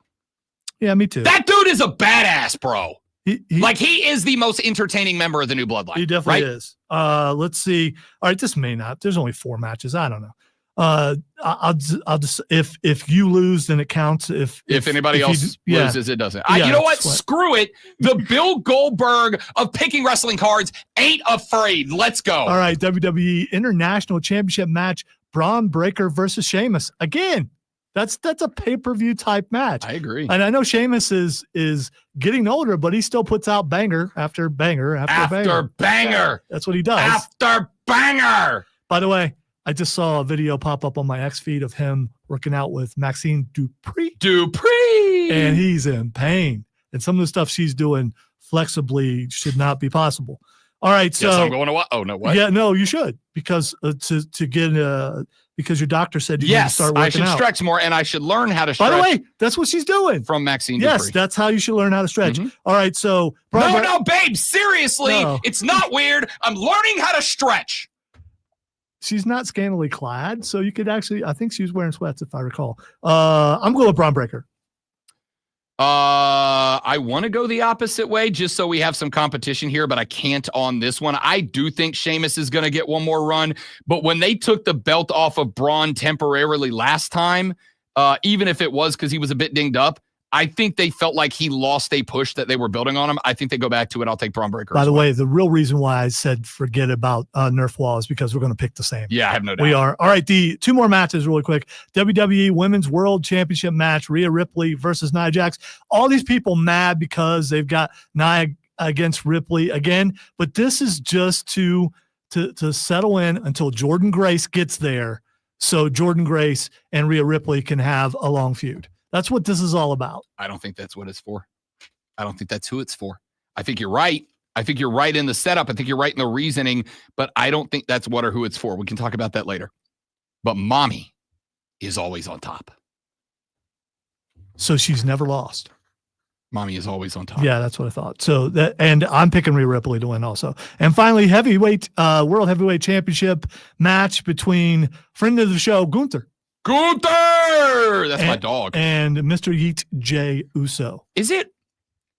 Yeah, me too. That dude is a badass, bro. He is the most entertaining member of the new bloodline. He definitely is. Let's see. All right, this may not. There's only 4 matches. I don't know. I'll just if you lose, then it counts. If anybody else loses, it doesn't. You know what? Screw it. The Bill Goldberg of picking wrestling cards ain't afraid. Let's go. All right, WWE International Championship match: Braun Breaker versus Sheamus. Again, that's a pay-per-view type match. I agree. And I know Sheamus is getting older, but he still puts out banger after banger after banger. That's what he does. After banger. By the way, I just saw a video pop up on my X feed of him working out with Maxine Dupree. And he's in pain. And some of the stuff she's doing flexibly should not be possible. All right. So yes, I'm going to what? Oh, no, what? Yeah, no, you should. Because to get because your doctor said you need to start working out. I should stretch more and I should learn how to stretch. By the way, that's what she's doing. From Maxine Dupree. Yes, that's how you should learn how to stretch. Mm-hmm. All right. So No, babe, seriously. No. It's not weird. I'm learning how to stretch. She's not scantily clad, so you could actually, I think she was wearing sweats if I recall. I'm going with Braun Breaker. I want to go the opposite way just so we have some competition here, but I can't on this one. I do think Sheamus is going to get one more run, but when they took the belt off of Braun temporarily last time, even if it was because he was a bit dinged up, I think they felt like he lost a push that they were building on him. I think they go back to it. I'll take Braun Breaker. By the way, the real reason why I said forget about Nerf Wall is because we're going to pick the same. Yeah, I have no doubt. We are. All right, the 2 more matches really quick. WWE Women's World Championship match, Rhea Ripley versus Nia Jax. All these people mad because they've got Nia against Ripley again, but this is just to settle in until Jordynne Grace gets there so Jordynne Grace and Rhea Ripley can have a long feud. That's what this is all about. I don't think that's what it's for. I don't think that's who it's for. I think you're right. I think you're right in the setup. I think you're right in the reasoning, but I don't think that's what or who it's for. We can talk about that later. But mommy is always on top. So she's never lost. Mommy is always on top. Yeah, that's what I thought. So and I'm picking Rhea Ripley to win also. And finally, World Heavyweight Championship match between friend of the show, Gunther. That's my dog. And Mr. Yeet Jey Uso. Is it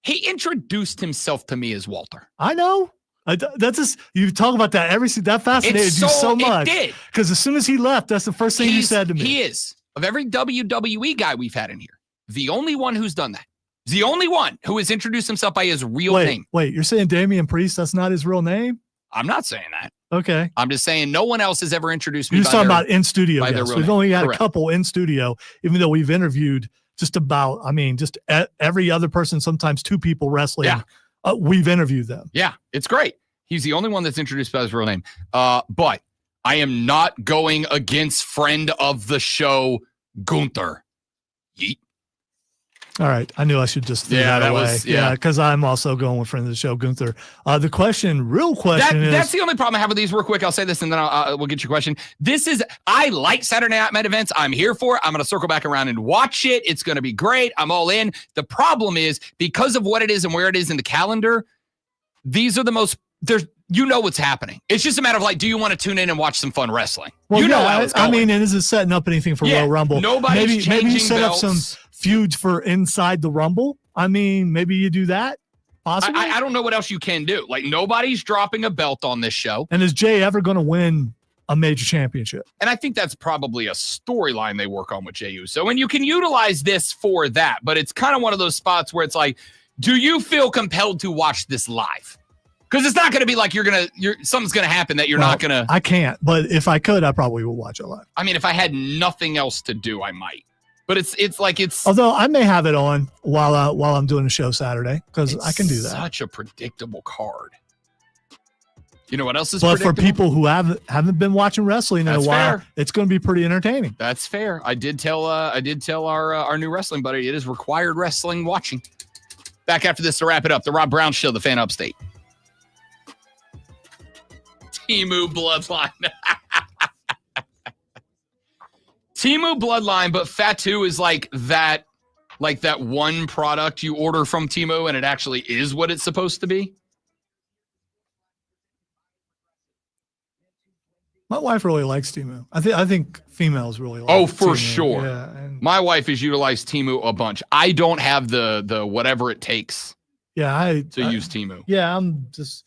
He introduced himself to me as Walter. I know. That's just, you talk about that that fascinated you so much. It did. Because as soon as he left, that's the first thing you said to me. He is. Of every WWE guy we've had in here, the only one who's done that. The only one who has introduced himself by his real name. Wait, you're saying Damian Priest, that's not his real name? I'm not saying that. Okay. I'm just saying no one else has ever introduced me. You're just talking about in studio. Yes. We've only had Correct. a couple in studio, even though we've interviewed just about, just every other person, sometimes two people wrestling. Yeah. We've interviewed them. Yeah, it's great. He's the only one that's introduced by his real name. But I am not going against friend of the show, Gunther. Yeet. All right. I knew I should just throw that away. Because I'm also going with friend of the show, Gunther. The real question is... That's the only problem I have with these real quick. I'll say this and then we'll get your question. I like Saturday Night Med events. I'm here for it. I'm going to circle back around and watch it. It's going to be great. I'm all in. The problem is, because of what it is and where it is in the calendar, these are the most... You know what's happening. It's just a matter of do you want to tune in and watch some fun wrestling? Well, you know how it's going. And is it setting up anything for Royal Rumble? Maybe you set belts. up some feuds for inside the Rumble. Maybe you do that. Possibly. I don't know what else you can do. Nobody's dropping a belt on this show. And is Jay ever going to win a major championship? And I think that's probably a storyline they work on with Jey Uso. And you can utilize this for that, but it's kind of one of those spots where it's do you feel compelled to watch this live? Because it's not going to be something's going to happen that you're not going to. I can't, but if I could, I probably would watch it live. If I had nothing else to do, I might. But it's. Although I may have it on while I'm doing a show Saturday, because I can do that. Such a predictable card. You know what else is but predictable? For people who haven't been watching wrestling in a while, it's going to be pretty entertaining. That's fair. I did tell our new wrestling buddy it is required wrestling watching. Back after this to wrap it up. The Rob Brown Show, the Fan Upstate. Temu Bloodline. Temu Bloodline, but Fatu is that one product you order from Temu and it actually is what it's supposed to be. My wife really likes Temu. I think females really like Oh, for Temu. sure. Yeah, and my wife has utilized Temu a bunch. I don't have the whatever it takes to use Temu. Yeah, I'm just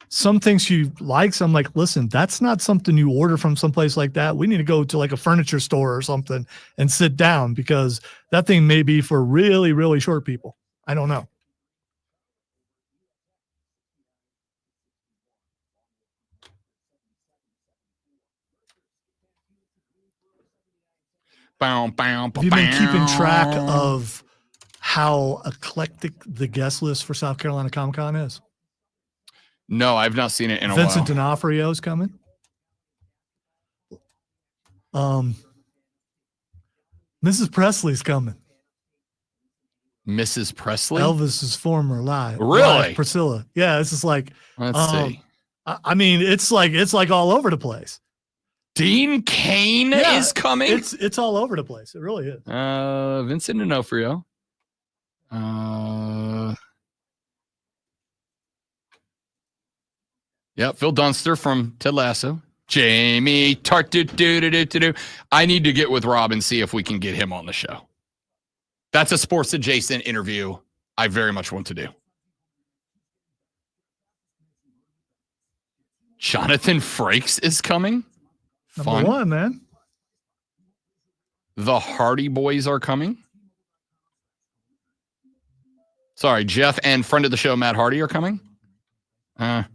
some things she likes. I'm like, listen, that's not something you order from someplace like that. We need to go to a furniture store or something and sit down, because that thing may be for really, really short people. I don't know. Have you been keeping track of how eclectic the guest list for South Carolina Comic-Con is? No, I've not seen it in a Vincent while. D'Onofrio is coming. Mrs. Presley's coming. Mrs. Presley? Elvis's former live. Really? Live Priscilla. Yeah, it's just Let's see. It's all over the place. Dean Cain is coming? It's all over the place. It really is. Vincent D'Onofrio. Phil Dunster from Ted Lasso. Jamie Tart. I need to get with Rob and see if we can get him on the show. That's a sports adjacent interview I very much want to do. Jonathan Frakes is coming. Number one, man. The Hardy Boys are coming. Sorry, Jeff and friend of the show, Matt Hardy, are coming. The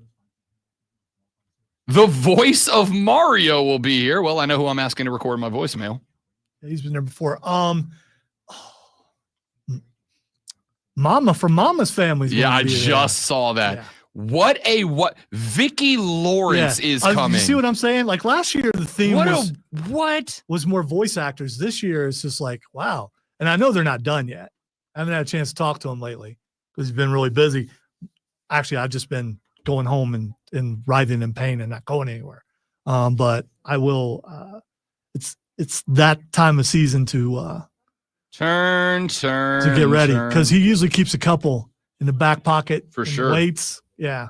voice of Mario will be here. Well, I know who I'm asking to record my voicemail. He's been there before. Mama from Mama's Family. Yeah, I just saw that. Yeah. What Vicki Lawrence is coming. You see what I'm saying? Last year, the theme was more voice actors. This year, it's just wow. And I know they're not done yet. I haven't had a chance to talk to him lately because he's been really busy. Actually, I've just been going home and writhing in pain and not going anywhere. But I will. It's that time of season to get ready, because he usually keeps a couple in the back pocket for sure. Waits. Yeah.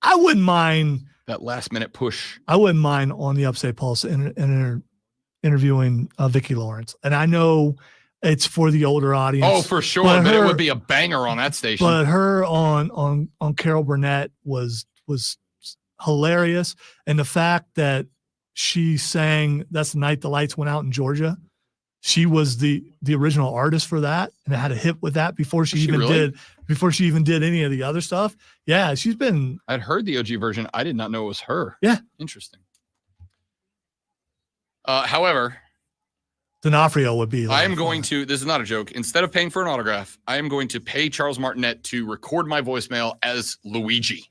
I wouldn't mind that last minute push. I wouldn't mind on the Upstate Pulse interviewing Vicki Lawrence. And I know It's for the older audience. Oh, for sure. But it would be a banger on that station. But her on Carol Burnett was hilarious. And the fact that she sang That's the Night the Lights Went Out in Georgia. She was the original artist for that, and had a hit with that before she even did any of the other stuff. Yeah, she's been. I'd heard the OG version. I did not know it was her. Yeah, interesting. However, D'Onofrio would be. I am going to. This is not a joke. Instead of paying for an autograph, I am going to pay Charles Martinet to record my voicemail as Luigi.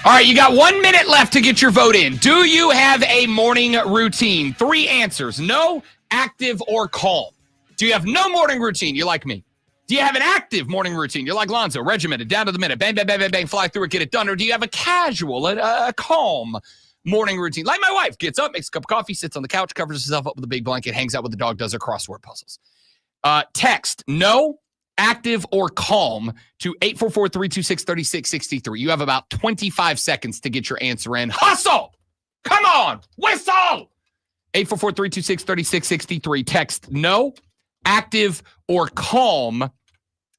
All right, you got 1 minute left to get your vote in. Do you have a morning routine? 3 answers: no, active, or calm. Do you have no morning routine? You're like me. Do you have an active morning routine? You're like Lonzo, regimented, down to the minute, bang, bang, bang, bang, bang, fly through it, get it done. Or do you have a casual, a calm morning routine? Like my wife, gets up, makes a cup of coffee, sits on the couch, covers herself up with a big blanket, hangs out with the dog, does her crossword puzzles. Text no, active, or calm to 844-326-3663. You have about 25 seconds to get your answer in. Hustle! Come on! Whistle! 844-326-3663. Text no, active, or calm.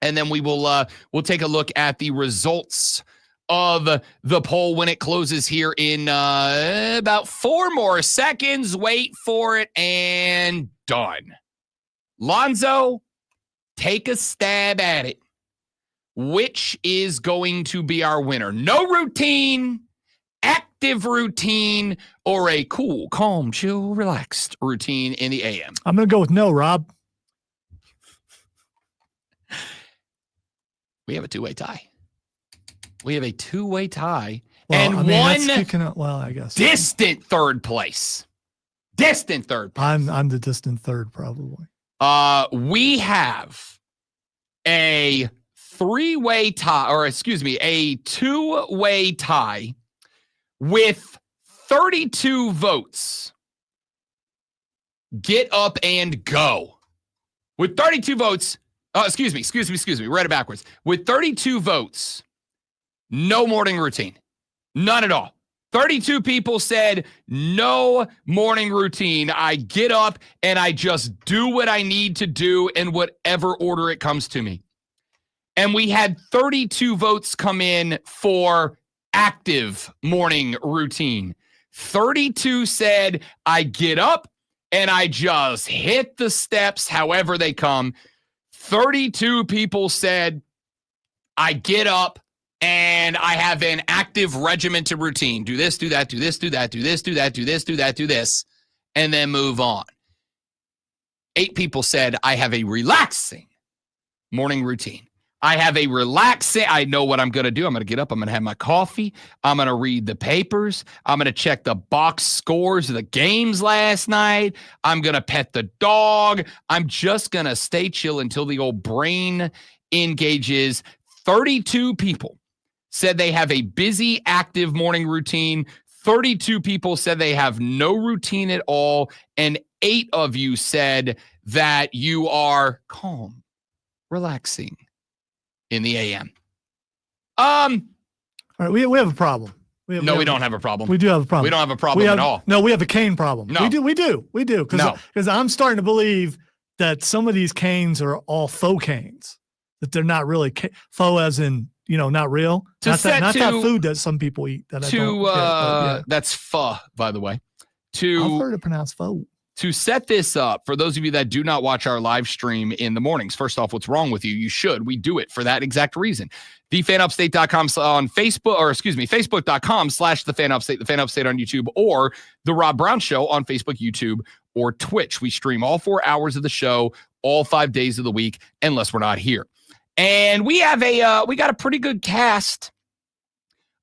And then we'll take a look at the results of the poll when it closes here in about 4 more seconds. Wait for it, and done. Lonzo, take a stab at it. Which is going to be our winner? No routine, active routine, or a cool, calm, chill, relaxed routine in the AM? I'm going to go with no, Rob. We have a two-way tie. We have a two-way tie. Well, and I mean, one I guess. Distant third place. Distant third place. I'm the distant third, probably. We have a three-way tie, or excuse me, a two-way tie with 32 votes. Get up and go. With 32 votes, excuse me, read it backwards. With 32 votes, no morning routine. None at all. 32 people said no morning routine. I get up and I just do what I need to do in whatever order it comes to me. And we had 32 votes come in for active morning routine. 32 said I get up and I just hit the steps however they come. 32 people said I get up and I have an active regimented routine. Do this, do that, do this, do that, do this, do that, do this, do that, do this, and then move on. 8 people said I have a relaxing morning routine. I have a relaxing, I know what I'm going to do. I'm going to get up. I'm going to have my coffee. I'm going to read the papers. I'm going to check the box scores of the games last night. I'm going to pet the dog. I'm just going to stay chill until the old brain engages. 32 people said they have a busy, active morning routine. 32 people said they have no routine at all. And 8 of you said that you are calm, relaxing in the AM. All right, we have a problem. We don't have a problem. We do have a problem. We don't have a problem at all. No, we have a cane problem. No. We do. Because I'm starting to believe that some of these canes are all faux canes. That they're not really faux as in, not real. Not that food that some people eat. That's pho, by the way. I've heard it pronounced pho. To set this up, for those of you that do not watch our live stream in the mornings, first off, what's wrong with you? You should. We do it for that exact reason. TheFanUpstate.com on Facebook, Facebook.com/TheFanUpstate, The Fan Upstate on YouTube, or The Rob Brown Show on Facebook, YouTube, or Twitch. We stream all 4 hours of the show, all 5 days of the week, unless we're not here. And we have we got a pretty good cast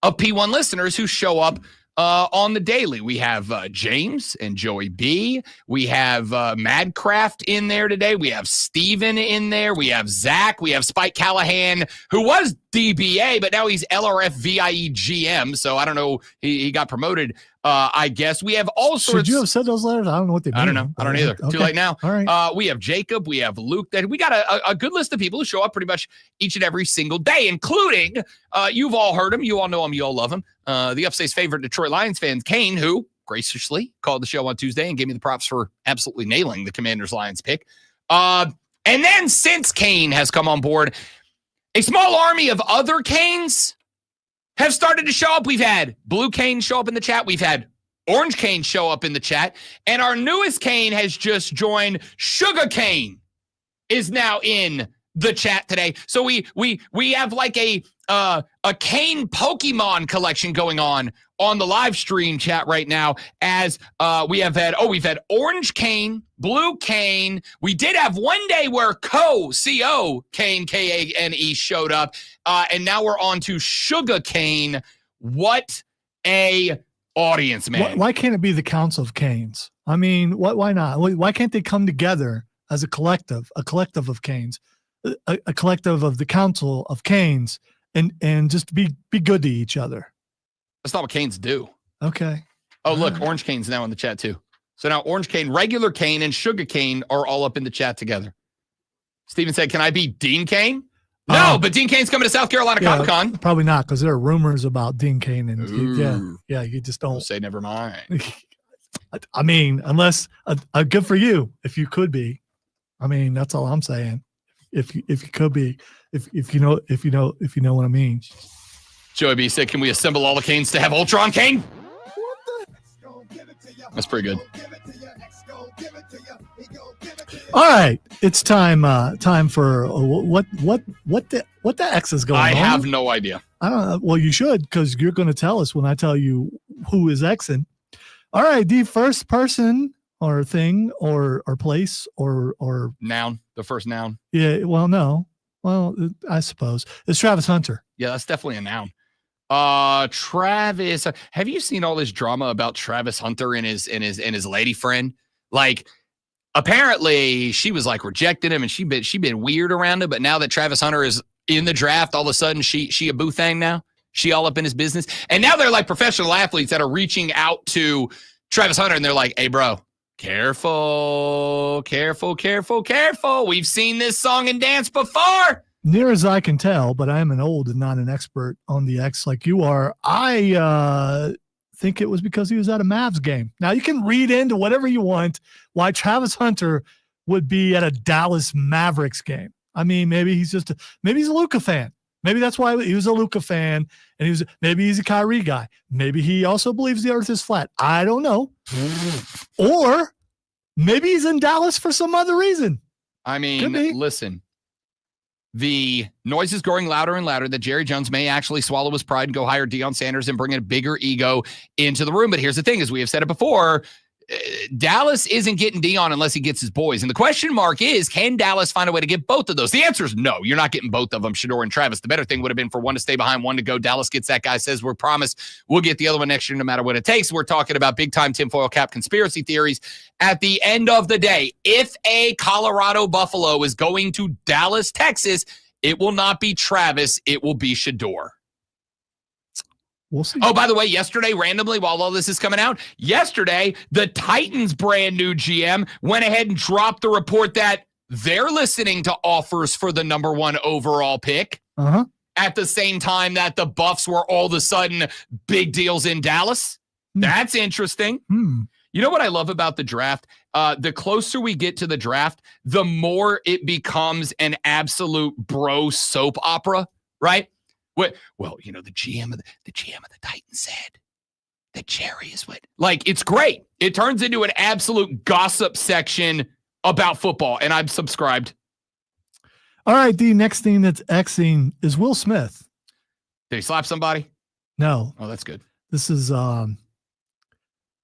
of P1 listeners who show up on the daily. We have James and Joey B. We have Madcraft in there today. We have Steven in there. We have Zach. We have Spike Callahan, who was DBA, but now he's LRF VIE GM. So I don't know. He got promoted I guess we have all sorts. Should you have said those letters? I don't know what they mean. I don't know. I don't either. Okay. Too late now. All right. We have Jacob. We have Luke. That we got a good list of people who show up pretty much each and every single day, including you've all heard him. You all know him. You all love him. The Upstate's favorite Detroit Lions fan, Kane, who graciously called the show on Tuesday and gave me the props for absolutely nailing the Commanders-Lions pick. And then since Kane has come on board, a small army of other Canes have started to show up. We've had Blue Cane show up in the chat. We've had Orange Cane show up in the chat. And our newest Cane has just joined. Sugar Cane is now in the chat today. So we have like a Cane Pokemon collection going on the live stream chat right now, as we've had Orange Cane, Blue Cane. We did have one day where C-O Cane, K-A-N-E showed up, and now we're on to Sugar Cane. What a audience, man. Why can't it be the Council of Canes? I mean, why not? Why can't they come together as a collective of Canes, a collective of the Council of Canes, and just be good to each other? That's not what Canes do. Okay. Oh, look, Orange Cane's now in the chat too. So now Orange Cane, regular Cane, and Sugar Cane are all up in the chat together. Steven said, can I be Dean Cane? No, but Dean Cane's coming to South Carolina Comic-Con. Probably not, because there are rumors about Dean Cane, and you just don't say never mind. I mean, unless good for you if you could be. I mean, that's all I'm saying. If you could be, if you know what I mean. Joey B said, can we assemble all the Canes to have Ultron Cane? That's pretty good. All right, it's time for what the X is going on. I have no idea. I don't know. Well, you should, because you're going to tell us when I tell you who is Xing. All right, the first person or thing or place or noun, the first noun. Yeah, well, no. Well, I suppose it's Travis Hunter. Yeah, that's definitely a noun. Travis, have you seen all this drama about Travis Hunter and his lady friend? Like, apparently she was like rejecting him and she been weird around him, but now that Travis Hunter is in the draft, all of a sudden she a boo thing now. She all up in his business. And now they're like professional athletes that are reaching out to Travis Hunter and they're like, hey bro, careful. We've seen this song and dance before. Near as I can tell, but I am an old and not an expert on the X like you are. I think it was because he was at a Mavs game. Now, you can read into whatever you want why Travis Hunter would be at a Dallas Mavericks game. I mean, maybe he's a Luka fan. Maybe that's why he was a Luka fan, and maybe he's a Kyrie guy. Maybe he also believes the earth is flat. I don't know. Or maybe he's in Dallas for some other reason. I mean, listen. The noise is growing louder and louder that Jerry Jones may actually swallow his pride and go hire Deion Sanders and bring a bigger ego into the room. But here's the thing, as we have said it before, Dallas isn't getting Deion unless he gets his boys. And the question mark is, can Dallas find a way to get both of those? The answer is no. You're not getting both of them, Shedeur and Travis. The better thing would have been for one to stay behind, one to go. Dallas gets that guy, says we're promised we'll get the other one next year no matter what it takes. We're talking about big-time tinfoil cap conspiracy theories. At the end of the day, if a Colorado Buffalo is going to Dallas, Texas, it will not be Travis. It will be Shedeur. We'll see. Oh, by the way, yesterday, randomly, while all this is coming out, the Titans' brand new GM went ahead and dropped the report that they're listening to offers for the number 1 overall pick. At the same time that the Buffs were all of a sudden big deals in Dallas. That's interesting. You know what I love about the draft? The closer we get to the draft, the more it becomes an absolute bro soap opera, right? Well, you know, the GM of the Titans said that Jerry is what. Like, it's great. It turns into an absolute gossip section about football, and I'm subscribed. All right, the next thing that's Xing is Will Smith. Did he slap somebody? No. Oh, that's good. This is it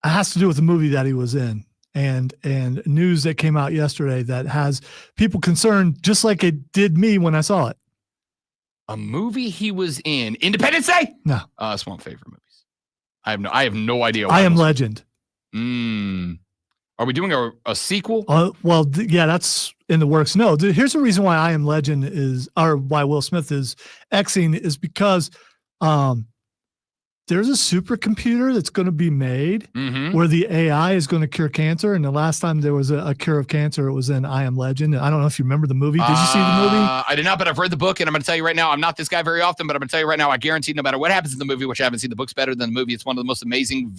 has to do with the movie that he was in, and news that came out yesterday that has people concerned, just like it did me when I saw it. A movie he was in. Independence Day? No. That's one of my favorite movies. I have no idea. I Am Legend. Are we doing a sequel? Well, yeah, that's in the works. No, here's the reason why I Am Legend is, or why Will Smith is Xing, is because there's a supercomputer that's going to be made Mm-hmm. where the AI is going to cure cancer. And the last time there was a cure of cancer, it was in I Am Legend. I don't know if you remember the movie. Did you see the movie? I did not, but I've read the book, and I'm going to tell you right now, I'm not this guy very often, but I'm going to tell you right now, I guarantee no matter what happens in the movie, which I haven't seen, the book's better than the movie. It's one of the most amazing,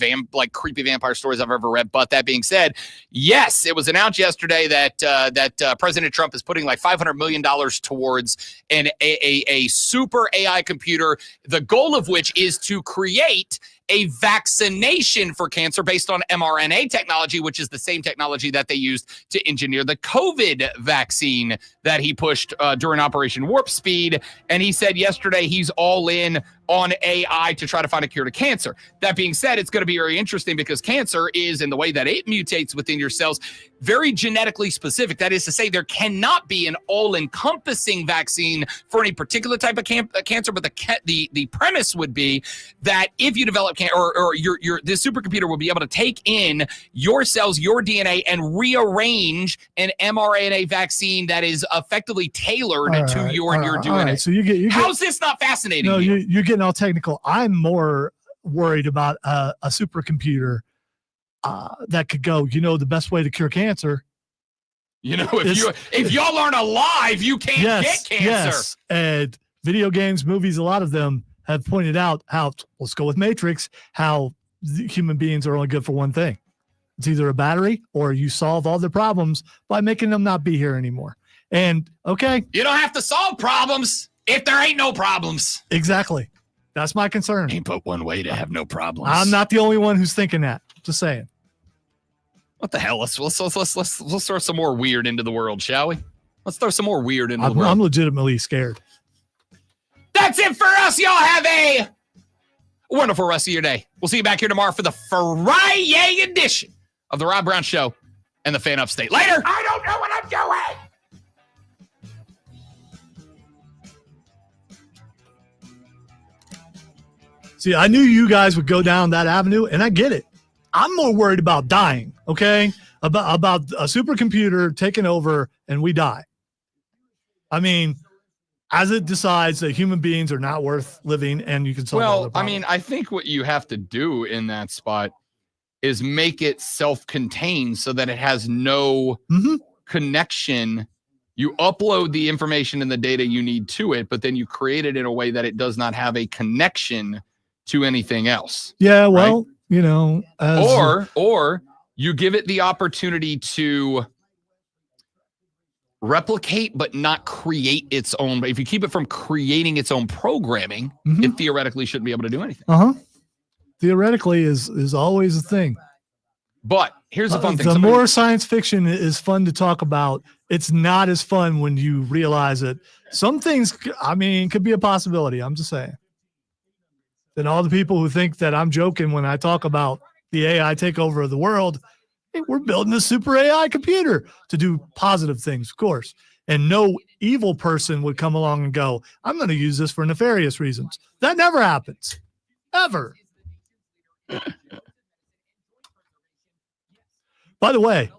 creepy vampire stories I've ever read. But that being said, yes, it was announced yesterday that President Trump is putting like $500 million towards a super AI computer, the goal of which is to create a vaccination for cancer based on mRNA technology, which is the same technology that they used to engineer the COVID vaccine that he pushed during Operation Warp Speed. And he said yesterday he's all in on AI to try to find a cure to cancer. That being said, it's going to be very interesting because cancer is, in the way that it mutates within your cells, very genetically specific. That is to say, there cannot be an all-encompassing vaccine for any particular type of cancer, but the premise would be that if you develop cancer, or this supercomputer will be able to take in your cells, your DNA, and rearrange an mRNA vaccine that is effectively tailored to your DNA. So you get how's this not fascinating? No, you? you're getting all technical. I'm more worried about a supercomputer that could go, the best way to cure cancer. If y'all aren't alive, you can't get cancer. Yes. And video games, movies, a lot of them have pointed out how, let's go with Matrix, how human beings are only good for one thing. It's either a battery or you solve all their problems by making them not be here anymore. And okay. You don't have to solve problems if there ain't no problems. Exactly. That's my concern. Ain't but one way to have no problems. I'm not the only one who's thinking that. Just saying. What the hell? Let's throw some more weird into the world, shall we? Let's throw some more weird into the world. I'm legitimately scared. That's it for us. Y'all have a wonderful rest of your day. We'll see you back here tomorrow for the Friday edition of the Rob Brown Show and the Fan Upstate. Later. I don't know what I'm doing. See, I knew you guys would go down that avenue, and I get it. I'm more worried about dying, okay? About a supercomputer taking over and we die. I mean, as it decides that human beings are not worth living and you can solve all the problems. I think what you have to do in that spot is make it self-contained so that it has no connection. You upload the information and the data you need to it, but then you create it in a way that it does not have a connection to anything else. Yeah, well, right? Or you give it the opportunity to replicate but not create its own. If you keep it from creating its own programming, it theoretically shouldn't be able to do anything. Theoretically is always a thing. But here's the fun thing. The more science fiction is fun to talk about, it's not as fun when you realize that some things, could be a possibility. I'm just saying. Then all the people who think that I'm joking when I talk about the AI takeover of the world, hey, we're building a super AI computer to do positive things, of course. And no evil person would come along and go, I'm going to use this for nefarious reasons. That never happens. Ever. By the way,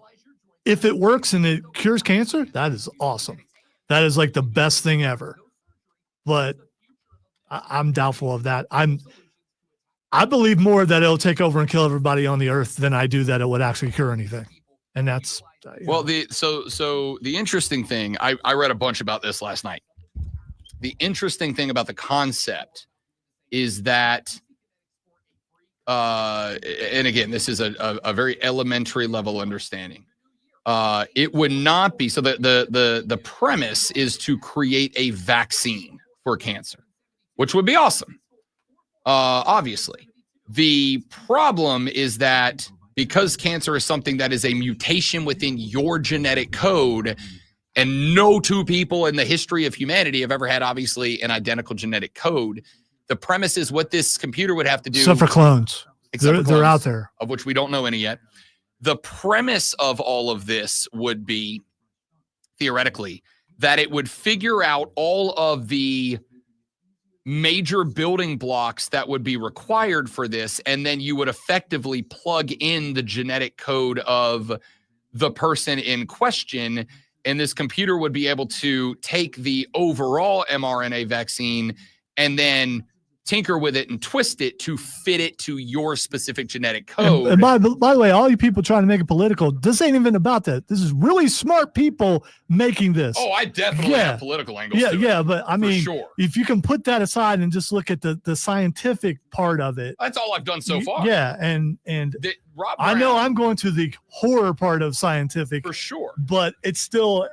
if it works and it cures cancer, that is awesome. That is like the best thing ever. But I'm doubtful of that. I believe more that it'll take over and kill everybody on the earth than I do that it would actually cure anything. And that's well, so the interesting thing, I read a bunch about this last night. The interesting thing about the concept is that and again, this is a very elementary level understanding. It would not be so the premise is to create a vaccine for cancer, which would be awesome. Obviously, the problem is that because cancer is something that is a mutation within your genetic code, and no two people in the history of humanity have ever had obviously an identical genetic code. The premise is what this computer would have to do. Except for clones. They're out there. Of which we don't know any yet. The premise of all of this would be, theoretically, that it would figure out all of the major building blocks that would be required for this, and then you would effectively plug in the genetic code of the person in question, and this computer would be able to take the overall mRNA vaccine and then tinker with it and twist it to fit it to your specific genetic code. And by the way, all you people trying to make it political, this ain't even about that. This is really smart people making this. Oh, I definitely have political angles. Yeah, but I mean, sure. if you can put that aside and just look at the scientific part of it. That's all I've done so far. Yeah, and Rob I know Brown, I'm going to the horror part of scientific. for sure. But it's still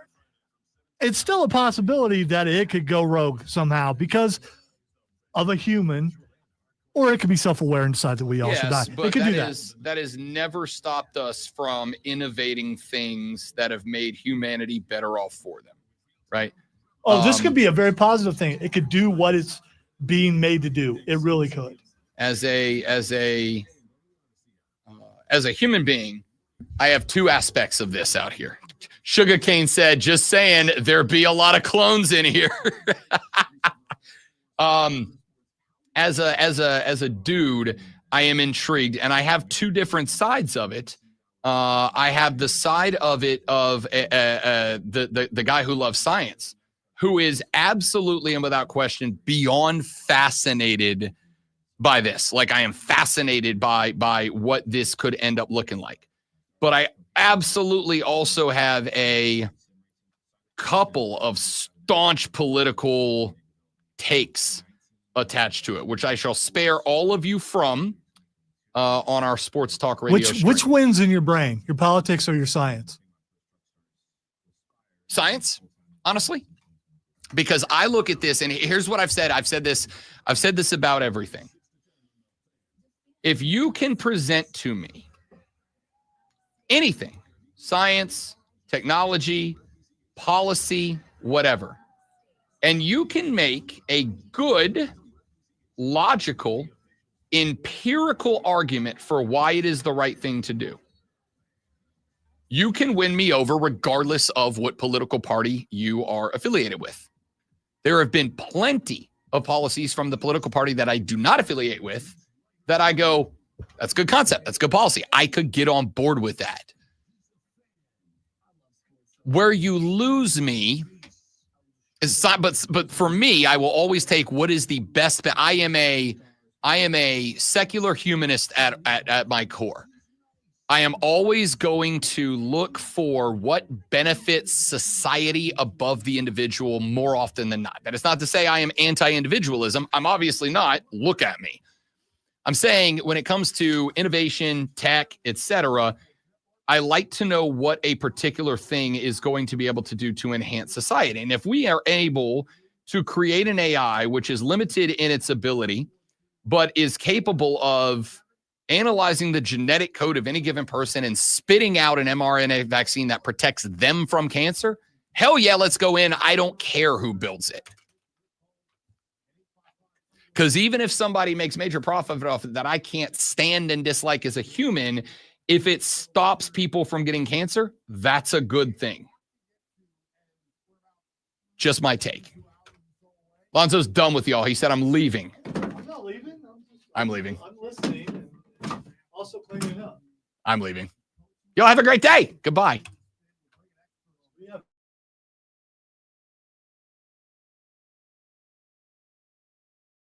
a possibility that it could go rogue somehow because of a human, or it could be self-aware and decide that we all should die. But It could do that. that has never stopped us from innovating things that have made humanity better off for them, right? Oh, this could be a very positive thing. It could do what it's being made to do. It really could. As a human being, I have two aspects of this out here. Sugarcane said, "Just saying, there be a lot of clones in here." As a dude, I am intrigued, and I have two different sides of it. I have the side of it of the guy who loves science, who is absolutely and without question beyond fascinated by this. Like, I am fascinated by what this could end up looking like. But I absolutely also have a couple of staunch political takes attached to it, which I shall spare all of you from on our sports talk radio stream. Which wins in your brain, your politics or your science? Science, honestly, because I look at this, and here's what I've said. I've said this about everything. If you can present to me anything, science, technology, policy, whatever, and you can make a good, logical, empirical argument for why it is the right thing to do, you can win me over regardless of what political party you are affiliated with. There have been plenty of policies from the political party that I do not affiliate with that I go, that's a good concept, that's good policy, I could get on board with that. Where you lose me is, but for me, I will always take what is the best. I am a secular humanist at my core. I am always going to look for what benefits society above the individual more often than not. That is not to say I am anti-individualism. I'm obviously not. Look at me. I'm saying when it comes to innovation, tech, etc., I like to know what a particular thing is going to be able to do to enhance society. And if we are able to create an AI which is limited in its ability, but is capable of analyzing the genetic code of any given person and spitting out an mRNA vaccine that protects them from cancer, hell yeah, let's go in. I don't care who builds it. Because even if somebody makes major profit off it that I can't stand and dislike as a human, if it stops people from getting cancer, that's a good thing. Just my take. Lonzo's done with y'all. He said, I'm leaving. I'm not leaving. I'm leaving. I'm listening and also cleaning up. I'm leaving. Y'all have a great day. Goodbye.